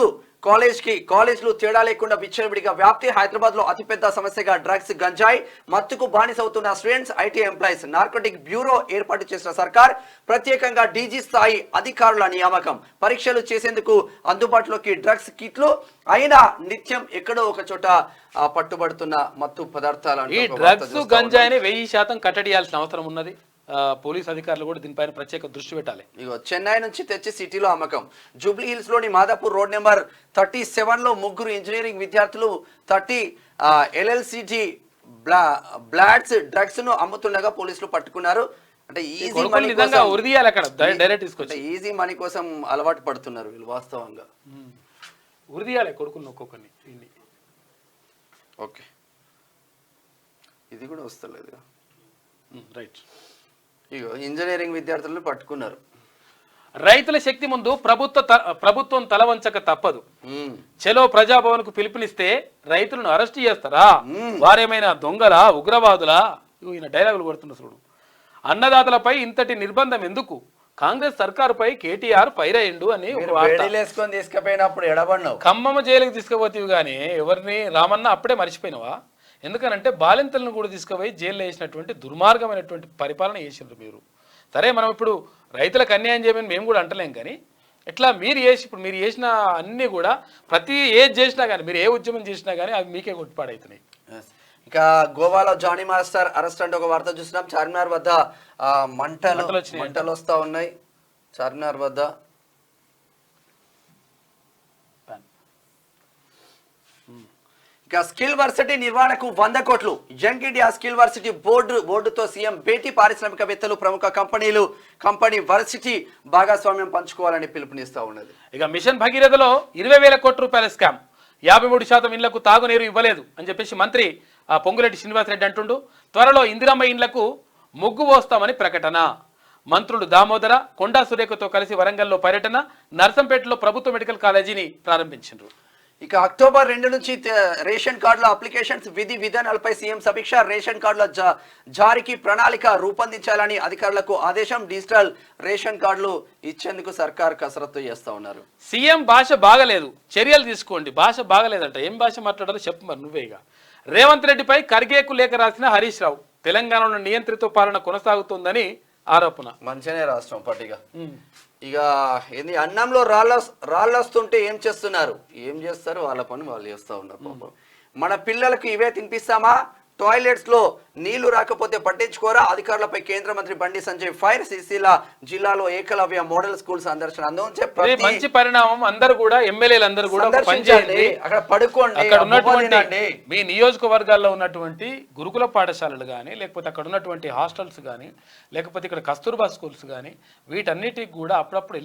కాలేజ్లు తేడా లేకుండా విచ్చలవిడిగా వ్యాప్తి. హైదరాబాద్ లో అతిపెద్ద సమస్యగా డ్రగ్స్, గంజాయి మత్తుకు బానిసవుతున్న students, IT employees. Narcotic bureau ఏర్పాటు చేసిన సర్కార్. ప్రత్యేకంగా డీజీ స్థాయి అధికారుల నియామకం. పరీక్షలు చేసేందుకు అందుబాటులోకి డ్రగ్స్ కిట్లు. అయినా నిత్యం ఎక్కడో ఒక చోట పట్టుబడుతున్న మత్తు పదార్థాలు. ఈ డ్రగ్స్, గంజాయిని 1000% కట్టడియాల్సిన అవసరం ఉన్నది. పోలీస్ అధికారులు కూడా దీనిపైన ప్రత్యేక దృష్టి పెట్టాలి. ఇగో చెన్నై నుంచి తెచ్చి సిటీలో అమ్మకం. జూబ్లీ హిల్స్ లోని మాదాపూర్ రోడ్ నెంబర్ 37 లో ముగ్గురు ఇంజనీరింగ్ విద్యార్థులు 30 LLCT బ్లాడ్స్ డ్రగ్స్ ను అమ్ముతుండగా పోలీసులు పట్టుకున్నారు. అంటే ఈజీ మనీ కోసం ఉరిదీయాలి అక్కడ డైరెక్ట్ తీసుకొచ్చి. ఈజీ మనీ కోసం అలవాటు పడుతున్నారు వీళ్ళు వాస్తవంగా. ఉరిదీయాలి కొడుకుని ఒక్కొక్కరిని. ఓకే, ఇది కూడా వస్తలేదు. రైట్. ఇగో ఇంజనీరింగ్ విద్యార్థులను పట్టుకున్నారు. రైతుల శక్తి ముందు ప్రభుత్వం తలవంచక తప్పదు. చలో ప్రజాభవన్ కు పిలుపునిస్తే రైతులను అరెస్ట్ చేస్తారా? వారేమైనా దొంగలా, ఉగ్రవాదులా? ఈయన డైలాగులు కొడుతున్న చూడు. అన్నదాతలపై ఇంతటి నిర్బంధం ఎందుకు? కాంగ్రెస్ సర్కారుపై కేటీఆర్ పైరయ్యండు అని తీసుకుపోయినప్పుడు ఎడబడినావు. ఖమ్మం జైలుకి తీసుకుపోతేవి కానీ ఎవరిని రామన్న అప్పుడే మర్చిపోయినవా? ఎందుకనంటే బాలింతలను కూడా తీసుకుపోయి జైల్లో వేసినటువంటి దుర్మార్గమైనటువంటి పరిపాలన చేసిండ్రు మీరు. సరే, మనం ఇప్పుడు రైతులకు అన్యాయం చేయమని మేము కూడా అంటలేం, కానీ ఎట్లా మీరు చేసిన అన్నీ కూడా ప్రతి ఏది చేసినా కానీ, మీరు ఏ ఉద్యమం చేసినా కానీ అవి మీకే కొట్టుపాడవుతున్నాయి. ఇక గోవాలో జానీ మాస్టర్ అరెస్ట్ అంటే ఒక వార్త చూసినాం. చార్మినార్ వద్ద మంటలు వస్తూ ఉన్నాయి. చార్మినార్ వద్ద ఇక స్కిల్ వర్సిటీ నిర్వహణకు 100 కోట్లు. యంగ్ ఇండియా స్కిల్ వర్సిటీ బోర్డుతో సీఎం భేటీ. పారిశ్రామికవేత్తలు, ప్రముఖ కంపెనీ వర్సిటీ భాగస్వామ్యం పంచుకోవాలని పిలుపునిస్తా ఉన్నది. ఇక మిషన్ భగీరథలో 20,000 కోట్ల రూపాయల స్కామ్. 53% ఇండ్లకు తాగునీరు ఇవ్వలేదు అని చెప్పేసి మంత్రి పొంగులేటి శ్రీనివాసరెడ్డి అంటుండు. త్వరలో ఇందిరమ్మ ఇండ్లకు ముగ్గు పోస్తామని ప్రకటన. మంత్రులు దామోదర, కొండా సురేఖతో కలిసి వరంగల్లో పర్యటన. నర్సంపేటలో ప్రభుత్వ మెడికల్ కాలేజీని ప్రారంభించారు. ఇక అక్టోబర్ 2 నుంచి రేషన్ కార్డుల అప్లికేషన్స్ విధి విధానాలపై సీఎం సమీక్ష. రేషన్ కార్డుల జారీకి ప్రణాళిక రూపొందించాలని అధికారులకు ఆదేశం. డిజిటల్ రేషన్ కార్డులు ఇచ్చేందుకు సర్కార్ కసరత్తు చేస్తా ఉన్నారు. సీఎం భాష బాగలేదు, చర్యలు తీసుకోండి. భాష బాగలేదంట, ఏం భాష మాట్లాడాలో చెప్పు మరి నువ్వేగా. రేవంత్ రెడ్డిపై ఖర్గేకు లేఖ రాసిన హరీష్ రావు. తెలంగాణలో నియంత్రిత పాలన కొనసాగుతోందని ఆరోపణ. మంచిగానే రాష్ట్రం పట్టిగా. ఇక ఏంది అన్నంలో రాళ్ళొస్తుంటే ఏం చేస్తారు వాళ్ళ పని వాళ్ళు చేస్తూ ఉన్నారు పాపం. మన పిల్లలకు ఇవే తినిపిస్తామా? టాయిలెట్స్ లో నీళ్లు రాకపోతే పట్టించుకోరా? అధికారులపై కేంద్ర మంత్రి బండి సంజయ్ ఫైర్. సిరిసిల్ల జిల్లాలో ఏకలవ్య మోడల్ స్కూల్ సందర్శన. మంచి పరిణామం. అందరూ కూడా ఎమ్మెల్యేలందరూ కూడా అక్కడ పడుకోండి. అక్కడ ఉన్నటువంటి మీ నియోజకవర్గాల్లో ఉన్నటువంటి గురుకుల పాఠశాలలు కానీ, లేకపోతే అక్కడ ఉన్నటువంటి హాస్టల్స్ కానీ, లేకపోతే ఇక్కడ కస్తూర్బా స్కూల్స్ కానీ, వీటన్నిటికి కూడా అప్పుడప్పుడు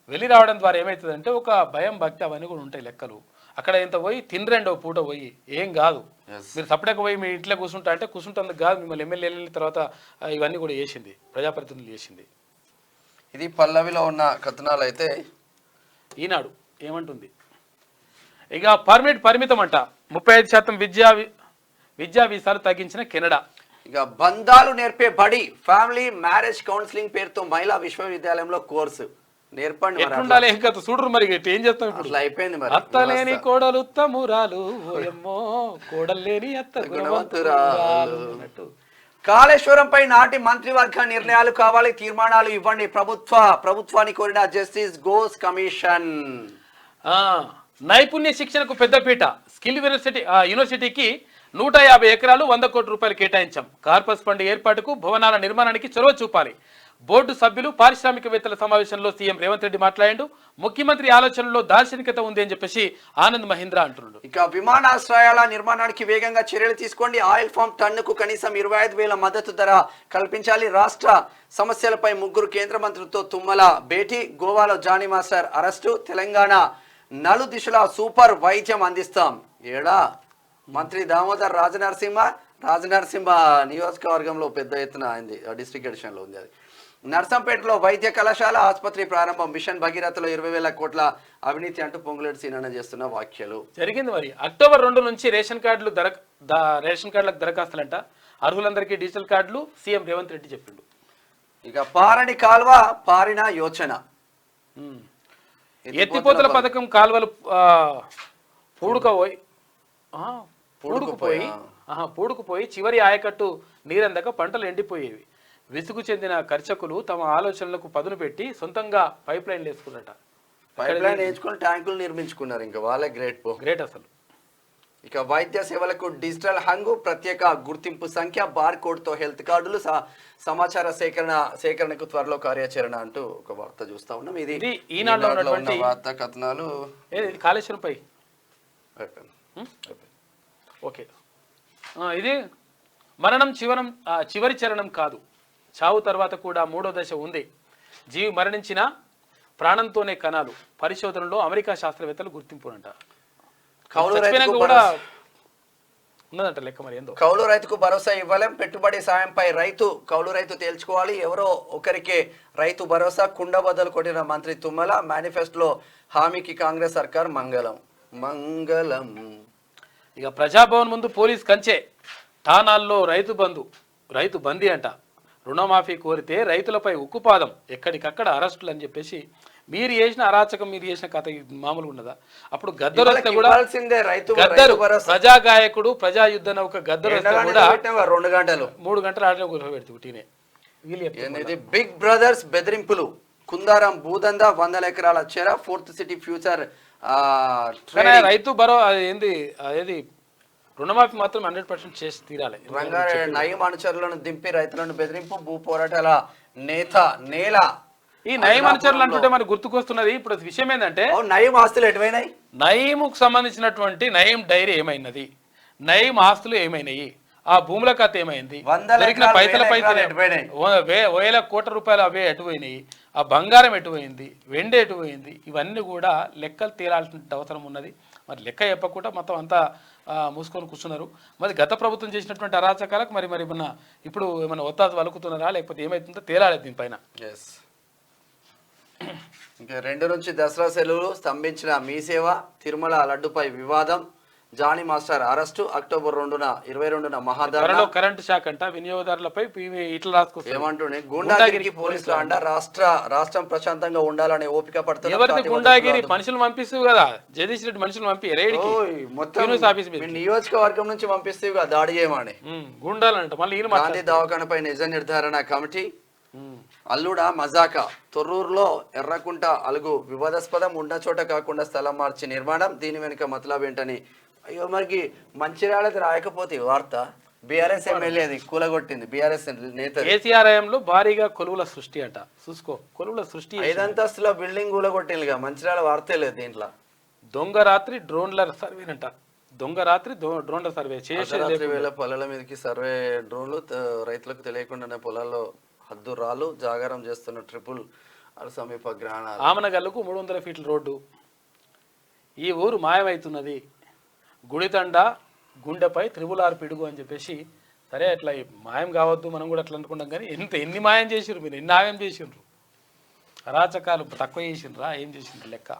వెళ్ళి రావడం ద్వారా ఏమవుతుందంటే ఒక భయం, భక్తి అవన్నీ కూడా ఉంటాయి లెక్కలు. అక్కడ ఇంత పోయి తినరండి ఓ పూట పోయి ఏం కాదు. Yes. మీరు సపరేట్గా పోయి మీ ఇంట్లో కూర్చుంటా అంటే కూర్చుంటందుకు కాదు, మిమ్మల్ని ఎమ్మెల్యేల తర్వాత ఇవన్నీ కూడా చేసింది ప్రజాప్రతినిధులు చేసింది. ఇది పల్లవిలో ఉన్న కథనాలు అయితే ఈనాడు ఏమంటుంది, ఇక పరిమితం అంట 35% విద్యా వీసాలు తగ్గించిన కెనడా. ఇక బంధాలు నేర్పే బడి ఫ్యామిలీ మ్యారేజ్ కౌన్సిలింగ్ పేరుతో మహిళా విశ్వవిద్యాలయంలో కోర్సు నేర్పండి మరి. ఎట్లుండాలి ఇంకా చూడరు మరి ఏం చేస్తాం ఇప్పుడు. అట్లా అయిపోయింది మరి. అత్తలేని కోడలు ఉత్తమురాలు ఓయమ్మో, కోడలేని అత్త గుణవంతురాలు అన్నట్టు. కాళేశ్వరంపై నాటి మంత్రివర్గ నిర్ణయాలు కావాలి, తీర్మానాలు ఇవ్వండి ప్రభుత్వాన్ని కోరిన జస్టిస్ ఘోష్ కమిషన్. నైపుణ్య శిక్షణకు పెద్దపీట, స్కిల్ యూనివర్సిటీకి 150 ఎకరాలు 100 కోట్ల రూపాయలు కేటాయించాం. కార్పస్ ఫండ్ ఏర్పాటుకు, భవనాల నిర్మాణానికి చొరవ చూపాలి. బోర్డు సభ్యులు పారిశ్రామికవేత్తల సమావేశంలో సీఎం రేవంత్ రెడ్డి మాట్లాడాడు. ముఖ్యమంత్రి ఆలోచనలో దార్శనికత ఉంది అని చెప్పేసి ఆనంద్ మహీంద్రా అంటున్నాడు. ఇక విమానాశ్రయాల నిర్మాణానికి వేగంగా చర్యలు తీసుకోండి, ఆయిల్ ఫామ్ టన్నుకు కనీసం 25,000 మద్దతు ధర కల్పించాలి. రాష్ట్ర సమస్యలపై 3 కేంద్ర మంత్రులతో తుమ్మల భేటీ. గోవాలో జానీ మాస్టర్ అరెస్టు. తెలంగాణ నలు దిశల సూపర్ వైద్యం అందిస్తాం. ఏడా మంత్రి దామోదర్ రాజనరసింహ నియోజకవర్గంలో పెద్ద ఎత్తున అయింది, డిస్ట్రిక్ట్ ఎడిషన్లో ఉంది అది. నర్సంపేటలో వైద్య కళాశాల ఆసుపత్రి ప్రారంభం. మిషన్ భగీరథలో 20,000 కోట్ల అవినీతి అంటూ పొంగులేటి సీనన్న చేస్తున్న వ్యాఖ్యలు. జరిగింది మరి. అక్టోబర్ 2 నుంచి రేషన్ కార్డులకు దరఖాస్తులంట. అర్హులందరికీ డిజిటల్ కార్డులు, సీఎం రేవంత్ రెడ్డి చెప్పిండు. ఇక పారని కాల్వ పారిన యోచన. ఎత్తిపోతల పథకం కాల్వలు పూడుకుపోయి చివరి ఆయకట్టు నీరందక పంటలు ఎండిపోయేవి. విసుగు చెందిన కర్షకులు తమ ఆలోచనలకు పదును పెట్టి సొంతంగా పైప్ లైన్లు వేసుకున్నట. పైప్ లైన్ వేసుకుని ట్యాంకులు నిర్మించుకున్నారు. ఇంకా వాళ్ళే గ్రేట్ అసలు. ఇక వైద్య సేవలకు డిజిటల్ హంగు, ప్రత్యేక గుర్తింపు సంఖ్య, బార్ కోడ్ తో హెల్త్ కార్డులు, సమాచార సేకరణకు త్వరలో కార్యాచరణ అంటూ ఒక వార్త చూస్తా ఉన్నాం. ఇది ఈనాడులో ఉన్నటువంటి వార్తా కథనాలు. కాళేశ్వరంపై ఓకే. ఇది మరణం చివరి చరణం కాదు, చావు తర్వాత కూడా 3వ దశ ఉంది. జీవి మరణించిన ప్రాణంతోనే కణాలు. పరిశోధనలో అమెరికా శాస్త్రవేత్తలు గుర్తింపునంట. కూడా ఉన్నదంట లెక్క. మరి ఏందో కౌలు రైతుకు భరోసా ఇవ్వలేం, పెట్టుబడి సాయంపై కౌలు రైతు తేల్చుకోవాలి, ఎవరో ఒకరికే రైతు భరోసా. కుండ బద్దలు కొట్టిన మంత్రి తుమ్మల. మేనిఫెస్టోలో హామీకి కాంగ్రెస్ సర్కార్ మంగళం. ఇక ప్రజాభవన్ ముందు పోలీస్ కంచె. ఠానాల్లో రైతు బందీ అంట. రుణమాఫీ కోరితే రైతులపై ఉక్కుపాదం, ఎక్కడికక్కడ అరెస్టులు అని చెప్పేసి. మీరు చేసిన అరాచకం, మీరు చేసిన కథ మామూలుగా ఉన్నదా? అప్పుడు గద్దరు వస్తే కూడా ప్రజాగాయకుడు, ప్రజాయుద్ధ నౌక గద్దరు వస్తే కూడా 2 గంటలు 3 గంటలు ఆటలో కూర్చోబెడుతూ టీనే. బిగ్ బ్రదర్స్ బెదిరింపులు. కుందారం భూదందా 100 ఎకరాల చెర. 4th city future. రైతు ఏది రుణమాఫీ మాత్రం 100% చేసి తీరాలి. రంగారెడ్డి నయం అనుచరులను దింపి రైతులను బెదిరింపు. భూ పోరాటాల నేల. ఈ నయం అనుచరులు అంటుంటే మనకు గుర్తుకొస్తున్నది. ఇప్పుడు విషయం ఏంటంటే, నయం ఆస్తులు ఎటువైనాయి? నయముకు సంబంధించినటువంటి నయం డైరీ ఏమైనది, నయం ఆస్తులు ఏమైనాయి, ఆ భూముల కథ ఏమైంది, దొరికిన పైసలపై 1,000 కోట్ల రూపాయలు అవే ఎటుపోయినాయి, ఆ బంగారం ఎటుపోయింది, వెండి ఎటుపోయింది, ఇవన్నీ కూడా లెక్కలు తేలాల్సిన అవసరం ఉన్నది. మరి లెక్క చెప్పకుండా మొత్తం అంతా మూసుకొని కూర్చున్నారు. మరి గత ప్రభుత్వం చేసినటువంటి అరాచకాలకు మరి ఇప్పుడు ఏమైనా ఒత్తాసు వలుకుతున్నారా, లేకపోతే ఏమైతుందో తేలాలి దీనిపైన. ఇంకా 2 నుంచి దసరా సెలవులు. స్తంభించిన మీ సేవ. తిరుమల లడ్డుపై వివాదం. Johnny master arrest. అక్టోబర్ 22న మహాధరణ. కరెంట్ షాక్ అంట. వినియోగదారులపై ఇట్లా రాసుకొస్తారు. ఏమంటుండే గుండాగిరికి పోలీసులు అంట. రాష్ట్రం ప్రశాంతంగా ఉండాలనే ఓపిక పడుతుంది. ఎవరిది గుండాగిరి? మనుషులు పంపిస్తూ కదా, జగదీష్ రెడ్డి మనుషులు పంపి నియోజకవర్గం నుంచి పంపిస్తూ కదా దాడి చేయమని. గుండాలంట. మళ్ళీ గాంధీ దవాఖానపై నిజ నిర్ధారణ కమిటీ. అల్లుడా మజాక. తొర్రూరులో ఎర్రకుంట అలుగు వివాదాస్పదం. ఉన్న చోట కాకుండా స్థలం మార్చి నిర్మాణం. దీని వెనుక మతలబ్ ఏంటని. అయ్యో మనకి మంచిర్యాలది రాయకపోతే వార్త. బీఆర్ఎస్ ఎమ్మెల్యేది కూలగొట్టింది బీఆర్ఎస్ నేత. కేసీఆర్ హయాంలో భారీగా కొలువుల సృష్టి అట. చూసుకో, కొలువుల సృష్టి. 5 అంతస్తుల బిల్డింగ్ కూలగొట్టిందిగా. మంచిర్యాల వార్తే లేదు దీంట్లో. దొంగ రాత్రి డ్రోన్ల సర్వేనంట. డ్రోన్ల సర్వే చేసి వేళ పొలాల మీదకి సర్వే డ్రోన్లు. రైతులకు తెలియకుండానే పొలాల్లో హద్దురాలు జాగారం చేస్తున్న ట్రిపుల్ సమీప గ్రామాలు. ఆమనగల్లుకు 300 ఫీట్ల రోడ్డు. ఈ ఊరు మాయమవుతున్నది, గుడితండ గుండెపై త్రిబులార్ పిడుగు అని చెప్పేసి, సరే అట్లా మాయం కావద్దు మనం కూడా అట్లా అనుకుంటాం, కానీ ఎన్ని మాయం చేసిర్రు మీరు, ఎన్ని ఆగం చేసిండ్రు, అరాచకాలు తక్కువ చేసిండ్రా, ఏం చేసిండ్రు లెక్క.